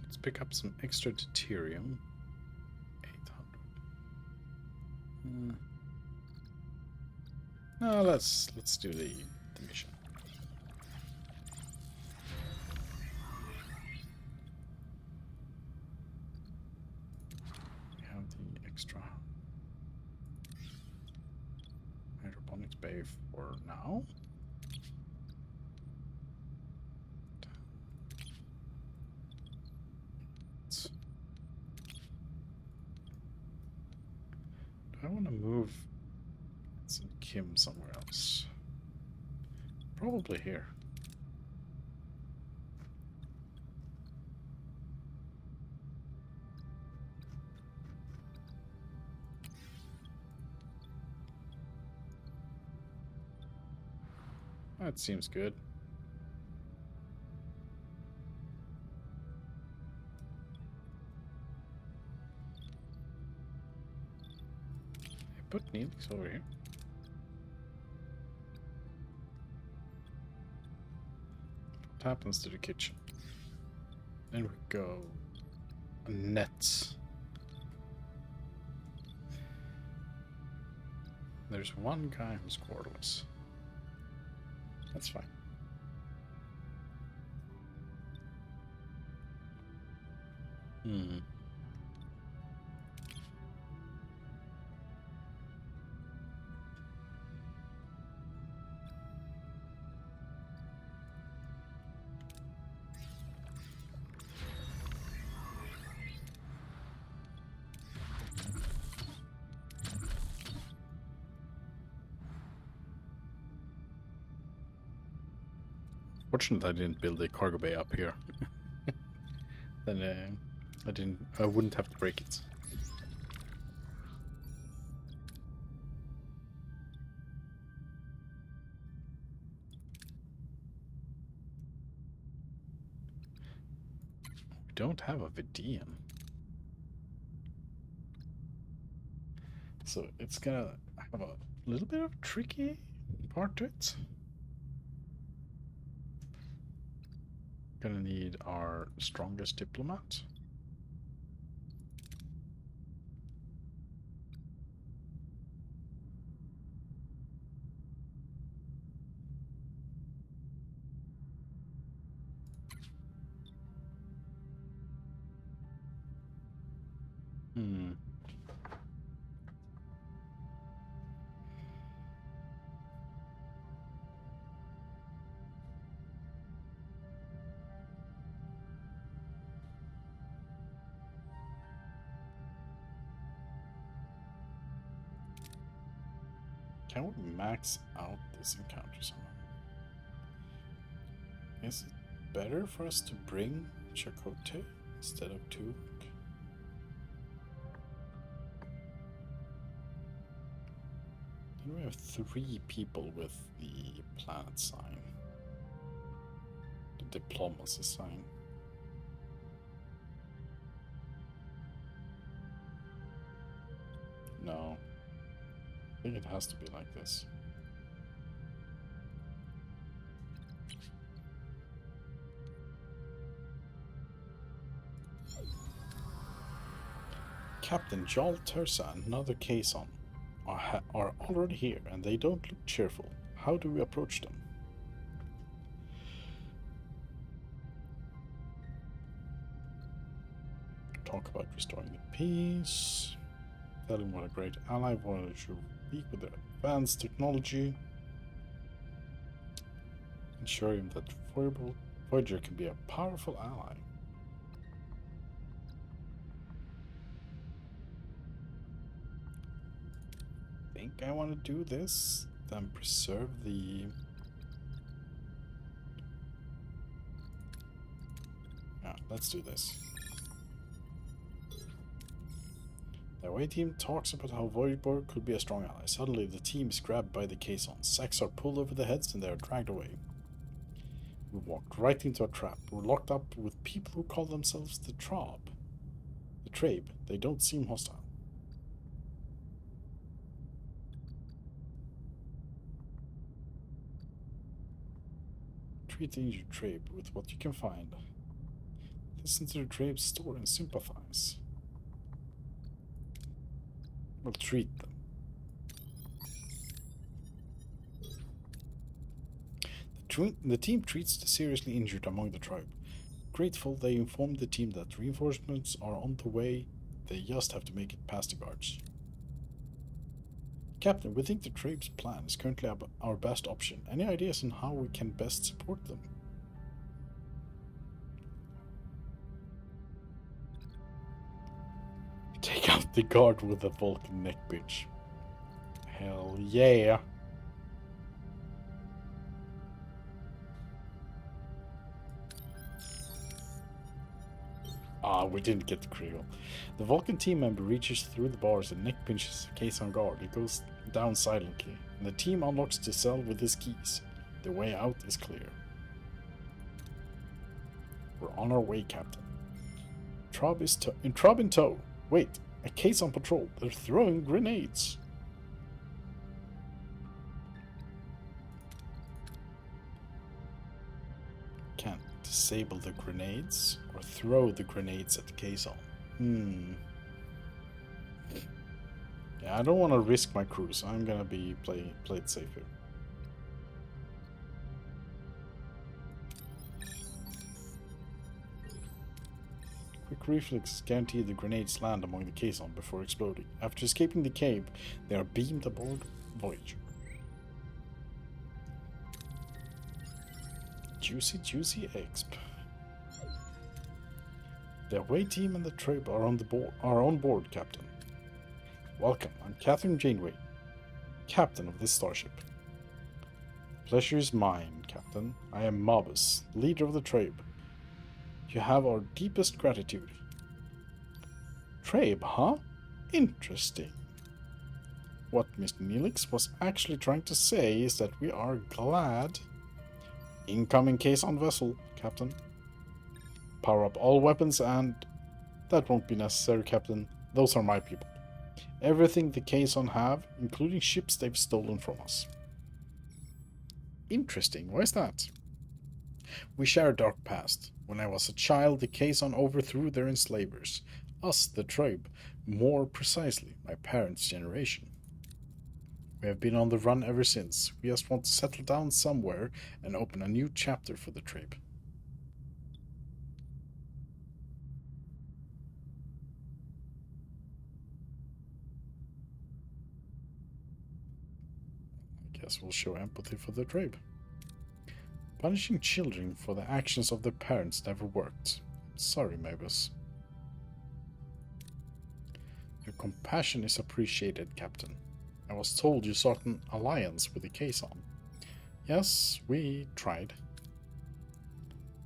Let's pick up some extra deuterium. 800. No, let's do the mission. We have the extra hydroponics bay for now. Do I want to move Kim somewhere else? Probably here. That seems good. I put Neelix over here. What happens to the kitchen? Then we go nets. There's one guy who's cordless. That's fine. Fortunate I didn't build a cargo bay up here. Then I wouldn't have to break it. We don't have a Vidian. So it's gonna have a little bit of a tricky part to it. Gonna need our strongest diplomat. Can we max out this encounter somehow? Is it better for us to bring Chakotay instead of Tuvok? Then we have 3 people with the planet sign. The diplomacy sign. No. I think it has to be like this. Captain Jal Tersa and another Kazon are already here, and they don't look cheerful. How do we approach them? Talk about restoring the peace. Tell him what a great ally Voyager will be with their advanced technology. Ensure him that Voyager can be a powerful ally. think I want to do this, then preserve the... Yeah, let's do this. The away team talks about how Voyager could be a strong ally. Suddenly, the team is grabbed by the caisson. Sacks are pulled over their heads and they are dragged away. We walked right into a trap. We're locked up with people who call themselves the Trabe. The Trabe. They don't seem hostile. Treat the injured Trabe with what you can find. Listen to the Trabe's story and sympathize. We'll treat them. The team treats the seriously injured among the tribe. Grateful, they inform the team that reinforcements are on the way. They just have to make it past the guards. Captain, we think the tribe's plan is currently our best option. Any ideas on how we can best support them? Take out the guard with a Vulcan neck bitch. Hell yeah. We didn't get the critical. The Vulcan team member reaches through the bars and neck pinches the caisson guard. It goes down silently, and the team unlocks the cell with his keys. The way out is clear. We're on our way, Captain. Trabe in tow. Wait, a caisson patrol. They're throwing grenades. Can't disable the grenades or throw the grenades at the caisson. Yeah, I don't want to risk my crew, so I'm gonna be play it safe here. Quick reflex guarantee the grenades land among the caisson before exploding. After escaping the cave, they are beamed aboard Voyager. Juicy exp. The away team and the Trabe are on board, Captain. Welcome, I'm Catherine Janeway, Captain of this starship. Pleasure is mine, Captain. I am Mabus, leader of the Trabe. You have our deepest gratitude. Trabe, huh? Interesting. What Mr. Neelix was actually trying to say is that we are glad. Incoming caisson vessel, Captain. Power up all weapons and... That won't be necessary, Captain. Those are my people. Everything the caisson have, including ships they've stolen from us. Interesting. Why is that? We share a dark past. When I was a child, the caisson overthrew their enslavers. Us, the Trabe. More precisely, my parents' generation. We have been on the run ever since. We just want to settle down somewhere and open a new chapter for the Trabe. I guess we'll show empathy for the Trabe. Punishing children for the actions of their parents never worked. Sorry, Mabus. Your compassion is appreciated, Captain. I was told you sought an alliance with the caisson. Yes, we tried.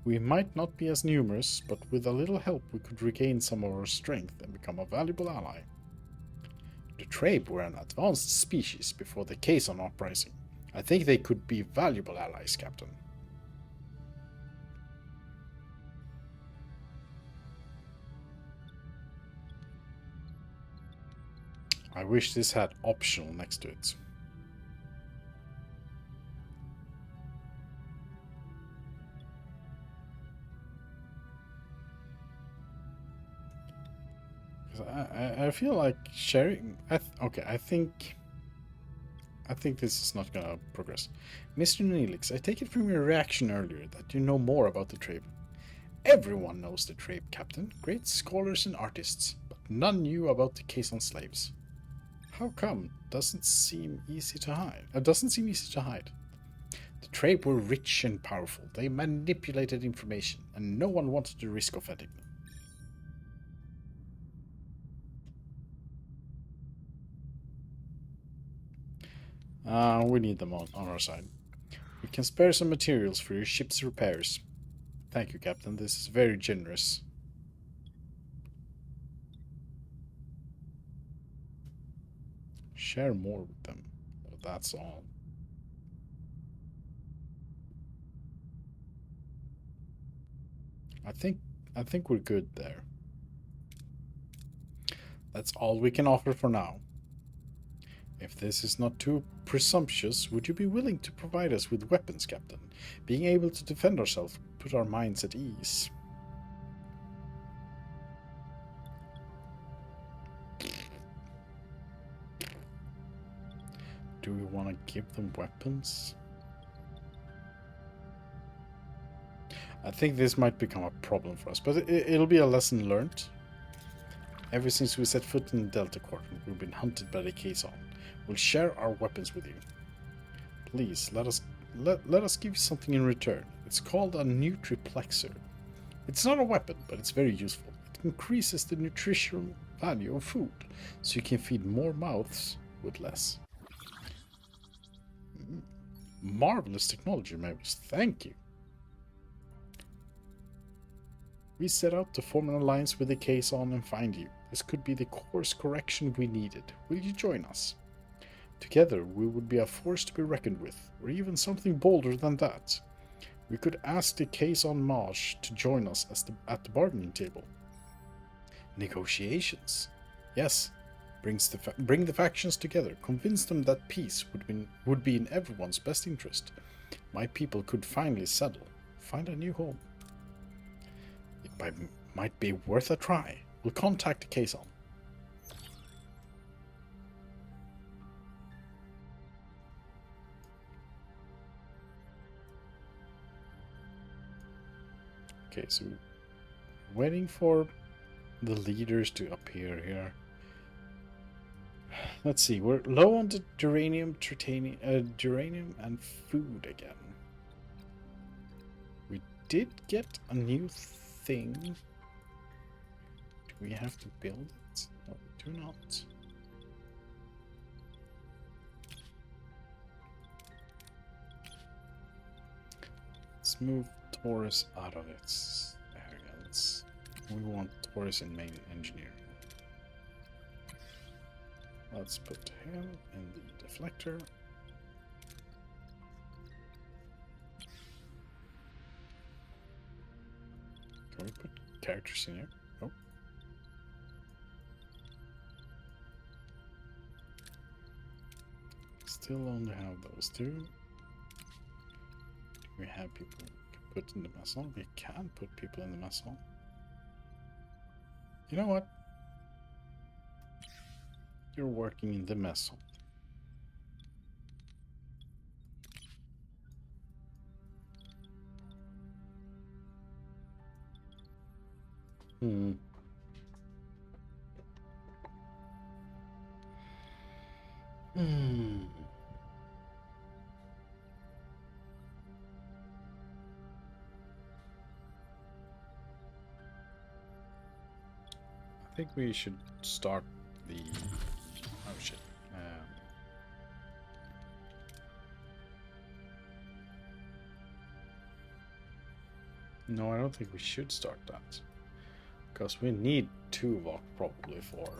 We might not be as numerous, but with a little help we could regain some of our strength and become a valuable ally. The Trabe were an advanced species before the caisson uprising. I think they could be valuable allies, Captain. I wish this had optional next to it. I feel like sharing... I think this is not gonna progress. Mr. Neelix, I take it from your reaction earlier that you know more about the Trabe. Everyone knows the Trabe, Captain. Great scholars and artists, but none knew about the caisson slaves. How come? Doesn't seem easy to hide. The Trabe were rich and powerful. They manipulated information, and no one wanted to risk offending them. We need them on our side. We can spare some materials for your ship's repairs. Thank you, Captain. This is very generous. Share more with them. That's all. I think we're good there. That's all we can offer for now. If this is not too presumptuous, would you be willing to provide us with weapons, Captain? Being able to defend ourselves would put our minds at ease. Do we want to give them weapons? I think this might become a problem for us, but it'll be a lesson learned. Ever since we set foot in the Delta Quadrant, we've been hunted by the Kazon. We'll share our weapons with you. Please, let us give you something in return. It's called a Nutriplexer. It's not a weapon, but it's very useful. It increases the nutritional value of food, so you can feed more mouths with less. Marvelous technology, members. Thank you. We set out to form an alliance with the Kazon and find you. This could be the course correction we needed. Will you join us? Together, we would be a force to be reckoned with, or even something bolder than that. We could ask the Kazon Maj to join us at the bargaining table. Negotiations? Yes. Bring the factions together. Convince them that peace would be in everyone's best interest. My people could finally settle. Find a new home. It might be worth a try. We'll contact the Kazon. Okay, so waiting for the leaders to appear here. Let's see, we're low on the duranium and food again. We did get a new thing. Do we have to build it? No, we do not. Let's move Taurus out of its arrogance. We want Taurus in main engineering. Let's put him in the deflector. Can we put characters in here? Oh. Still only have those two. Do we have people we can put in the mess hall? We can put people in the mess hall. You know what? You're working in the mess hall. Hmm. I think we should start the... Oh shit. No, I don't think we should start that. Because we need Tuvok probably for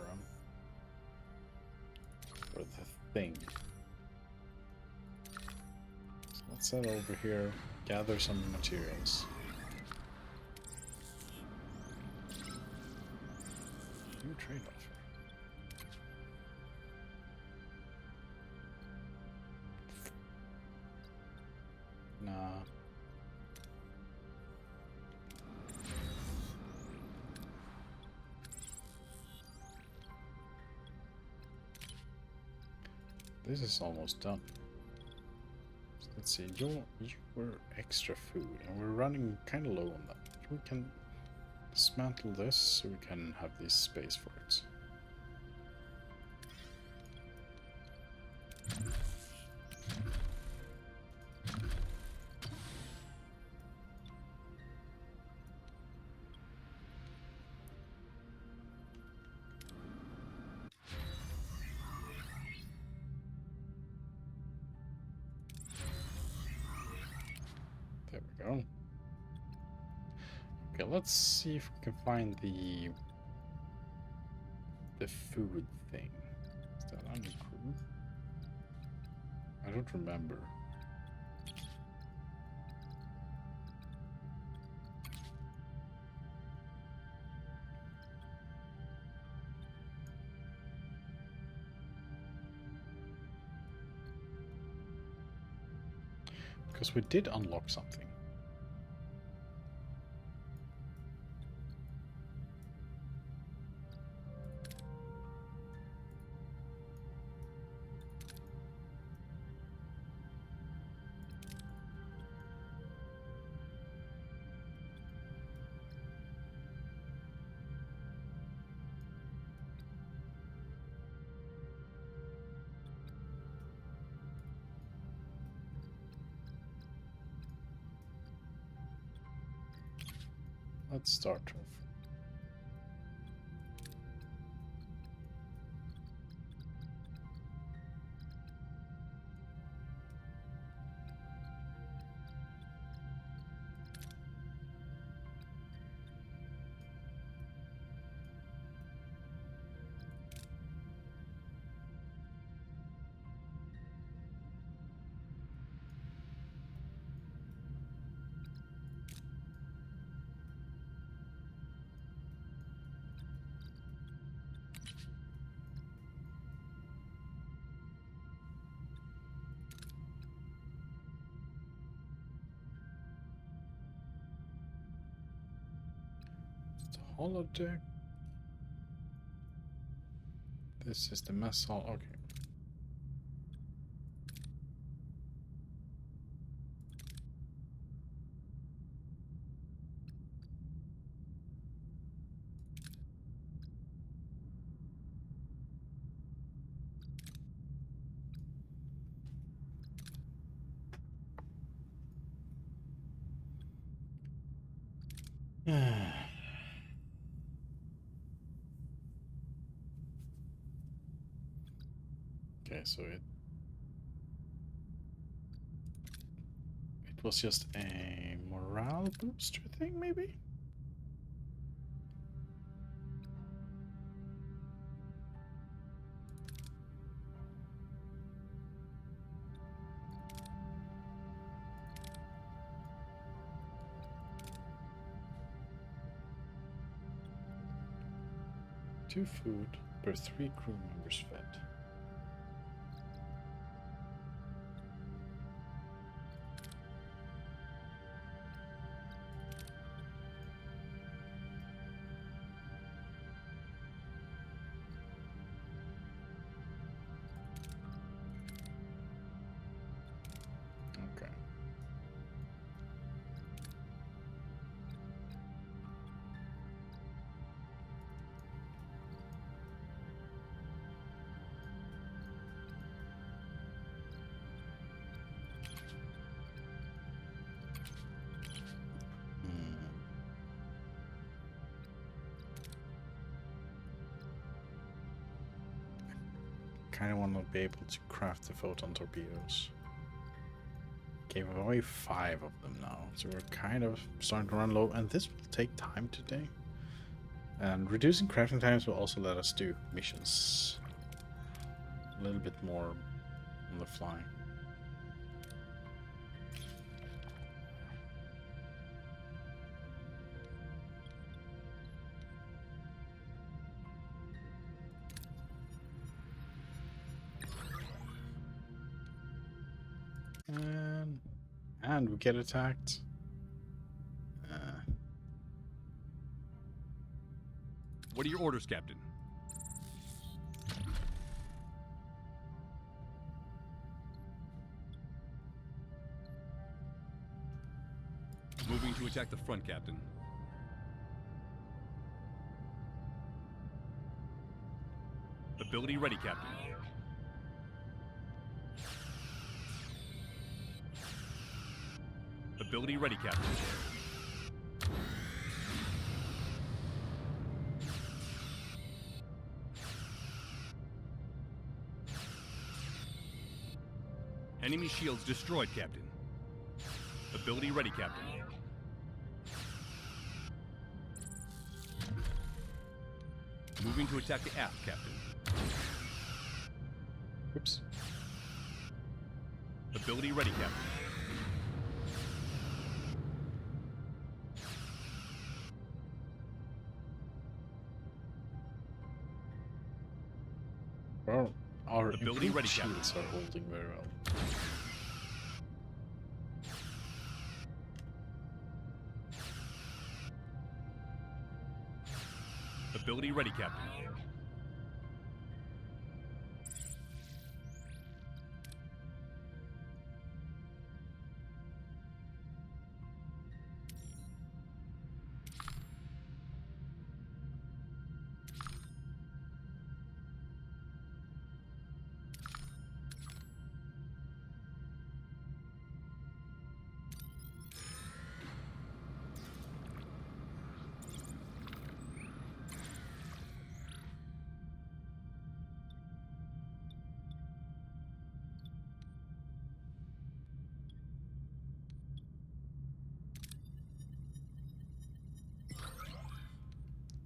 the thing. So let's head over here, gather some materials. New trade offer. Nah. This is almost done. So let's see, you were extra food, and we're running kind of low on that. We can dismantle this so we can have this space for it. we go. Okay, let's see if we can find the food thing. Is that on the crew? I don't remember. Because we did unlock something. Let's start off. Holodeck. This is the mess hall. Okay. Okay, so it was just a morale booster thing, maybe? Two food per 3 crew members fed. Okay. Kind of want to be able to craft the photon torpedoes. Gave away 5 of them now, so we're kind of starting to run low, and this will take time today. And reducing crafting times will also let us do missions a little bit more on the fly. And we get attacked. What are your orders, Captain? Moving to attack the front, Captain. Ability ready, Captain. Ability ready, Captain. Enemy shields destroyed, Captain. Ability ready, Captain. Moving to attack the aft, Captain. Oops. Ability ready, Captain. Well, our Ability improved ready, Captain. shields are holding very well. Ability ready, Captain.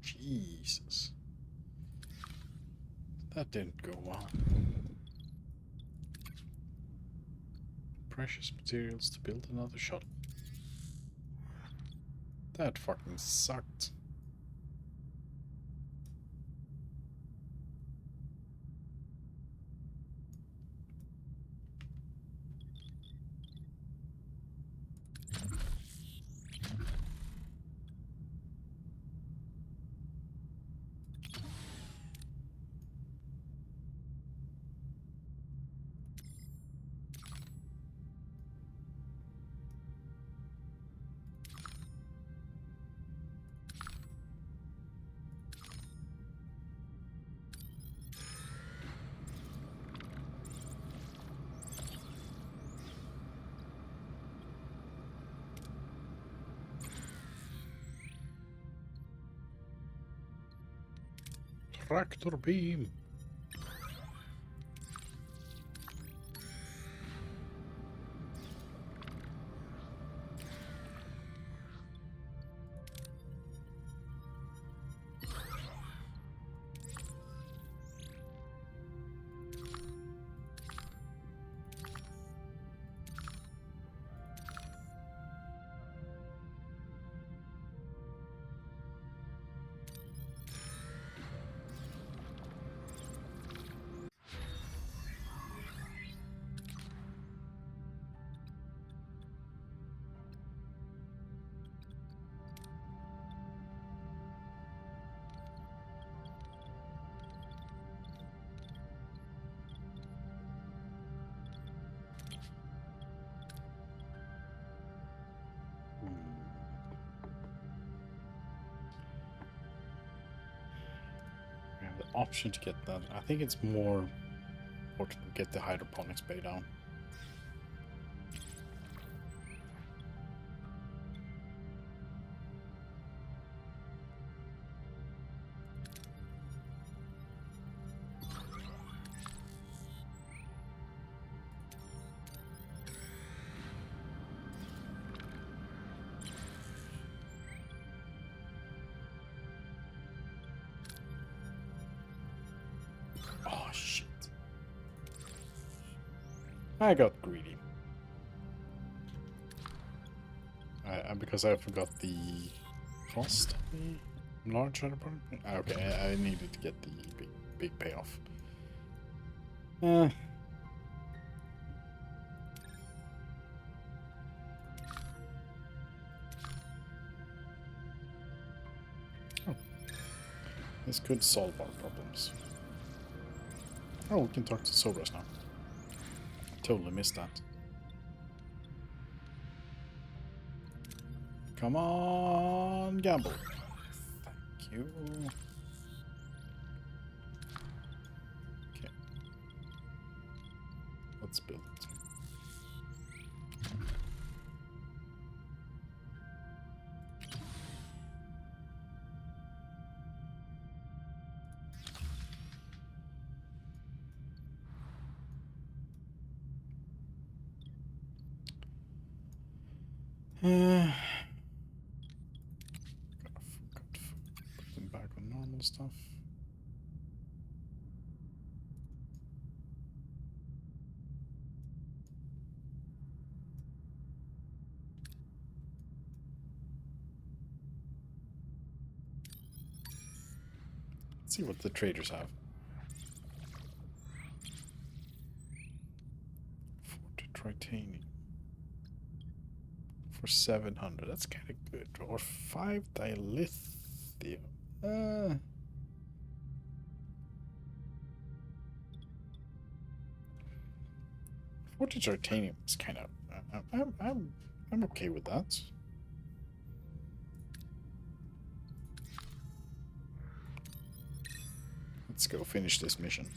Jesus. That didn't go well. Precious materials to build another shuttle. That fucking sucked. Tractor beam. We have the option to get that. I think it's more important to get the hydroponics bay down. Oh shit. I got greedy. Because I forgot the cost. Large hydroponic. Okay, I needed to get the big payoff. Oh. This could solve our problems. Oh, we can talk to Sobras now. Totally missed that. Come on, gamble. Thank you. Okay. Let's build it. Got put them back on normal stuff. Let's see what the traders have. Titanium for 700. That's kind of good. Or 5 dilithium. 40 titanium is kind of. I'm okay with that. Let's go finish this mission.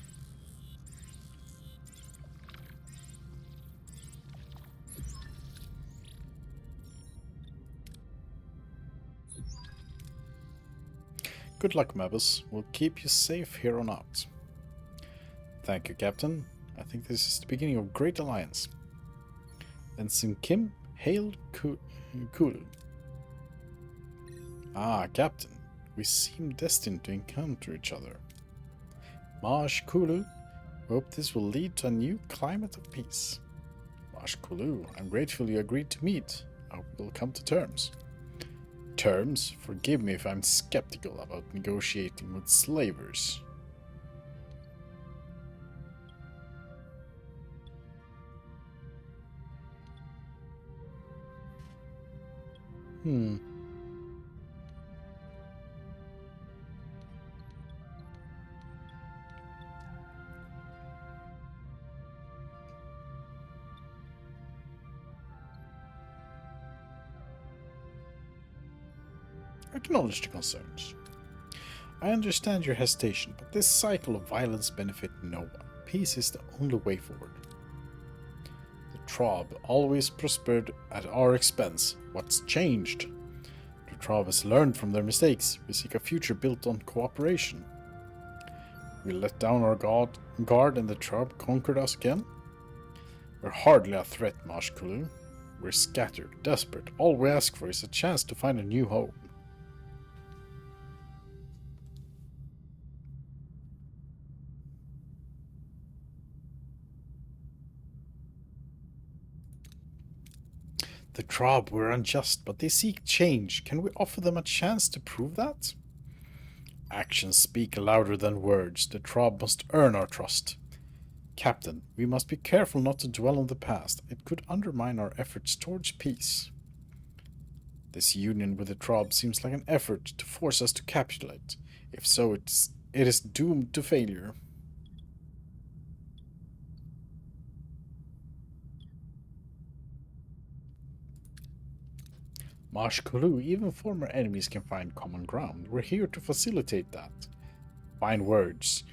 Good luck, Mabus. We'll keep you safe here on out. Thank you, Captain. I think this is the beginning of a great alliance. Ensign Kim hailed Kulu. Ah, Captain. We seem destined to encounter each other. Marsh Kulu, hope this will lead to a new climate of peace. Marsh Kulu, I'm grateful you agreed to meet. I hope we'll come to terms. Terms? Forgive me if I'm skeptical about negotiating with slavers. Acknowledge the concerns. I understand your hesitation, but this cycle of violence benefits no one. Peace is the only way forward. The Traub always prospered at our expense. What's changed? The Traub has learned from their mistakes. We seek a future built on cooperation. We let down our guard and the Traub conquered us again? We're hardly a threat, Marsh Kulu. We're scattered, desperate. All we ask for is a chance to find a new home. The Traub were unjust, but they seek change. Can we offer them a chance to prove that? Actions speak louder than words. The Traub must earn our trust. Captain, we must be careful not to dwell on the past. It could undermine our efforts towards peace. This union with the Traub seems like an effort to force us to capitulate. If so, it is doomed to failure. Marsh Kulu, even former enemies can find common ground. We're here to facilitate that. Fine words,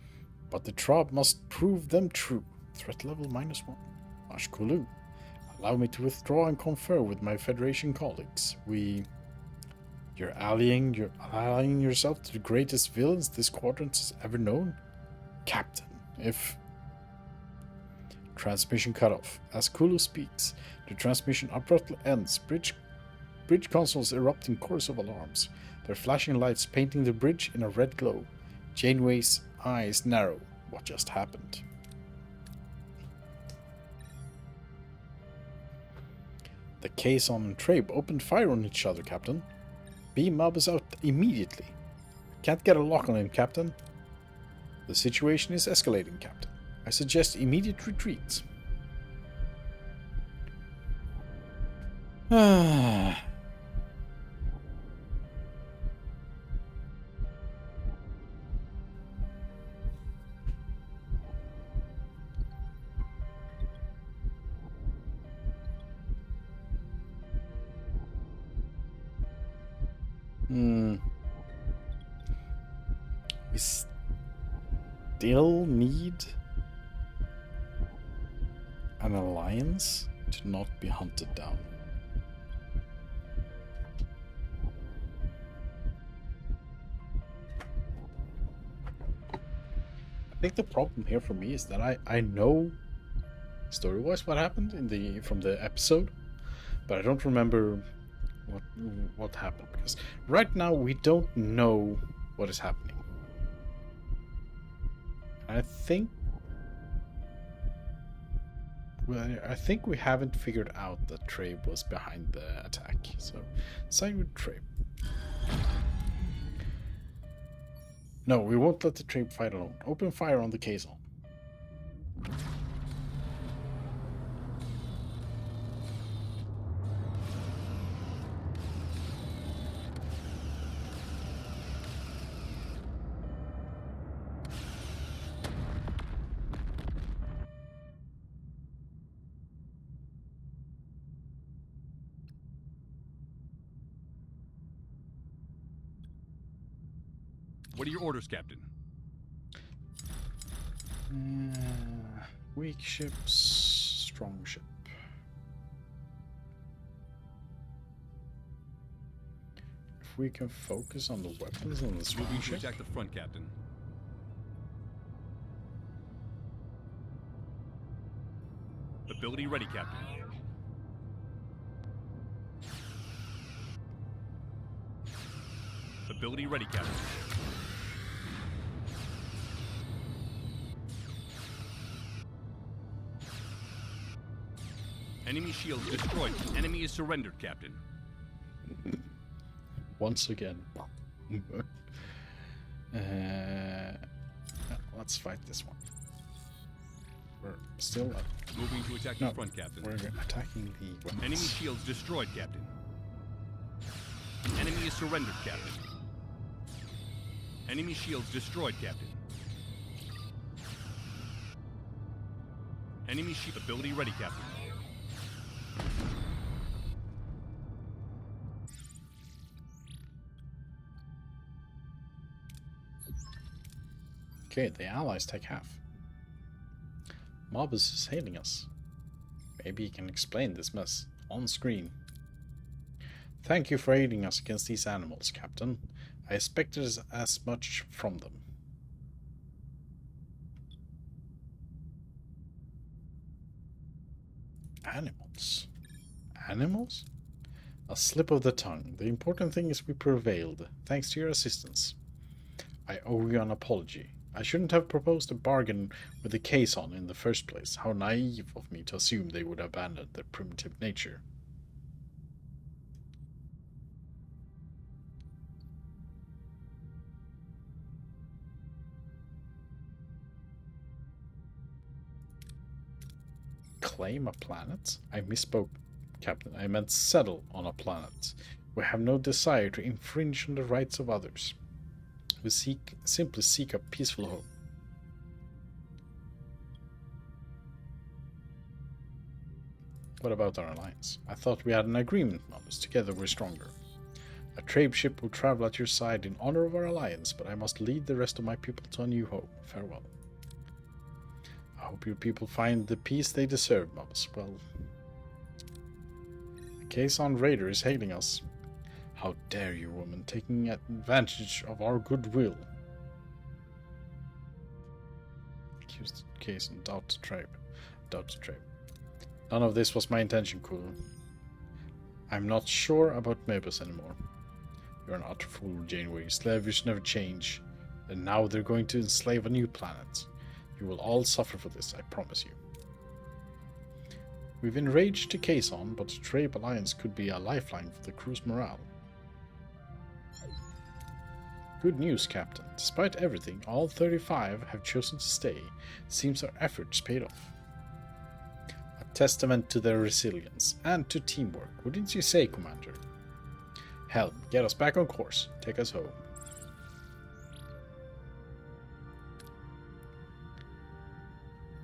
but the Traub must prove them true. Threat level -1. Marsh Kulu, allow me to withdraw and confer with my Federation colleagues. You're allying yourself to the greatest villains this quadrant has ever known? Captain, if... Transmission cut off. As Kulu speaks, the transmission abruptly ends. Bridge consoles erupt in chorus of alarms, their flashing lights painting the bridge in a red glow. Janeway's eyes narrow. What just happened? The Kazon and Trabe opened fire on each other, Captain. Beam Mabus out immediately. Can't get a lock on him, Captain. The situation is escalating, Captain. I suggest immediate retreat. We still need an alliance to not be hunted down. I think the problem here for me is that I know story-wise what happened from the episode, but I don't remember what happened, because right now we don't know what is happening. I think we haven't figured out that Trabe was behind the attack. So side with Trabe. No, we won't let the Trabe fight alone. Open fire on the Kazon. What are your orders, Captain? Weak ships, strong ship. If we can focus on the weapons on the strong Moving to ship. attack the front, Captain. Ability ready, Captain. Ability ready, Captain. Enemy shield destroyed. Enemy is surrendered, Captain. Once again. Let's fight this one. We're still Moving to attack the front, Captain. we're attacking the weapons. Enemy shields destroyed, Captain. Enemy is surrendered, Captain. Enemy shields destroyed, Captain. Enemy shield ability ready, Captain. Okay, the allies take half. Mobus is hailing us. Maybe he can explain this mess on screen. Thank you for aiding us against these animals, Captain. I expected as much from them. Animals? Animals? A slip of the tongue. The important thing is we prevailed, thanks to your assistance. I owe you an apology. I shouldn't have proposed a bargain with the Kazon in the first place. How naive of me to assume they would abandon their primitive nature. Claim a planet? I misspoke, Captain. I meant settle on a planet. We have no desire to infringe on the rights of others. We simply seek a peaceful home. What about our alliance? I thought we had an agreement, Mobus. Together we're stronger. A trade ship will travel at your side in honor of our alliance, but I must lead the rest of my people to a new home. Farewell. I hope your people find the peace they deserve, Mobus. Well, the Kazon Raider is hailing us. How dare you, woman, taking advantage of our goodwill? Accused case and doubt to Trabe. None of this was my intention, Kulu. I'm not sure about Mabus anymore. You're an utter fool, Janeway. Slavish never change. And now they're going to enslave a new planet. You will all suffer for this, I promise you. We've enraged the Kazon, but the Trabe Alliance could be a lifeline for the crew's morale. Good news, Captain. Despite everything, all 35 have chosen to stay. Seems our efforts paid off. A testament to their resilience and to teamwork, wouldn't you say, Commander? Help, get us back on course. Take us home.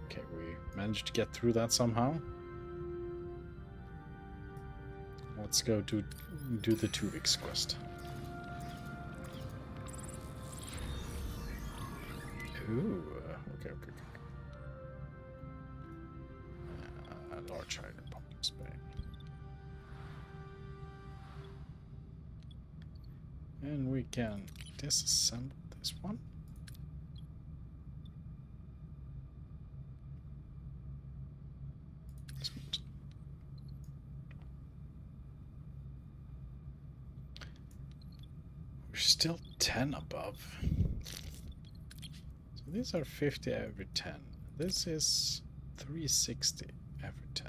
Okay, we managed to get through that somehow. Let's go to do the Tuvix quest. Ooh, okay. Large Iron Pumpkin's Bay. And we can disassemble this one. still 10 above. So these are 50 every 10. This is 360 every 10.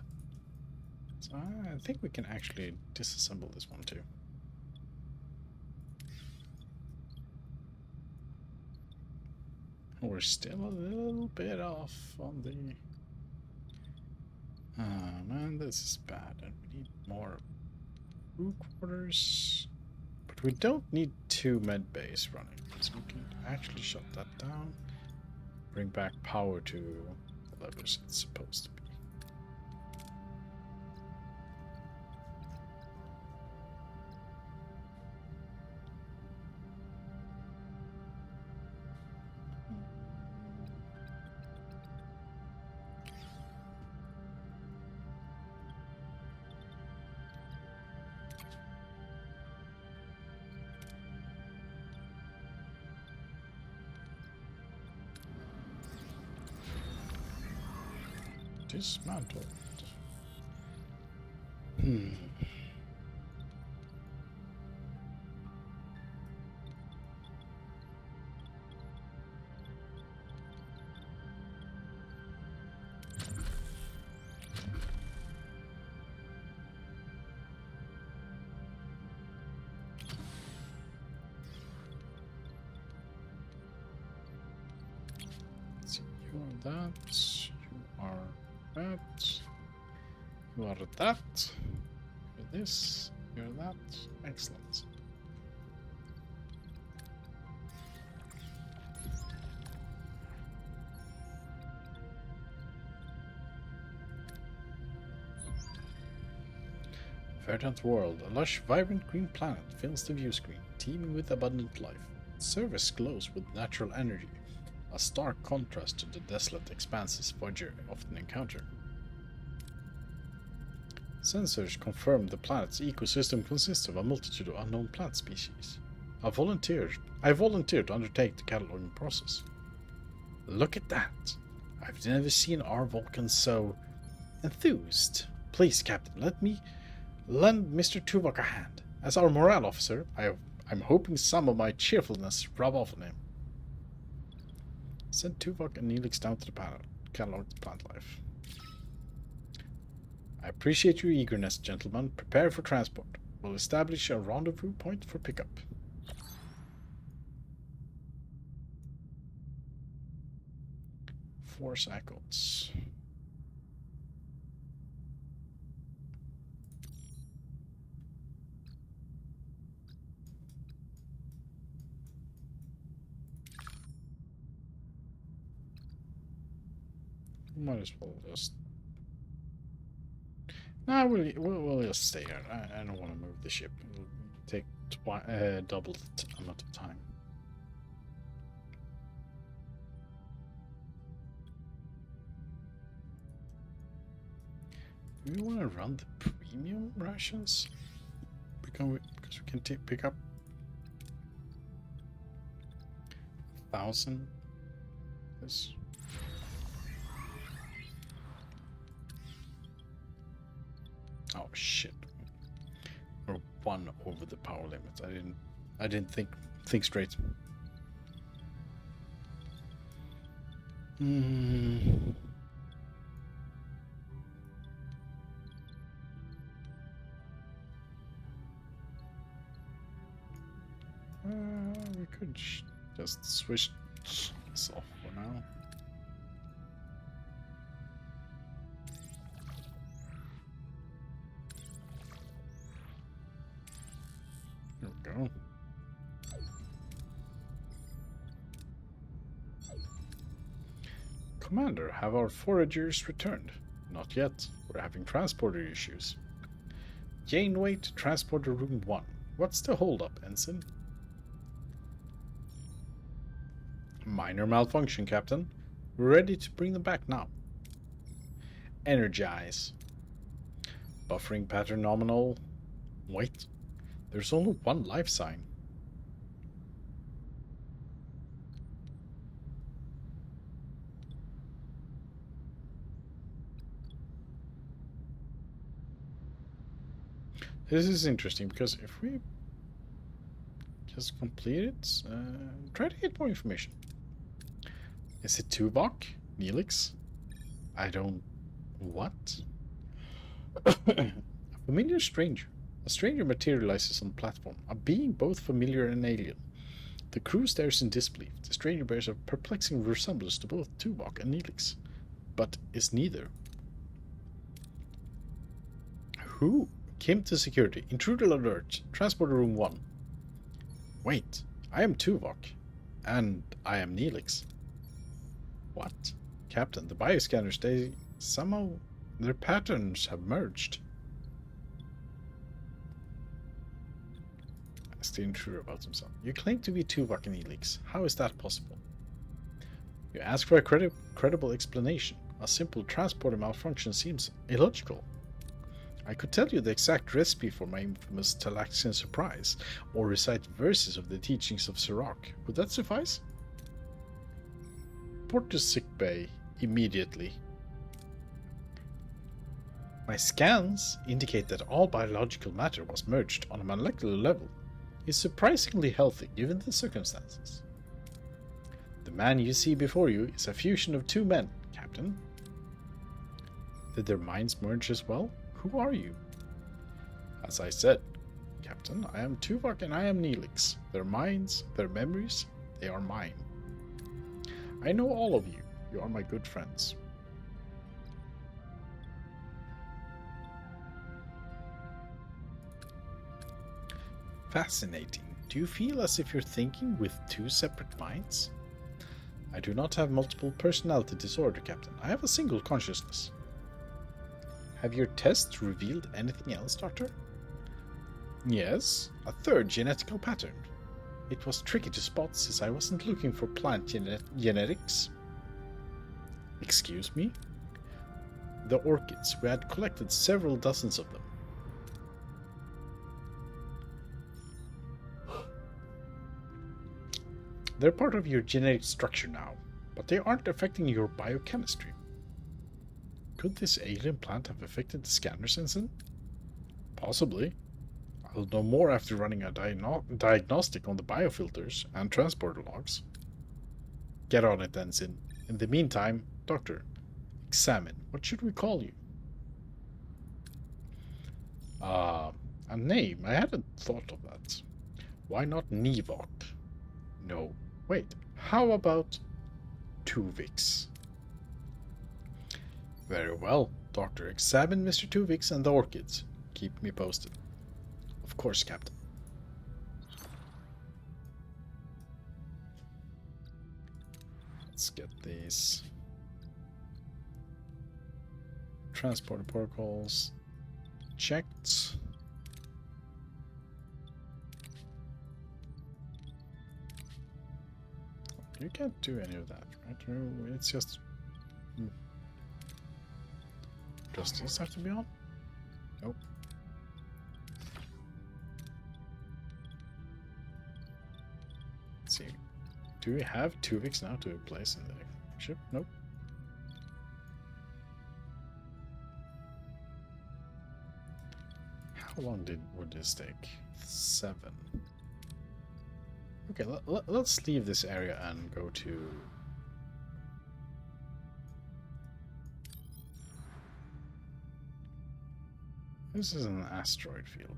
So I think we can actually disassemble this one too. We're still a little bit off on the... Oh man, this is bad. And we need more crew quarters. But we don't need 2 med bays running. So we can actually shut that down. Bring back power to the levels it's supposed to be. Dismantled. So you are that. You are that. You are that. You're this. You're that. Excellent. Verdant world. A lush, vibrant green planet fills the view screen, teeming with abundant life. Its surface glows with natural energy, a stark contrast to the desolate expanses Voyager often encounter. Sensors confirm the planet's ecosystem consists of a multitude of unknown plant species. I volunteered to undertake the cataloging process. Look at that! I've never seen our Vulcans so enthused. Please, Captain, let me lend Mr. Tuvok a hand. As our morale officer, I'm hoping some of my cheerfulness rub off on him. Send Tuvok and Neelix down to the planet. Catalog the plant life. I appreciate your eagerness, gentlemen. Prepare for transport. We'll establish a rendezvous point for pickup. Four cycles. Might as well just... Nah, we'll just stay here. I don't want to move the ship. It'll take double the amount of time. Do we want to run the premium rations? Because we can pick up 1,000. This. Oh shit! We're 1 over the power limit. I didn't think straight. We could just switch this off for now. There we go. Commander, have our foragers returned? Not yet. We're having transporter issues. Janeway to transporter room 1. What's the holdup, Ensign? Minor malfunction, Captain. We're ready to bring them back now. Energize. Buffering pattern nominal. Wait. There's only one life sign. This is interesting because if we Just complete it. Try to get more information. Is it Tuvok? Neelix? I don't... What? A familiar stranger. A stranger materializes on the platform, a being both familiar and alien. The crew stares in disbelief. The stranger bears a perplexing resemblance to both Tuvok and Neelix, but is neither. Who? Came to security. Intruder alert. Transporter room 1. Wait, I am Tuvok. And I am Neelix. What? Captain, the bioscanners, they somehow... their patterns have merged. Asked the intruder about himself. You claim to be Tuvok and Neelix. How is that possible? You ask for a credible explanation. A simple transporter malfunction seems illogical. I could tell you the exact recipe for my infamous Talaxian surprise, or recite verses of the teachings of Sirach. Would that suffice? Report to sickbay immediately. My scans indicate that all biological matter was merged on a molecular level. Is surprisingly healthy given the circumstances. The man you see before you is a fusion of two men, Captain. Did their minds merge as well? Who are you? As I said, Captain, I am Tuvok and I am Neelix. Their minds, their memories, they are mine. I know all of you. You are my good friends. Fascinating. Do you feel as if you're thinking with two separate minds? I do not have multiple personality disorder, Captain. I have a single consciousness. Have your tests revealed anything else, Doctor? Yes, a third genetical pattern. It was tricky to spot since I wasn't looking for plant genetics. Excuse me? The orchids. We had collected several dozens of them. They're part of your genetic structure now, but they aren't affecting your biochemistry. Could this alien plant have affected the scanners incident? Possibly. I'll know more after running a diagnostic on the biofilters and transporter logs. Get on it, Ensign. In the meantime, Doctor, examine. What should we call you? A name. I hadn't thought of that. Why not Nevok? No. Wait, how about Tuvix? Very well, Doctor. Examine Mr. Tuvix and the orchids. Keep me posted. Of course, Captain. Let's get these transporter protocols checked. You can't do any of that, right? It's just... Does this have to be on? Nope. Let's see. Do we have Tuvix now to place in the ship? Nope. How long would this take? 7. Okay, let's leave this area and go to... This is an asteroid field.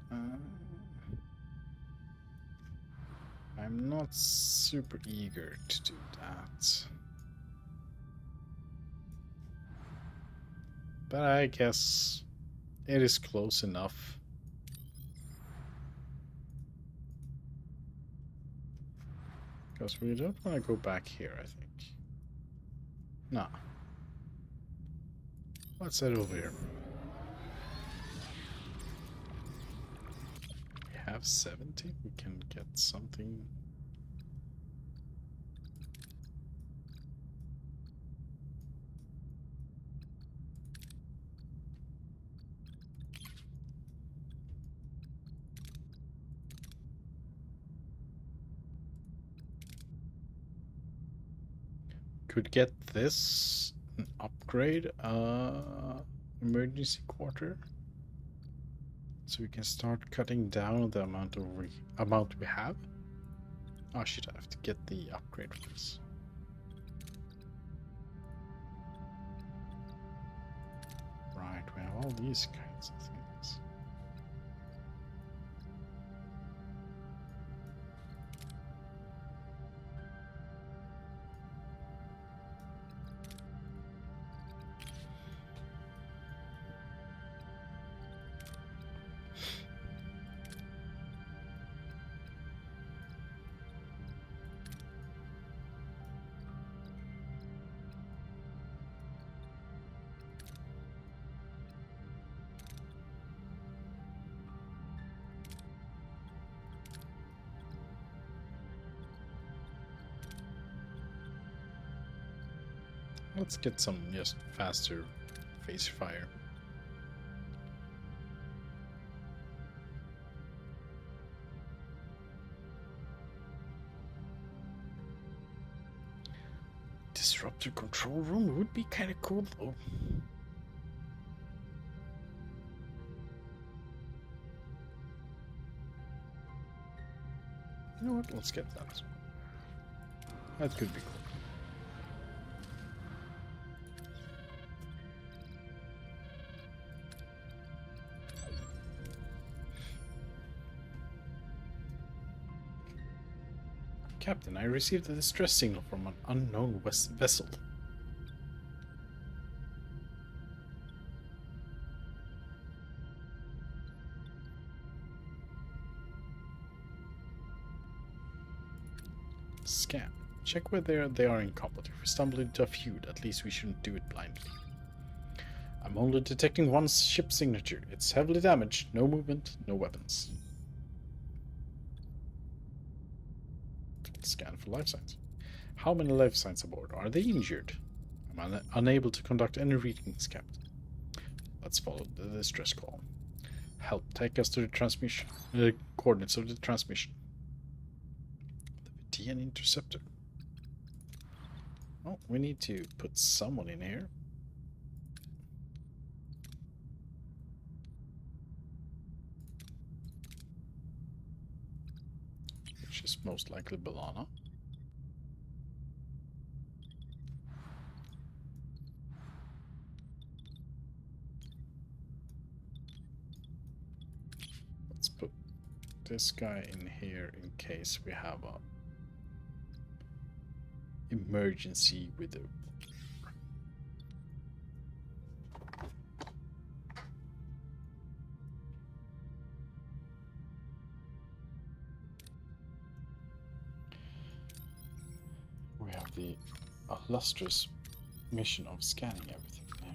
I'm not super eager to do that. But I guess it is close enough. Because we don't want to go back here, I think. No. Let's head over here. We have 70. We can get something. Could get this an upgrade, emergency quarter, so we can start cutting down the amount we have. Oh shit, I have to get the upgrade for this. Right, we have all these kinds of things. Let's get some just faster phase fire. Disruptor control room would be kind of cool though. You know what? Let's get that. That could be cool. Captain, I received a distress signal from an unknown vessel. Scan. Check where they are in combat. If we stumble into a feud, at least we shouldn't do it blindly. I'm only detecting one ship signature. It's heavily damaged. No movement, no weapons. Scan for life signs. How many life signs aboard? Are they injured? I'm unable to conduct any readings, Captain. Let's follow the distress call. Help, take us to the transmission. Coordinates of the transmission. The Vitian interceptor. Oh, we need to put someone in here. Which is most likely B'Elanna. Let's put this guy in here in case we have a emergency with the the illustrious mission of scanning everything there.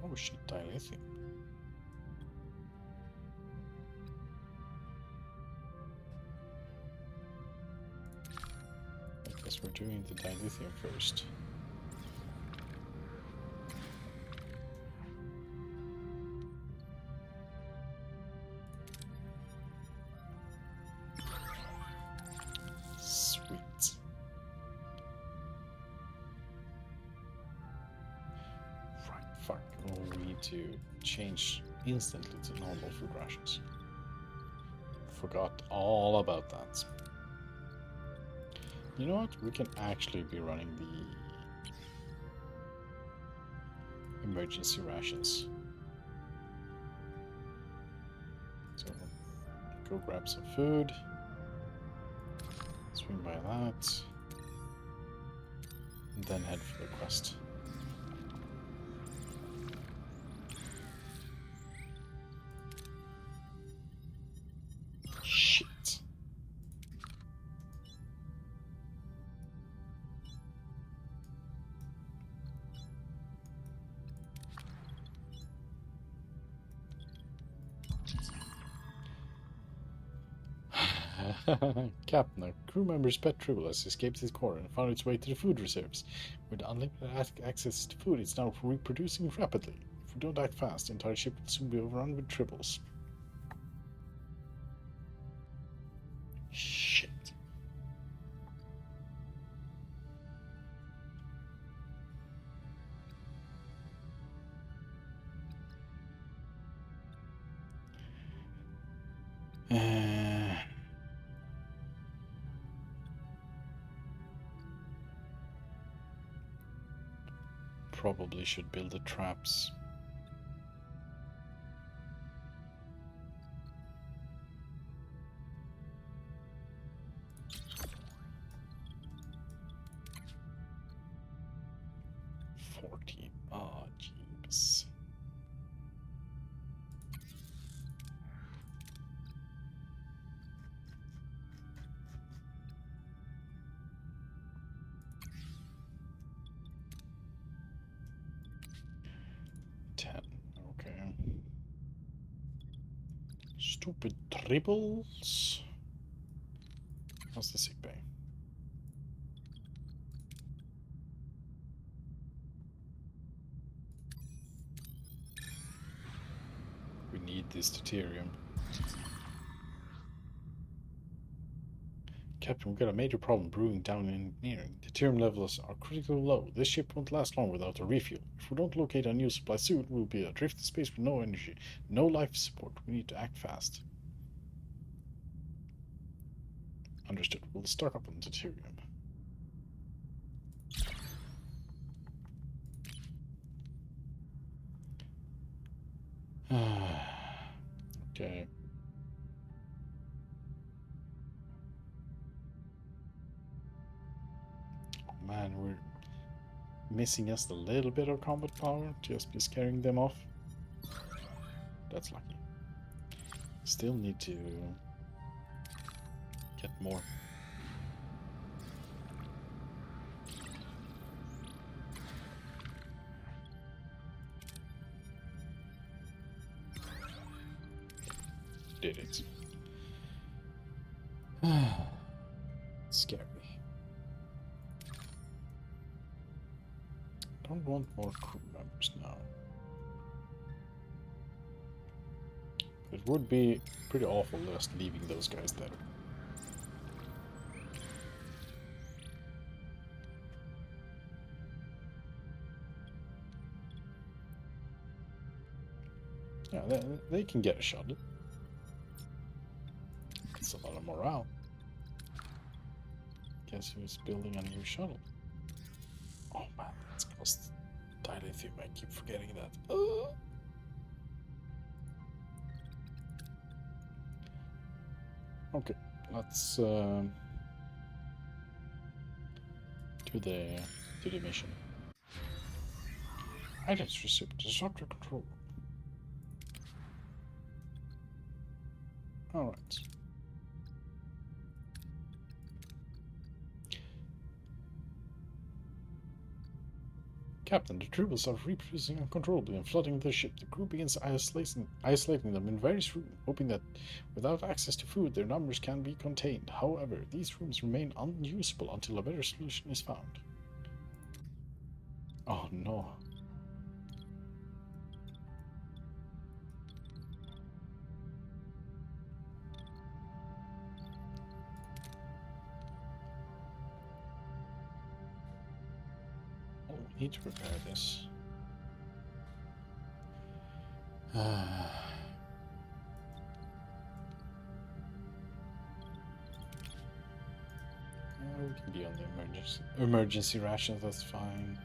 Oh shit, dilithium. I guess we're doing the dilithium first. Sweet. Fuck, we need to change instantly to normal food rations. Forgot all about that. You know what? We can actually be running the emergency rations. So, go grab some food. Swing by that. And then head for the quest. Shit. Captain, a crew member's pet Tribble has escaped his core and found its way to the food reserves. With unlimited access to food, it's now reproducing rapidly. If we don't act fast, the entire ship will soon be overrun with Tribbles. Shit. Probably should build the traps. Oh, jeez. Okay. Stupid triples. How's the sick bay? We need this deuterium. Captain, we've got a major problem brewing down in engineering. Deuterium levels are critically low. This ship won't last long without a refuel. If we don't locate a new supply soon, we'll be adrift in space with no energy, no life support. We need to act fast. Understood. We'll stock up on deuterium. Okay. Oh man, we're missing just a little bit of combat power. Just be scaring them off. That's lucky. Still need to get more. Did it. Scary. Don't want more crew members now. It would be pretty awful just leaving those guys there. Yeah, they can get a shuttle. It's a lot of morale. Guess who's building a new shuttle? Oh man, that's cost dilithium. I keep forgetting that. Okay, let's do the mission. Items received. Disruptor control. All right. Captain, the tribbles are reproducing uncontrollably and flooding the ship. The crew begins isolating them in various rooms, hoping that without access to food, their numbers can be contained. However, these rooms remain unusable until a better solution is found. Oh no. Need to repair this. We can be on the emergency rations, that's fine.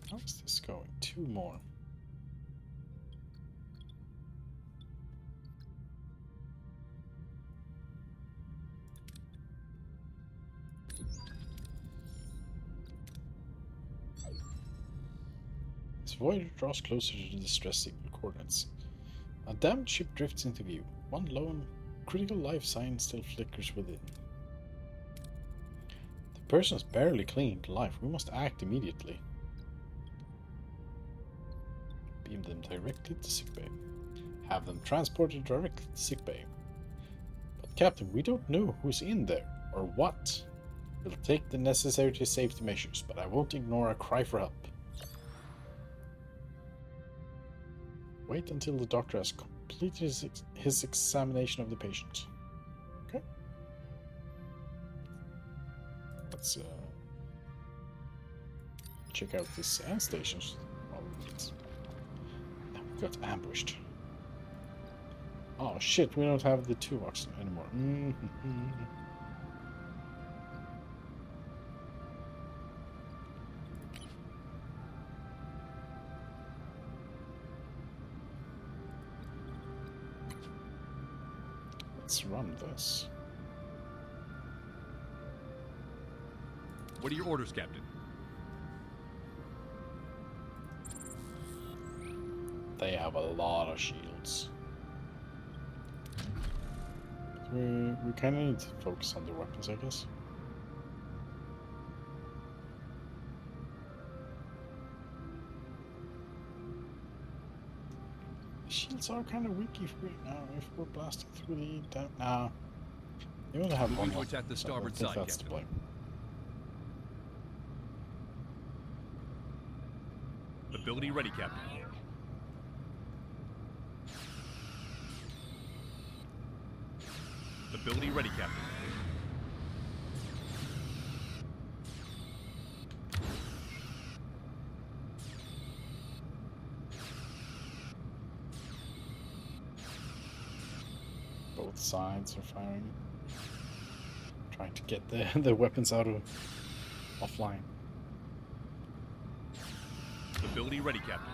How's this going? 2 more. This Voyager draws closer to the distress signal coordinates. A damaged ship drifts into view. One lone critical life sign still flickers within. The person is barely clinging to life. We must act immediately. Beam them directly to sickbay. Have them transported directly to sickbay. But Captain, we don't know who's in there, or what. We'll take the necessary safety measures, but I won't ignore a cry for help. Wait until the doctor has completed his examination of the patient. Okay. Let's check out the sand stations. Oh, now we got ambushed. Oh shit, we don't have the 2 oxygen anymore. Let's run this. What are your orders, Captain? They have a lot of shields. We kind of need to focus on the weapons, I guess. The shields are kind of weak if we're blasting through the down. Nah, you only have Moving one. to More, attack the so starboard I think side, that's to Captain. blame. Ability ready, Captain. Ability ready, Captain. Both sides are firing. Trying to get the weapons out of offline. Ability ready, Captain.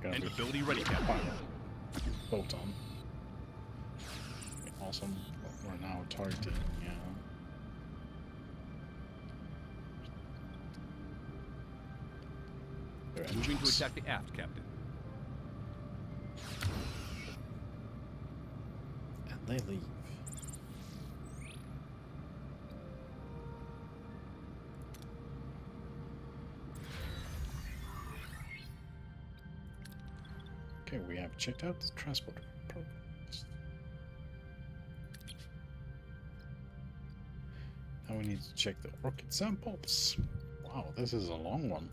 Gonna And be ability ready, Captain. fire. Bolt on. Awesome. We're now targeting. Yeah. Their Moving to engines. attack the aft, Captain. And they leave. Okay, we have checked out the transport programs. Now we need to check the orchid samples. Wow, this is a long one.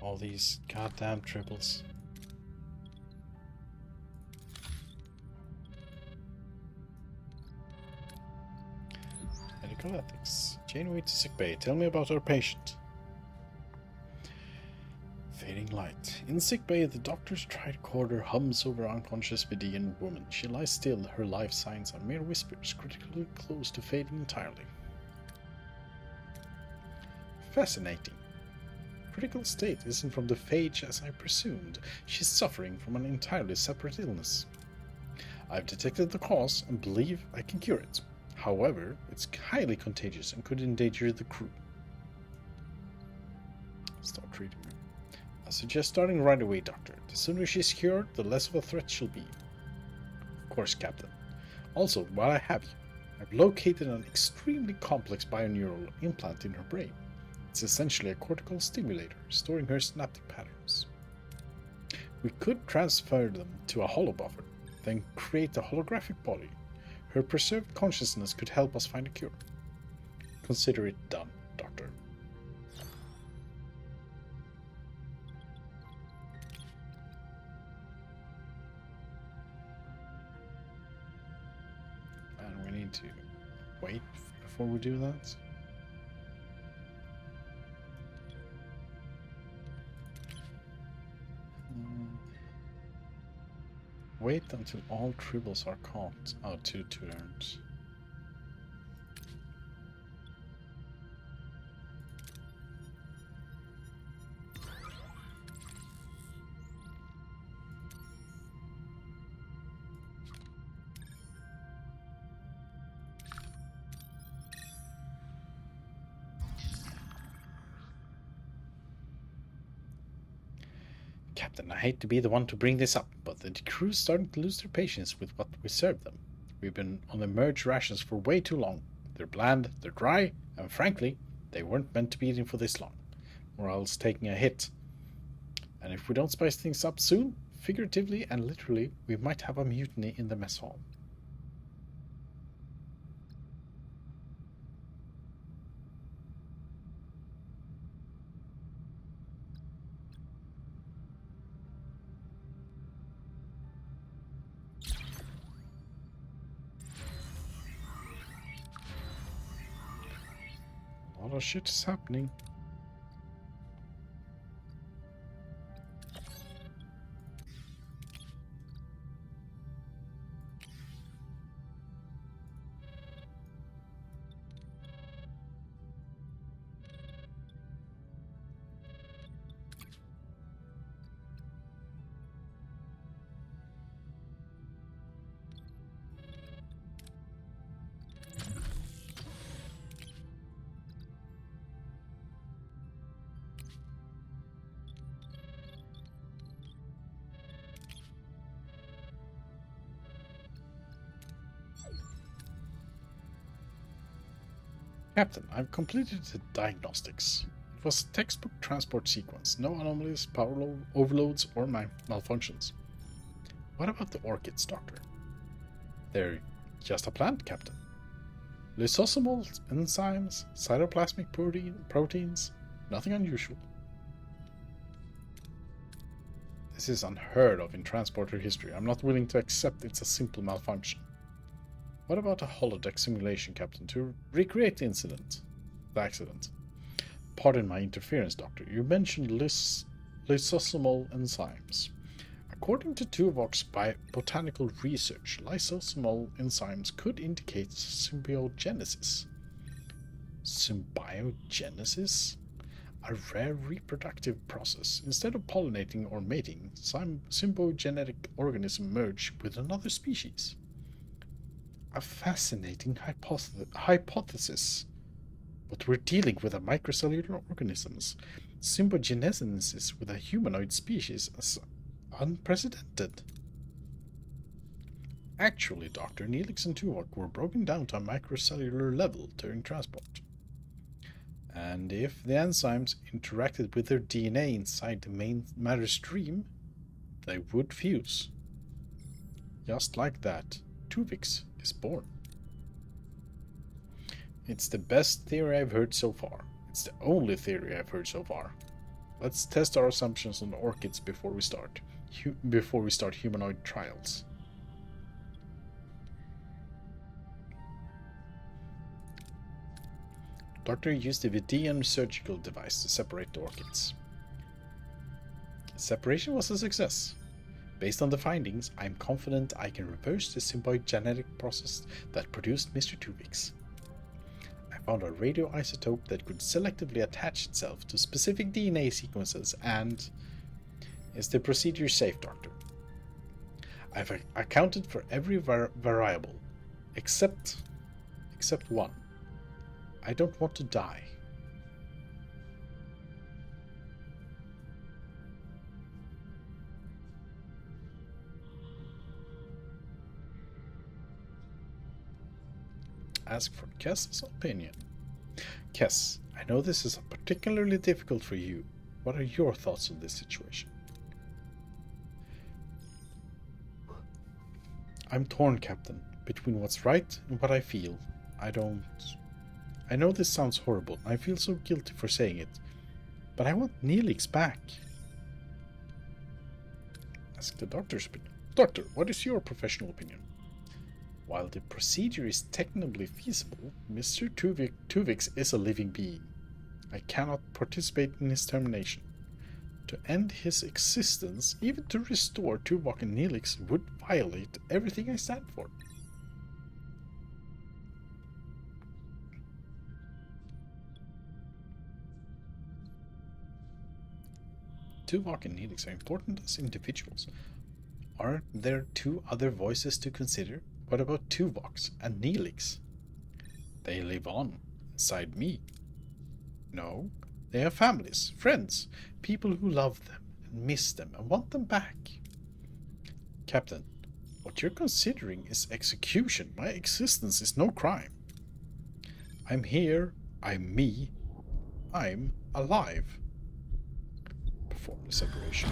All these goddamn triples. Medical ethics. Janeway to sickbay. Tell me about our patient. Fading light. In sickbay, the doctor's tricorder hums over unconscious Vidian woman. She lies still. Her life signs are mere whispers, critically close to fading entirely. Fascinating. critical state isn't from the phage as I presumed. She's suffering from an entirely separate illness. I've detected the cause and believe I can cure it. However, it's highly contagious and could endanger the crew. Start treating her. I suggest starting right away, Doctor. The sooner she's cured, the less of a threat she'll be. Of course, Captain. Also, while I have you, I've located an extremely complex bioneural implant in her brain. It's essentially a cortical stimulator, storing her synaptic patterns. We could transfer them to a holobuffer, then create a holographic body. Her preserved consciousness could help us find a cure. Consider it done, Doctor. And we need to wait before we do that. Wait until all tribbles are caught. Oh, two turns. Captain, I hate to be the one to bring this up, but the crew's starting to lose their patience with what we serve them. We've been on emerge rations for way too long. They're bland, they're dry, and frankly, they weren't meant to be eaten for this long. Morale's taking a hit. And if we don't spice things up soon, figuratively and literally, we might have a mutiny in the mess hall. A lot of shit is happening. Captain, I've completed the diagnostics. It was a textbook transport sequence. No anomalies, power overloads, or malfunctions. What about the orchids, Doctor? They're just a plant, Captain. Lysosomal enzymes, cytoplasmic proteins, nothing unusual. This is unheard of in transporter history. I'm not willing to accept it's a simple malfunction. What about a holodeck simulation, Captain, to recreate the accident? Pardon my interference, Doctor. You mentioned lysosomal enzymes. According to Tuvok's botanical research, lysosomal enzymes could indicate symbiogenesis. Symbiogenesis? A rare reproductive process. Instead of pollinating or mating, some symbiogenetic organisms merge with another species. A fascinating hypothesis. But we're dealing with a microcellular organisms. Symbiogenesis with a humanoid species is unprecedented. Actually, Doctor, Neelix and Tuvok were broken down to a microcellular level during transport. And if the enzymes interacted with their DNA inside the main matter stream, they would fuse. Just like that, Tuvix is born. It's the best theory I've heard so far. It's the only theory I've heard so far. Let's test our assumptions on the orchids before we start humanoid trials. Doctor used the Vidian surgical device to separate the orchids. Separation was a success. Based on the findings, I am confident I can reverse the symbiote genetic process that produced Mr. Tuvix. I'm found a radioisotope that could selectively attach itself to specific DNA sequences and... Is the procedure safe, Doctor? I've accounted for every variable, except one. I don't want to die. Ask for Kess's opinion. Kess, I know this is particularly difficult for you. What are your thoughts on this situation? I'm torn, Captain, between what's right and what I feel. I know this sounds horrible, and I feel so guilty for saying it, but I want Neelix back. Ask the doctor's opinion. Doctor, what is your professional opinion? While the procedure is technically feasible, Mr. Tuvix is a living being. I cannot participate in his termination. To end his existence, even to restore Tuvok and Neelix, would violate everything I stand for. Tuvok and Neelix are important as individuals. Aren't there two other voices to consider? What about Tuvox and Neelix? They live on inside me. No, they have families, friends, people who love them and miss them and want them back. Captain, what you're considering is execution. My existence is no crime. I'm here, I'm me, I'm alive. Perform the separation.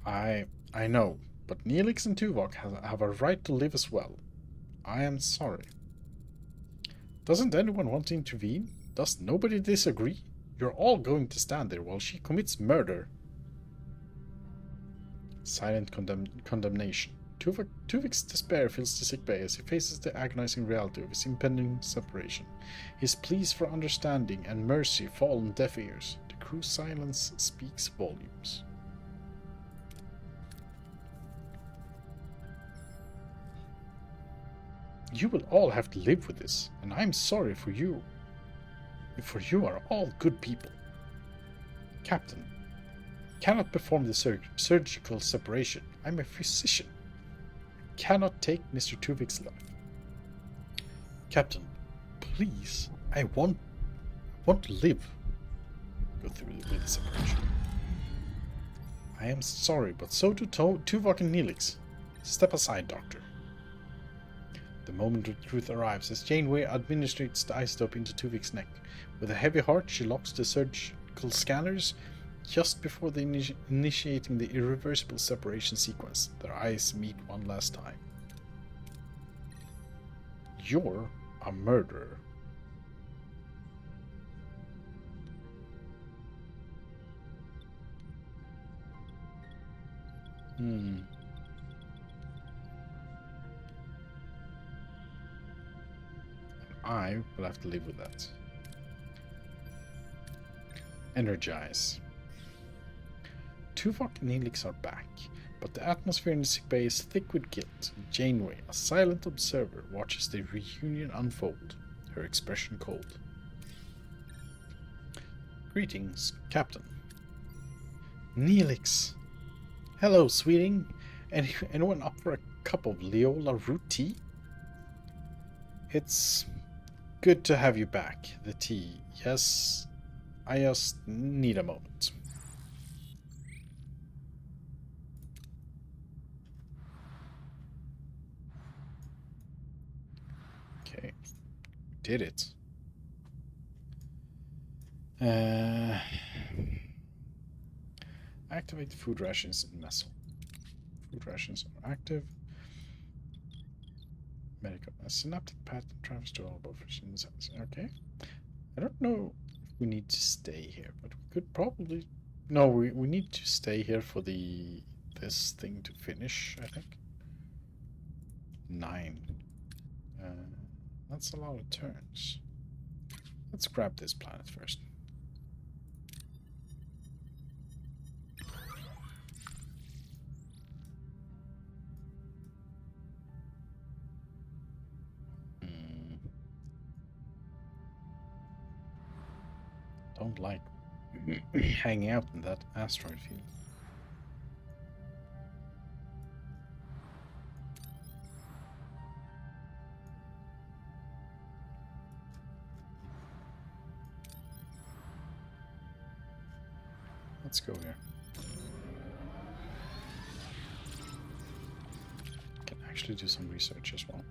I know. But Neelix and Tuvok have a right to live as well. I am sorry. Doesn't anyone want to intervene? Does nobody disagree? You're all going to stand there while she commits murder. Silent condemnation. Tuvik's despair fills the sickbay as he faces the agonizing reality of his impending separation. His pleas for understanding and mercy fall on deaf ears. The crew's silence speaks volumes. You will all have to live with this, and I'm sorry for you. For you are all good people. Captain, cannot perform the surgical separation. I'm a physician. Cannot take Mr. Tuvik's life. Captain, please, I want to live. Go through with the separation. I am sorry, but so do Tuvok and Neelix. Step aside, Doctor. The moment of truth arrives as Janeway administrates the isotope into Tuvik's neck. With a heavy heart, she locks the surgical scanners just before initiating the irreversible separation sequence. Their eyes meet one last time. You're a murderer. I will have to live with that. Energize. Tuvok and Neelix are back, but the atmosphere in the sickbay is thick with guilt. Janeway, a silent observer, watches the reunion unfold, her expression cold. Greetings, Captain. Neelix. Hello, sweeting. Anyone up for a cup of Leola root tea? It's good to have you back. The tea. Yes, I just need a moment. Okay, did it. Activate the food rations in Messel. Food rations are active. Medical. A synaptic pattern travels to all buffers. Okay. I don't know if we need to stay here, but we could probably... No, we need to stay here for this thing to finish, I think. 9. That's a lot of turns. Let's grab this planet first. don't like hanging out in that asteroid field. Let's go here. Can actually do some research as well.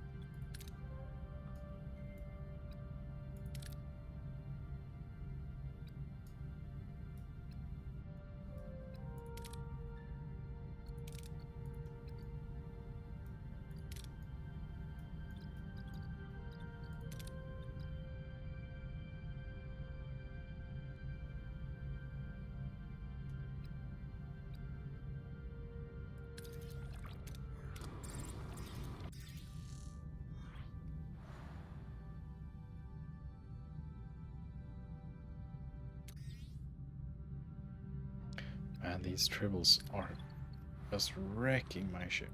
And these tribbles are just wrecking my ship.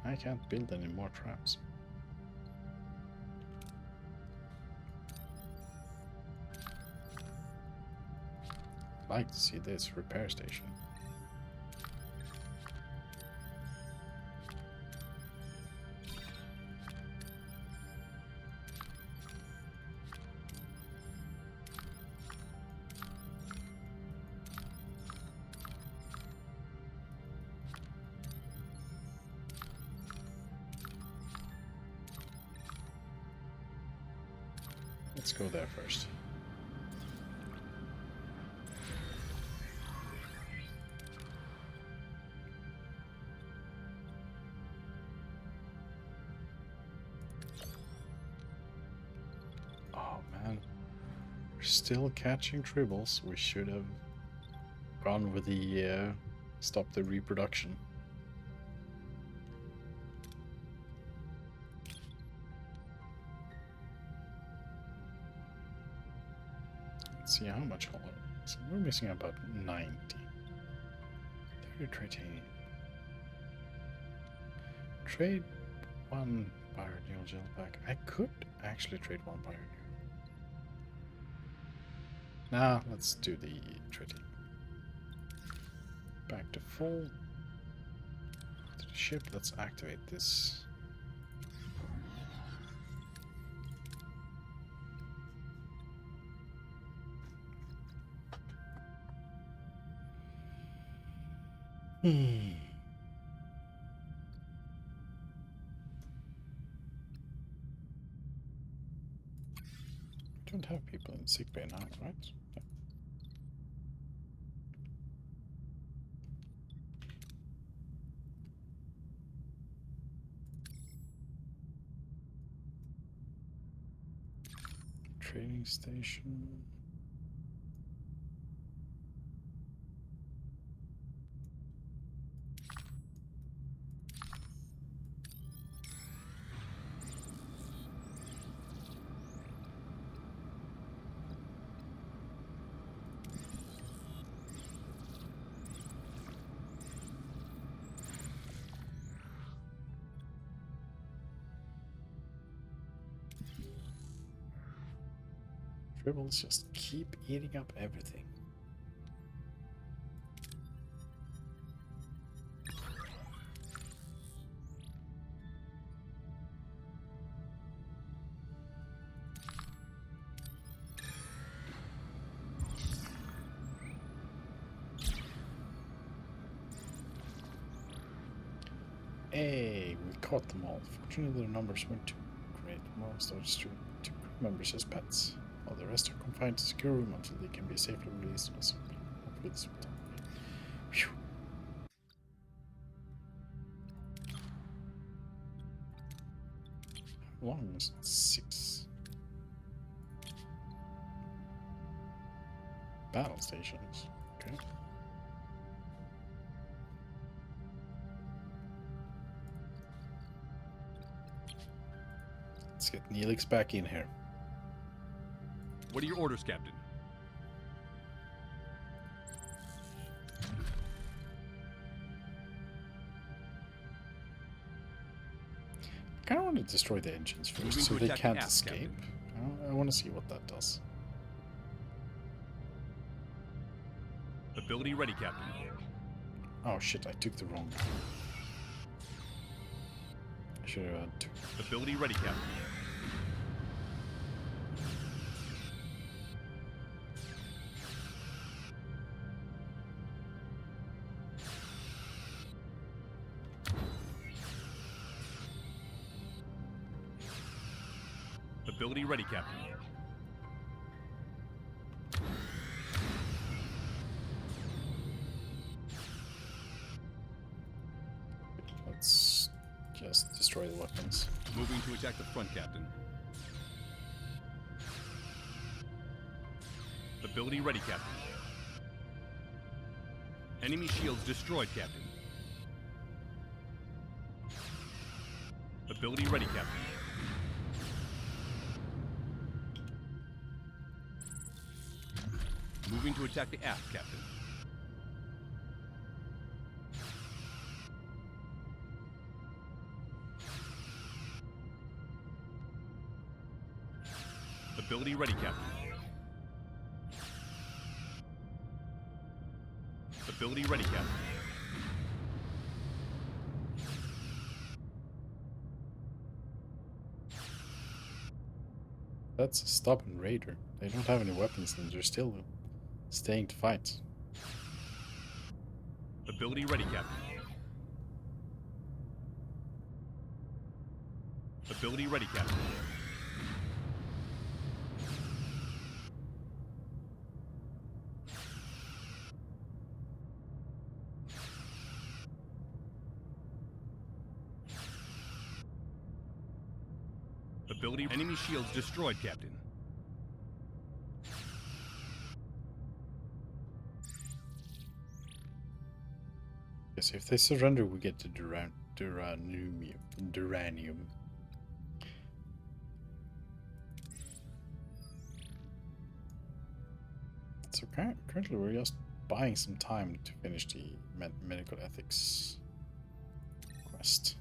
I can't build any more traps. I'd like to see this repair station. Let's go there first. Oh man, we're still catching tribbles. We should have gone with the stop the reproduction. See how much hollow. So we're missing about 90. 30 titanium. Trade one Pioneer gel back. I could actually trade one Pioneer. Nah, let's do the trading. Back to full. To the ship. Let's activate this. I don't have people in sickbay now, right? Yeah. Trading station. Tribbles just keep eating up everything. Hey, we caught them all. Fortunately, their numbers weren't too great. Most are distributed to crew members as pets, while the rest are confined to secure room until they can be safely released to us. Hopefully this will help. Phew. How long is it? 6 battle stations. Okay. Let's get Neelix back in here. What are your orders, Captain? kind of want to destroy the engines first, Moving so to they attack the can't aft, escape. I want to see what that does. Ability ready, Captain. Oh shit, I took the wrong. I should have had two. Ability ready, Captain. Ability ready, Captain. Let's just destroy the weapons. Moving to attack the front, Captain. Ability ready, Captain. Enemy shields destroyed, Captain. Ability ready, Captain. Moving to attack the aft, Captain. Ability ready, Captain. Ability ready, Captain. That's a stubborn raider. They don't have any weapons and they're still staying to fight. Ability ready, Captain. Ability ready, Captain. Ability. Enemy shields destroyed, Captain. Yes, if they surrender, we get the Duranium. So currently we're just buying some time to finish the medical ethics quest.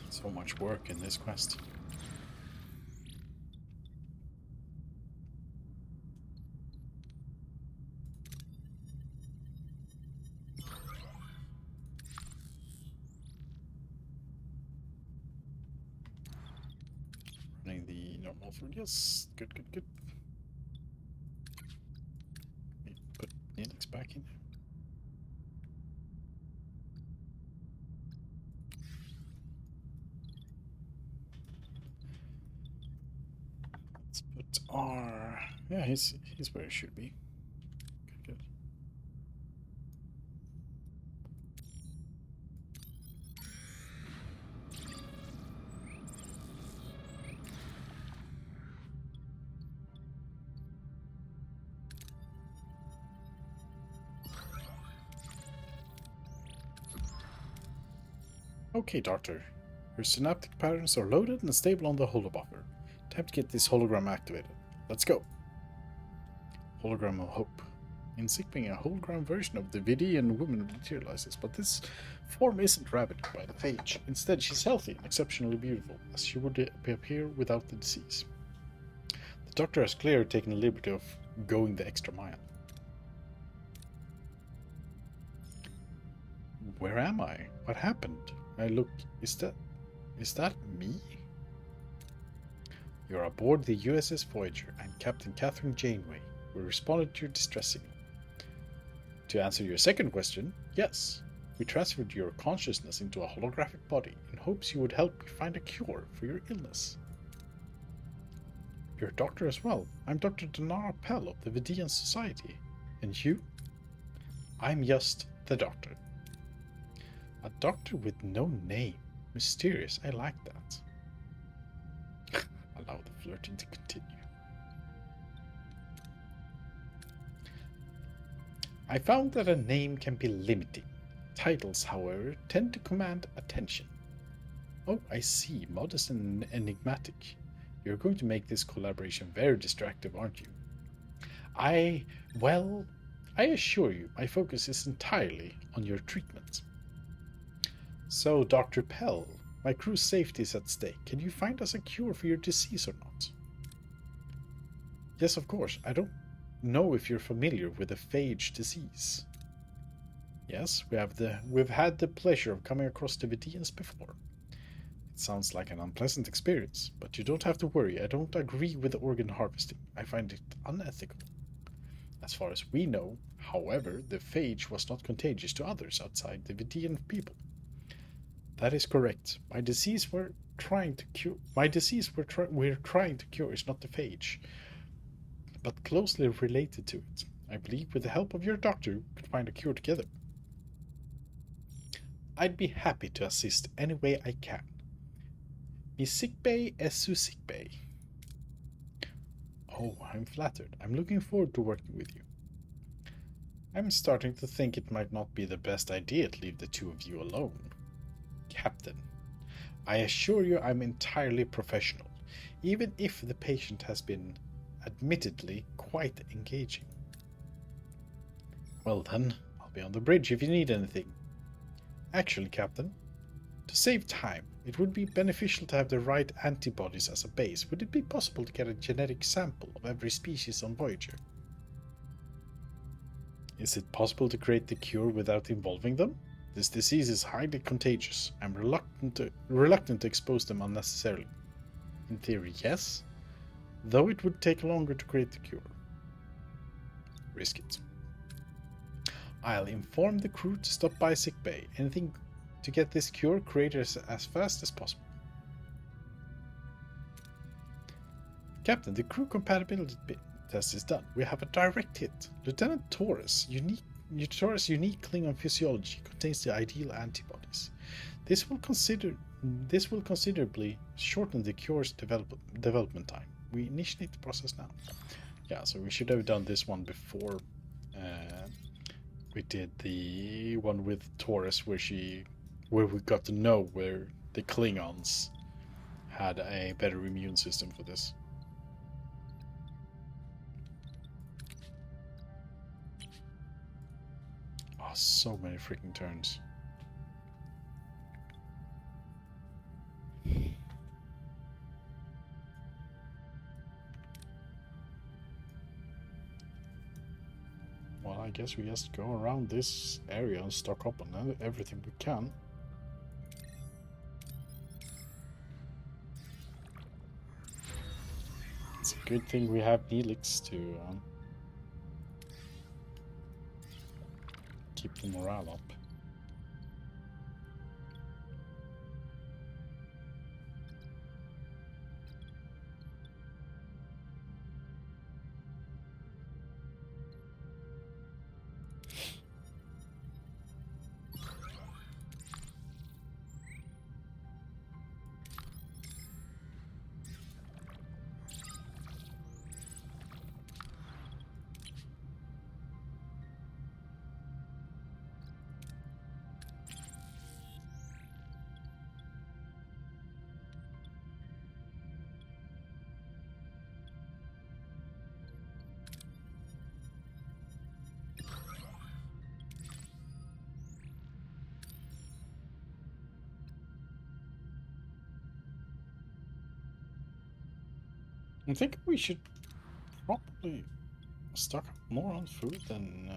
So much work in this quest. Running the normal food. Yes, good. Put Neelix back in. Let's put R. Yeah, he's where he should be. Good. Okay, Doctor. Your synaptic patterns are loaded and stable on the holobuffer. Time to get this hologram activated. Let's go. Hologram of Hope. In Sickbing, a hologram version of the Vidian woman materializes, but this form isn't ravaged by the phage. Instead, she's healthy and exceptionally beautiful, as she would appear without the disease. The Doctor has clearly taken the liberty of going the extra mile. where am I? What happened? I look... Is that me? You're aboard the USS Voyager. I'm Captain Catherine Janeway. We responded to your distress signal. To answer your second question, yes. We transferred your consciousness into a holographic body in hopes you would help me find a cure for your illness. You're a doctor as well. I'm Dr. Denara Pell of the Vidian Society. And you? I'm just the doctor. A doctor with no name. Mysterious. I like that. Allow the flirting to continue. I found that a name can be limiting. Titles, however, tend to command attention. Oh, I see. Modest and enigmatic. You're going to make this collaboration very distractive, aren't you? I assure you, my focus is entirely on your treatment. So, Dr. Pell, my crew's safety is at stake. Can you find us a cure for your disease or not? Yes, of course. I don't know if you're familiar with the phage disease. Yes, we've had the pleasure of coming across the Vidians before. It sounds like an unpleasant experience, but you don't have to worry. I don't agree with the organ harvesting. I find it unethical. As far as we know, however, the phage was not contagious to others outside the Vidian people. That is correct. My disease we're trying to cure is not the phage, but closely related to it. I believe with the help of your doctor, we could find a cure together. I'd be happy to assist any way I can. Mi sickbay es su sickbay. Oh, I'm flattered. I'm looking forward to working with you. I'm starting to think it might not be the best idea to leave the two of you alone. Captain, I assure you I'm entirely professional, even if the patient has been, admittedly, quite engaging. Well then, I'll be on the bridge if you need anything. Actually, Captain, to save time, it would be beneficial to have the right antibodies as a base. Would it be possible to get a genetic sample of every species on Voyager? Is it possible to create the cure without involving them? This disease is highly contagious. I'm reluctant to expose them unnecessarily. In theory, yes, though it would take longer to create the cure. Risk it. I'll inform the crew to stop by sickbay. Anything to get this cure created as fast as possible. Captain, the crew compatibility test is done. We have a direct hit. Lieutenant Torres' unique Klingon physiology contains the ideal antibodies. This will considerably shorten the cure's development time. We initiate the process now. Yeah, so we should have done this one before we did the one with Torres, where we got to know where the Klingons had a better immune system for this. Oh, so many freaking turns. Well, I guess we just go around this area and stock up on everything we can. It's a good thing we have Neelix to keep the morale up. I think we should probably stock up more on food than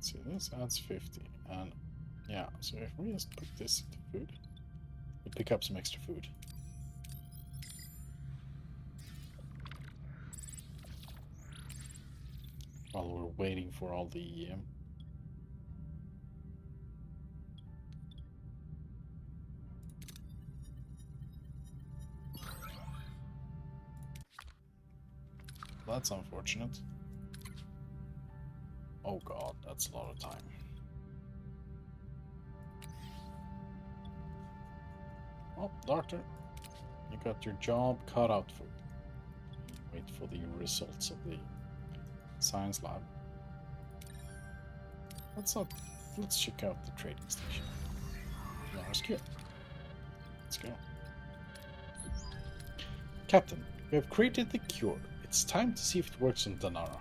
see, this adds 50. And yeah, so if we just put this into food, we pick up some extra food. While we're waiting for all the that's unfortunate. Oh god, that's a lot of time. Oh, doctor, you got your job cut out for you. Wait for the results of the science lab. Let's check out the trading station. Rescue. Let's go. Captain, we have created the cure. It's time to see if it works on Danara.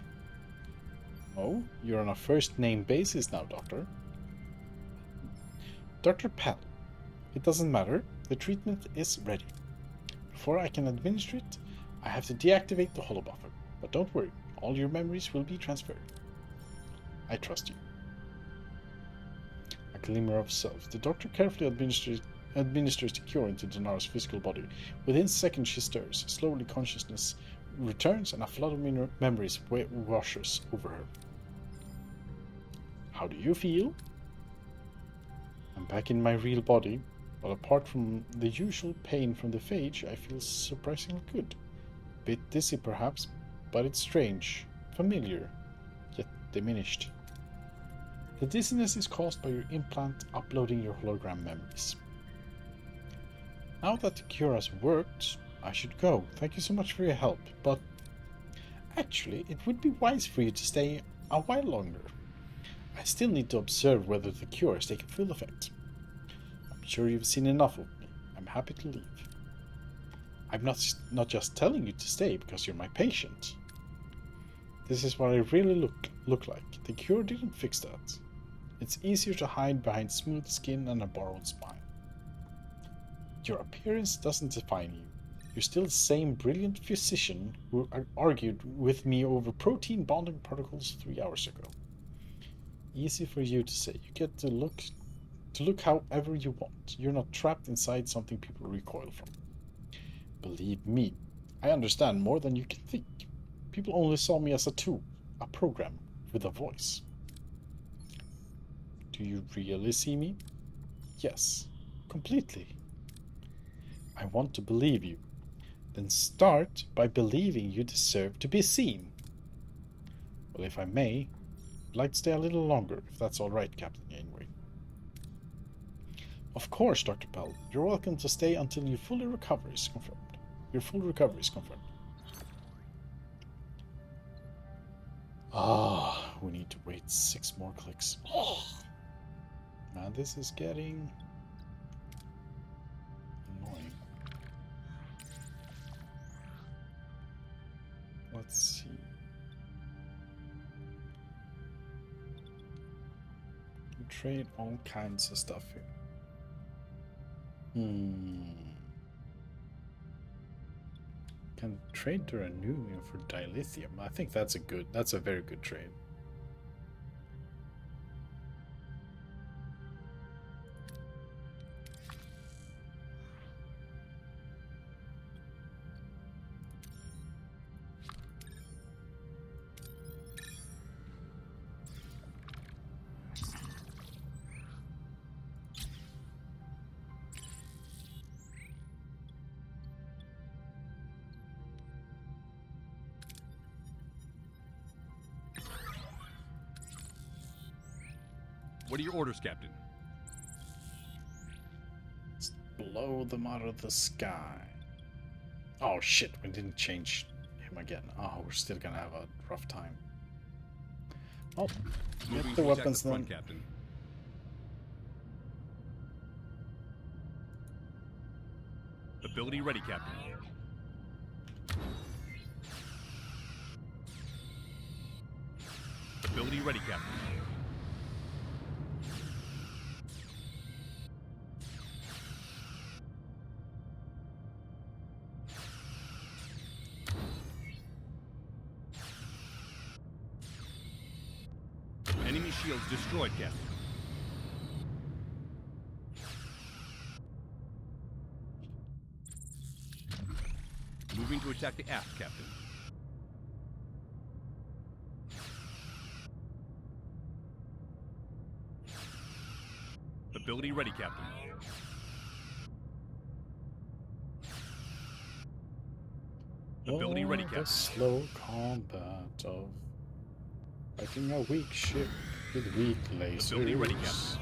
Oh, you're on a first name basis now, Doctor. Dr. Pell. It doesn't matter. The treatment is ready. Before I can administer it, I have to deactivate the holobuffer. But don't worry, all your memories will be transferred. I trust you. A glimmer of self. The doctor carefully administers the cure into Danara's physical body. Within seconds she stirs. Slowly consciousness returns and a flood of memories washes over her. How do you feel? I'm back in my real body, but apart from the usual pain from the phage, I feel surprisingly good. Bit dizzy perhaps, but it's strange, familiar, yet diminished. The dizziness is caused by your implant uploading your hologram memories. Now that the cure has worked, I should go. Thank you so much for your help, but actually, it would be wise for you to stay a while longer. I still need to observe whether the cure has taken full effect. I'm sure you've seen enough of me. I'm happy to leave. I'm not just telling you to stay because you're my patient. This is what I really look like. The cure didn't fix that. It's easier to hide behind smooth skin and a borrowed smile. Your appearance doesn't define you. You're still the same brilliant physician who argued with me over protein bonding protocols 3 hours ago. Easy for you to say. You get to look however you want. You're not trapped inside something people recoil from. Believe me, I understand more than you can think. People only saw me as a tool, a program with a voice. Do you really see me? Yes, completely. I want to believe you. Then start by believing you deserve to be seen. Well, if I may, I'd like to stay a little longer, if that's all right, Captain Yaneway. Of course, Dr. Pell. You're welcome to stay until your full recovery is confirmed. Ah, we need to wait 6 more clicks. Oh. Now this is getting annoying. Let's see. We trade all kinds of stuff here. Can trade Duranumium for dilithium. I think that's a very good trade. What are your orders, Captain? Let's blow them out of the sky. Oh shit, we didn't change him again. Oh, we're still gonna have a rough time. Oh, get the weapons then. Captain. Ability ready, Captain. Ability ready, Captain. shields destroyed, Captain. Moving to attack the aft, Captain. Ability ready, Captain. Ability ready, The Captain. slow combat of fighting a weak ship with weak lasers. Ability ready, Captain.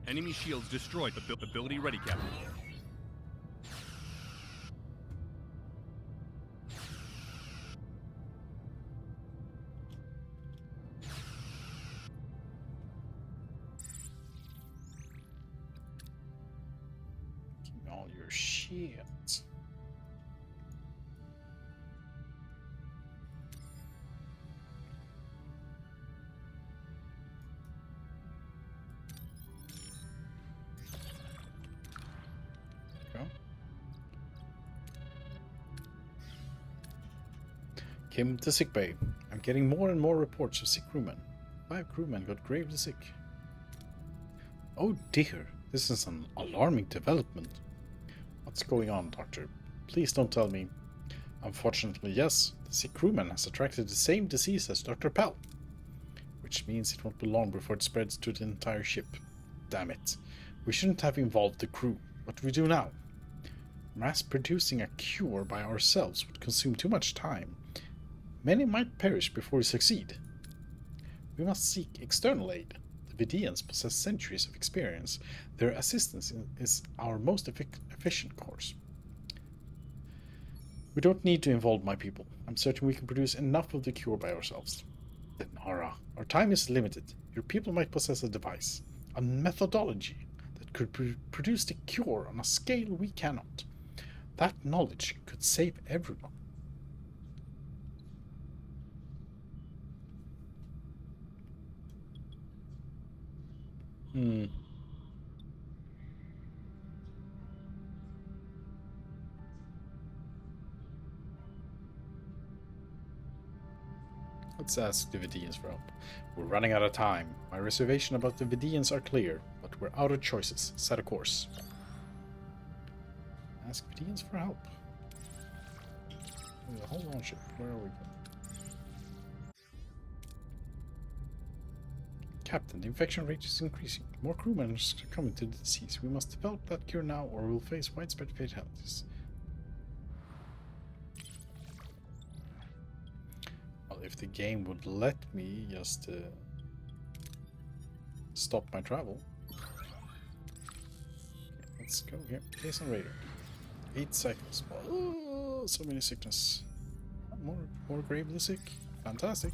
Enemy shields destroyed. Ability ready, Captain. Give me all your shit. Came to sickbay. I'm getting more and more reports of sick crewmen. 5 crewmen got gravely sick. Oh dear, this is an alarming development. What's going on, Doctor? Please don't tell me. Unfortunately, yes, the sick crewman has attracted the same disease as Dr. Pell. Which means it won't be long before it spreads to the entire ship. Damn it. We shouldn't have involved the crew. What do we do now? Mass producing a cure by ourselves would consume too much time. Many might perish before we succeed. We must seek external aid. The Vidians possess centuries of experience. Their assistance is our most efficient course. We don't need to involve my people. I'm certain we can produce enough of the cure by ourselves. Then, Nara, our time is limited. Your people might possess a device, a methodology that could produce the cure on a scale we cannot. That knowledge could save everyone. Let's ask the Vidians for help. We're running out of time. My reservation about the Vidians are clear, but we're out of choices. Set a course. Ask Vidians for help. Hold on, ship. Where are we going? Captain, the infection rate is increasing. More crewmen are coming to the disease. We must develop that cure now, or we'll face widespread fatalities. Well, if the game would let me just stop my travel. Okay, let's go here. Case on radar. 8 seconds. Oh, so many sickness. More gravely sick. Fantastic.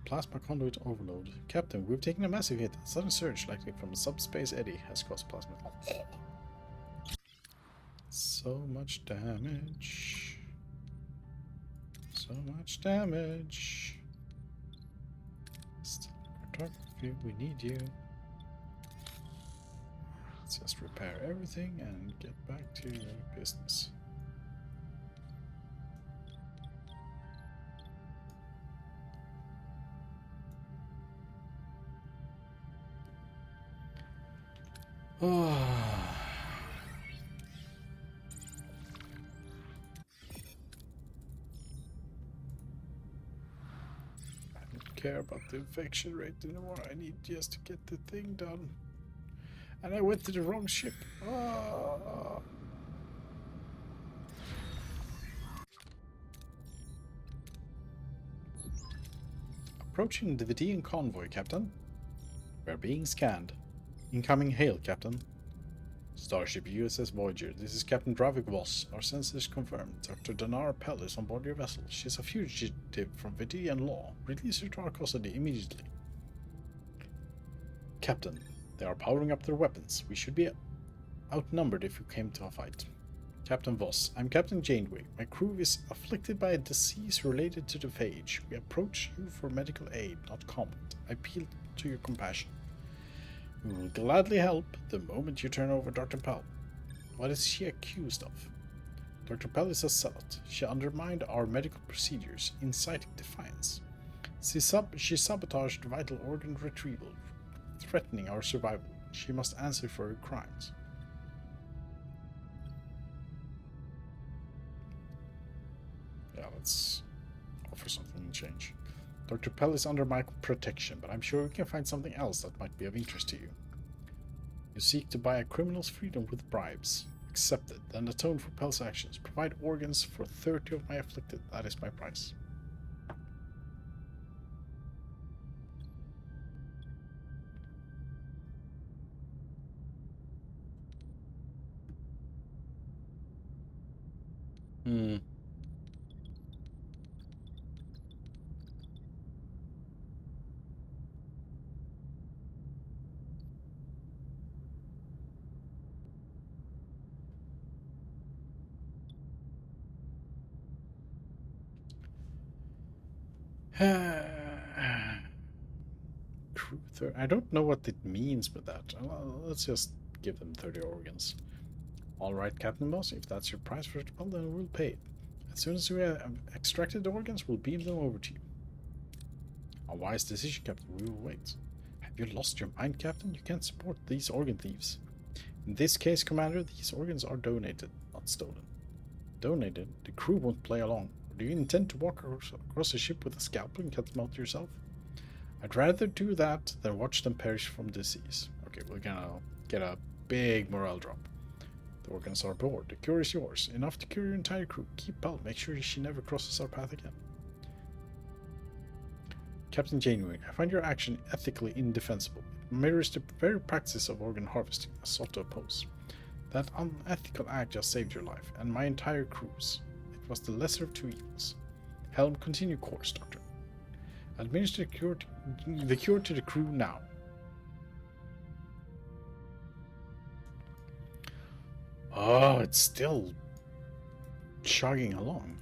Plasma conduit overload. Captain, we've taken a massive hit. A sudden surge, likely from a subspace eddy, has caused plasma. So much damage. So much damage. Still cartography, we need you. Let's just repair everything and get back to business. Oh. I don't care about the infection rate anymore. I need just to get the thing done. And I went to the wrong ship. Oh. Approaching the Vidian convoy, Captain. We're being scanned. Incoming hail, Captain. Starship USS Voyager. This is Captain Dravik Voss. Our sensors confirmed. Dr. Danara Pell is on board your vessel. She's a fugitive from Vidian law. Release her to our custody immediately. Captain, they are powering up their weapons. We should be outnumbered if we came to a fight. Captain Voss, I'm Captain Janeway. My crew is afflicted by a disease related to the phage. We approach you for medical aid, not comment. I appeal to your compassion. We will gladly help the moment you turn over Dr. Pell. What is she accused of? Dr. Pell is a zealot. She undermined our medical procedures, inciting defiance. She sabotaged vital organ retrieval, threatening our survival. She must answer for her crimes. Yeah, let's offer something in change. Dr. Pell is under my protection, but I'm sure we can find something else that might be of interest to you. You seek to buy a criminal's freedom with bribes. Accept it, then atone for Pell's actions. Provide organs for 30 of my afflicted. That is my price. I don't know what it means with that. Well, let's just give them 30 organs. Alright, Captain Boss, if that's your price for it, well, then we'll pay it. As soon as we have extracted the organs, we'll beam them over to you. A wise decision, Captain. We will wait. Have you lost your mind, Captain? You can't support these organ thieves. In this case, Commander, these organs are donated, not stolen. Donated? The crew won't play along. Do you intend to walk across the ship with a scalpel and cut them out yourself? I'd rather do that than watch them perish from disease. Okay, we're gonna get a big morale drop. The organs are aboard. The cure is yours. Enough to cure your entire crew. Keep Pell. Make sure she never crosses our path again. Captain Janeway, I find your action ethically indefensible. It mirrors the very practice of organ harvesting I sought to oppose. That unethical act just saved your life, and my entire crew's. It was the lesser of two evils. Helm, continue course, Doctor. Administer the cure to the crew now. Oh, it's still chugging along.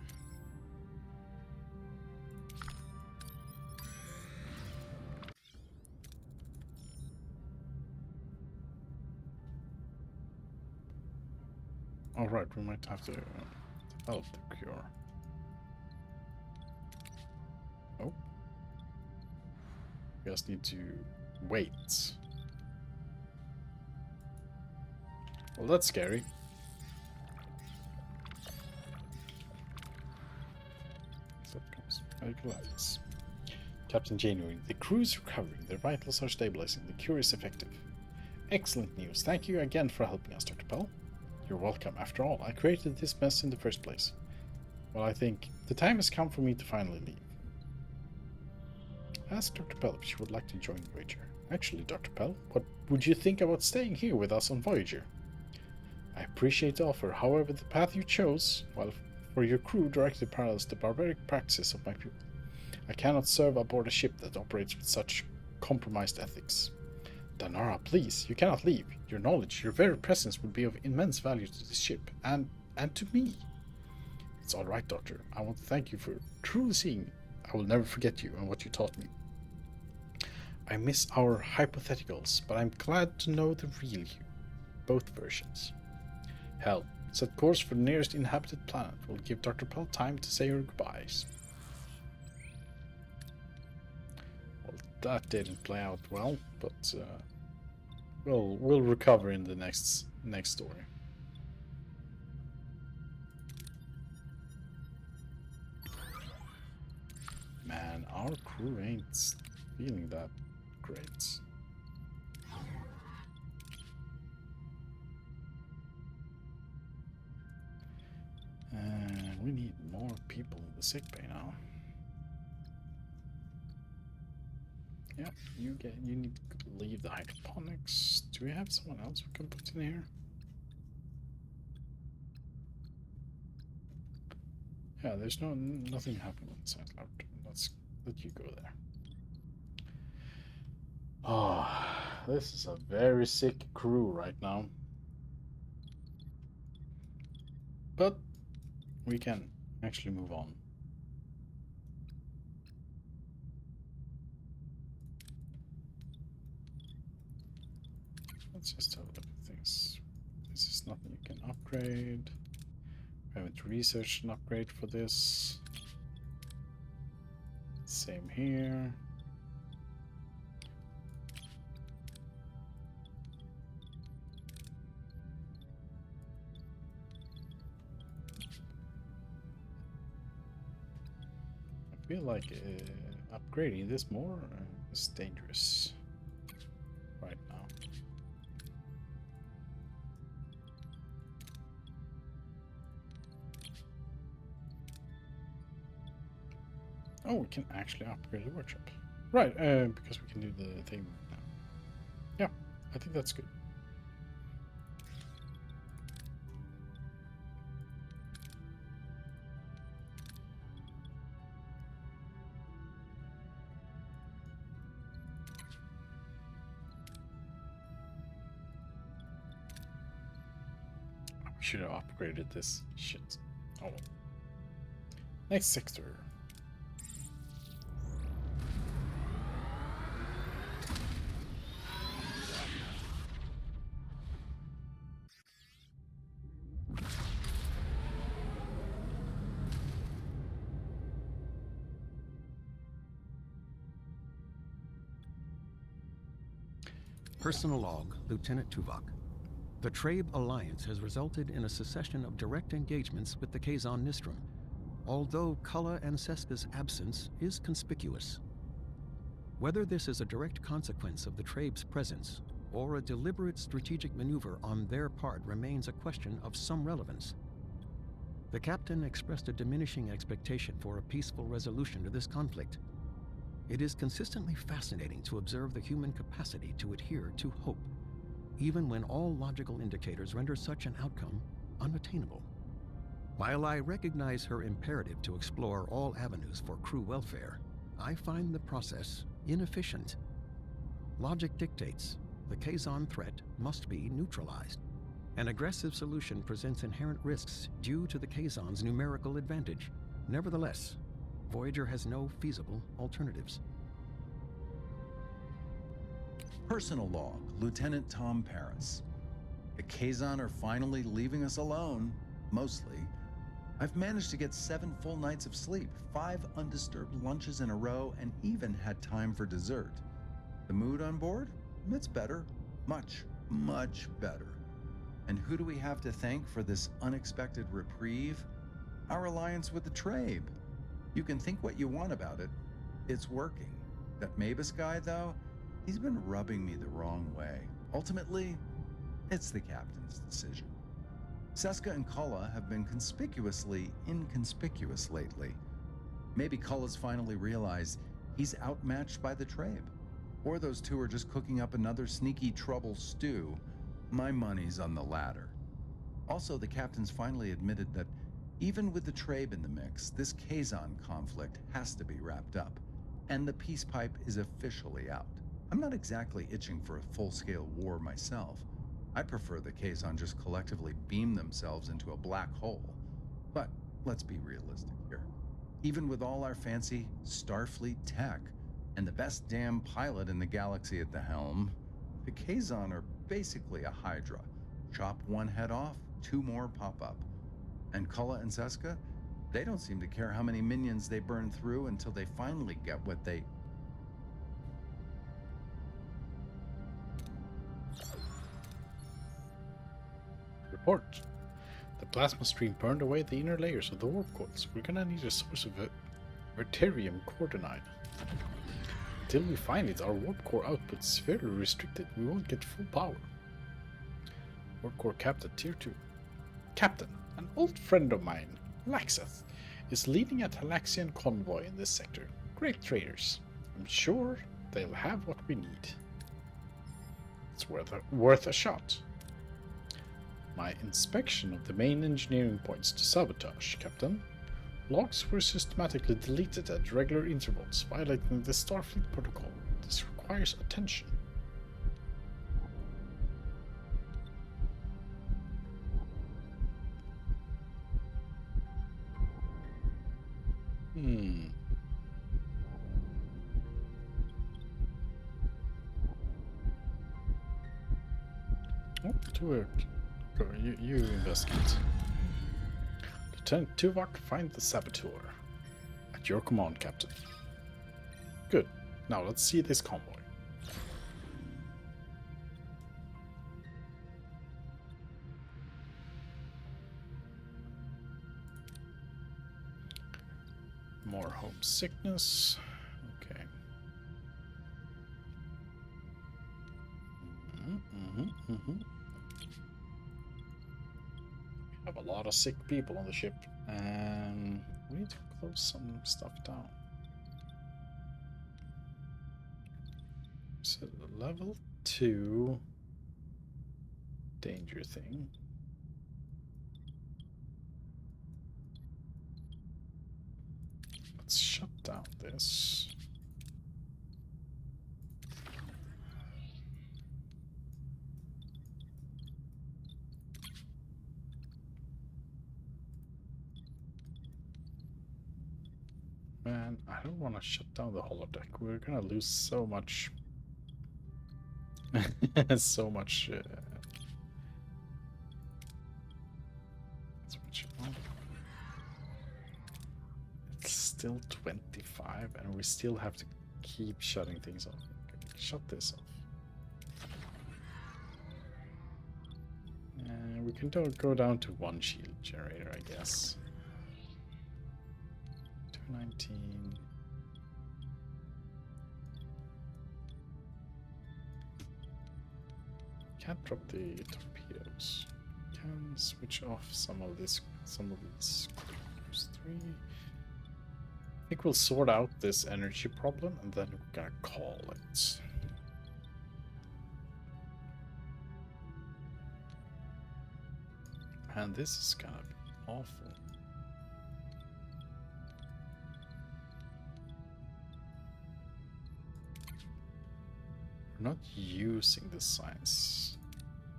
Alright, we might have to develop the cure. Oh. We just need to wait. Well, that's scary. So comes medical lights. Captain Janeway, the crew is recovering. Their vitals are stabilizing. The cure is effective. Excellent news. Thank you again for helping us, Dr. Pell. You're welcome. After all, I created this mess in the first place. Well, I think the time has come for me to finally leave. Ask Dr. Pell if she would like to join Voyager. Actually, Dr. Pell, what would you think about staying here with us on Voyager? I appreciate the offer. However, the path you chose, well, for your crew directly parallels the barbaric practices of my people. I cannot serve aboard a ship that operates with such compromised ethics. Danara, please, you cannot leave. Your knowledge, your very presence would be of immense value to this ship, and to me. It's all right, Doctor. I want to thank you for truly seeing me. I will never forget you and what you taught me. I miss our hypotheticals, but I'm glad to know the real you. Both versions. Hell, set course for the nearest inhabited planet. We'll give Dr. Pell time to say her goodbyes. Well, that didn't play out well, but we'll recover in the next story. Man, our crew ain't feeling that great. We need more people in the sickbay now. Yeah, you need to leave the hydroponics. Do we have someone else we can put in here? Yeah, there's nothing happening on the side lab. Let's let you go there. Oh, this is a very sick crew right now. But we can actually move on. Let's just have a look at things. This is nothing you can upgrade. I haven't researched an upgrade for this. Same here. I feel like upgrading this more is dangerous right now. Oh, we can actually upgrade the workshop. Right, because we can do the thing now. Yeah, I think that's good. We should have upgraded this shit. Oh well. Next sector. Personal log, Lieutenant Tuvok. The Trabe alliance has resulted in a succession of direct engagements with the Kazon Nistrum, although Kulla and Seska's absence is conspicuous. Whether this is a direct consequence of the Trabe's presence or a deliberate strategic maneuver on their part remains a question of some relevance. The captain expressed a diminishing expectation for a peaceful resolution to this conflict. It is consistently fascinating to observe the human capacity to adhere to hope, even when all logical indicators render such an outcome unattainable. While I recognize her imperative to explore all avenues for crew welfare, I find the process inefficient. Logic dictates the Kazon threat must be neutralized. An aggressive solution presents inherent risks due to the Kazon's numerical advantage. Nevertheless, Voyager has no feasible alternatives. Personal log, Lieutenant Tom Paris. The Kazon are finally leaving us alone, mostly. I've managed to get 7 full nights of sleep, 5 undisturbed lunches in a row, and even had time for dessert. The mood on board? It's better. Much, much better. And who do we have to thank for this unexpected reprieve? Our alliance with the Trabe. You can think what you want about it. It's working. That Mavis guy, though, he's been rubbing me the wrong way. Ultimately, it's the captain's decision. Seska and Kulla have been conspicuously inconspicuous lately. Maybe Kulla's finally realized he's outmatched by the Trabe. Or those two are just cooking up another sneaky trouble stew. My money's on the latter. Also, the captain's finally admitted that even with the Trabe in the mix, this Kazon conflict has to be wrapped up, and the peace pipe is officially out. I'm not exactly itching for a full-scale war myself. I prefer the Kazon just collectively beam themselves into a black hole. But let's be realistic here. Even with all our fancy Starfleet tech and the best damn pilot in the galaxy at the helm, the Kazon are basically a Hydra. Chop one head off, 2 more pop up. And Kulla and Seska, they don't seem to care how many minions they burn through until they finally get what they... Report. The plasma stream burned away the inner layers of the warp coils. We're gonna need a source of Verterium cordonide. Until we find it, our warp core output is severely restricted. We won't get full power. Warp core Captain Tier 2. Captain, an old friend of mine, Laxath, is leading a Talaxian convoy in this sector. Great traders. I'm sure they'll have what we need. It's worth a shot. My inspection of the main engineering points to sabotage, Captain. Logs were systematically deleted at regular intervals, violating the Starfleet protocol. This requires attention. Hmm. Oh, to it. Go, you investigate. Lieutenant Tuvok, find the saboteur. At your command, Captain. Good. Now let's see this convoy. More homesickness. Okay. We have a lot of sick people on the ship, and we need to close some stuff down. So the level 2 danger thing. Let's shut down this. Man, I don't want to shut down the holodeck. We're gonna lose so much. So much. It's still 25, and we still have to keep shutting things off. Okay, shut this off. And we can go down to 1 shield generator, I guess. 219. Can't drop the torpedoes. Can switch off some of these. Use 3. I think we'll sort out this energy problem, and then we're gonna call it. And this is gonna be awful. We're not using the science.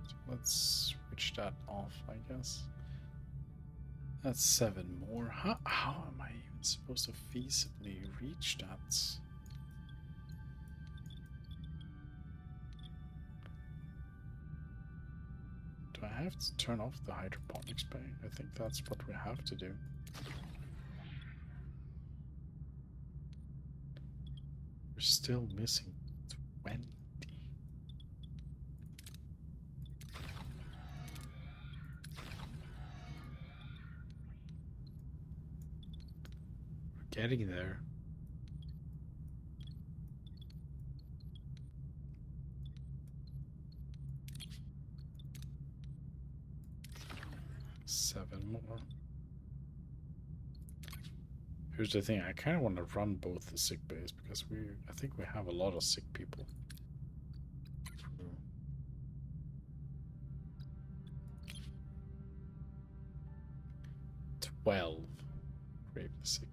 So let's switch that off, I guess. That's 7 more. How am I even supposed to feasibly reach that? Do I have to turn off the hydroponics bay? I think that's what we have to do. We're still missing 20. We're getting there. Seven more. Here's the thing, I kind of want to run both the sick bays because I think we have a lot of sick people. 12 gravely sick.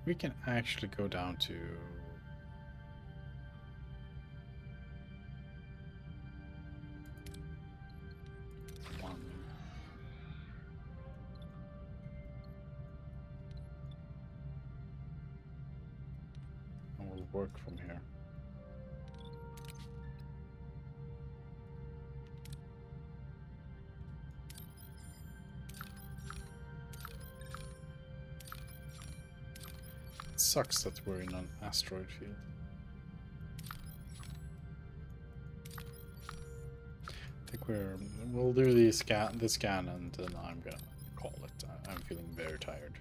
We can actually go down to one. And we'll work from here. It sucks that we're in an asteroid field. I think we'll do the scan, and then I'm gonna call it. I'm feeling very tired.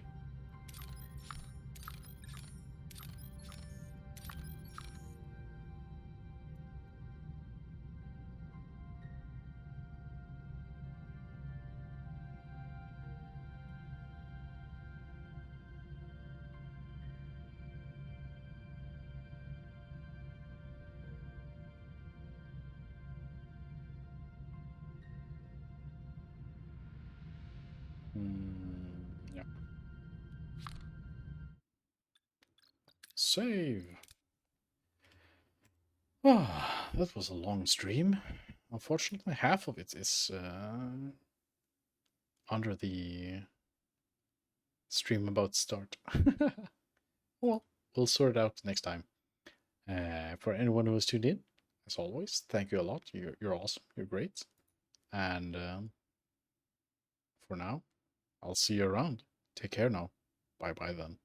Yeah. save. Ah, that was a long stream. Unfortunately, half of it is under the stream about to start. Well, we'll sort it out next time. For anyone who has tuned in, as always, thank you a lot. You're awesome. You're great. And for now, I'll see you around. Take care now. Bye bye then.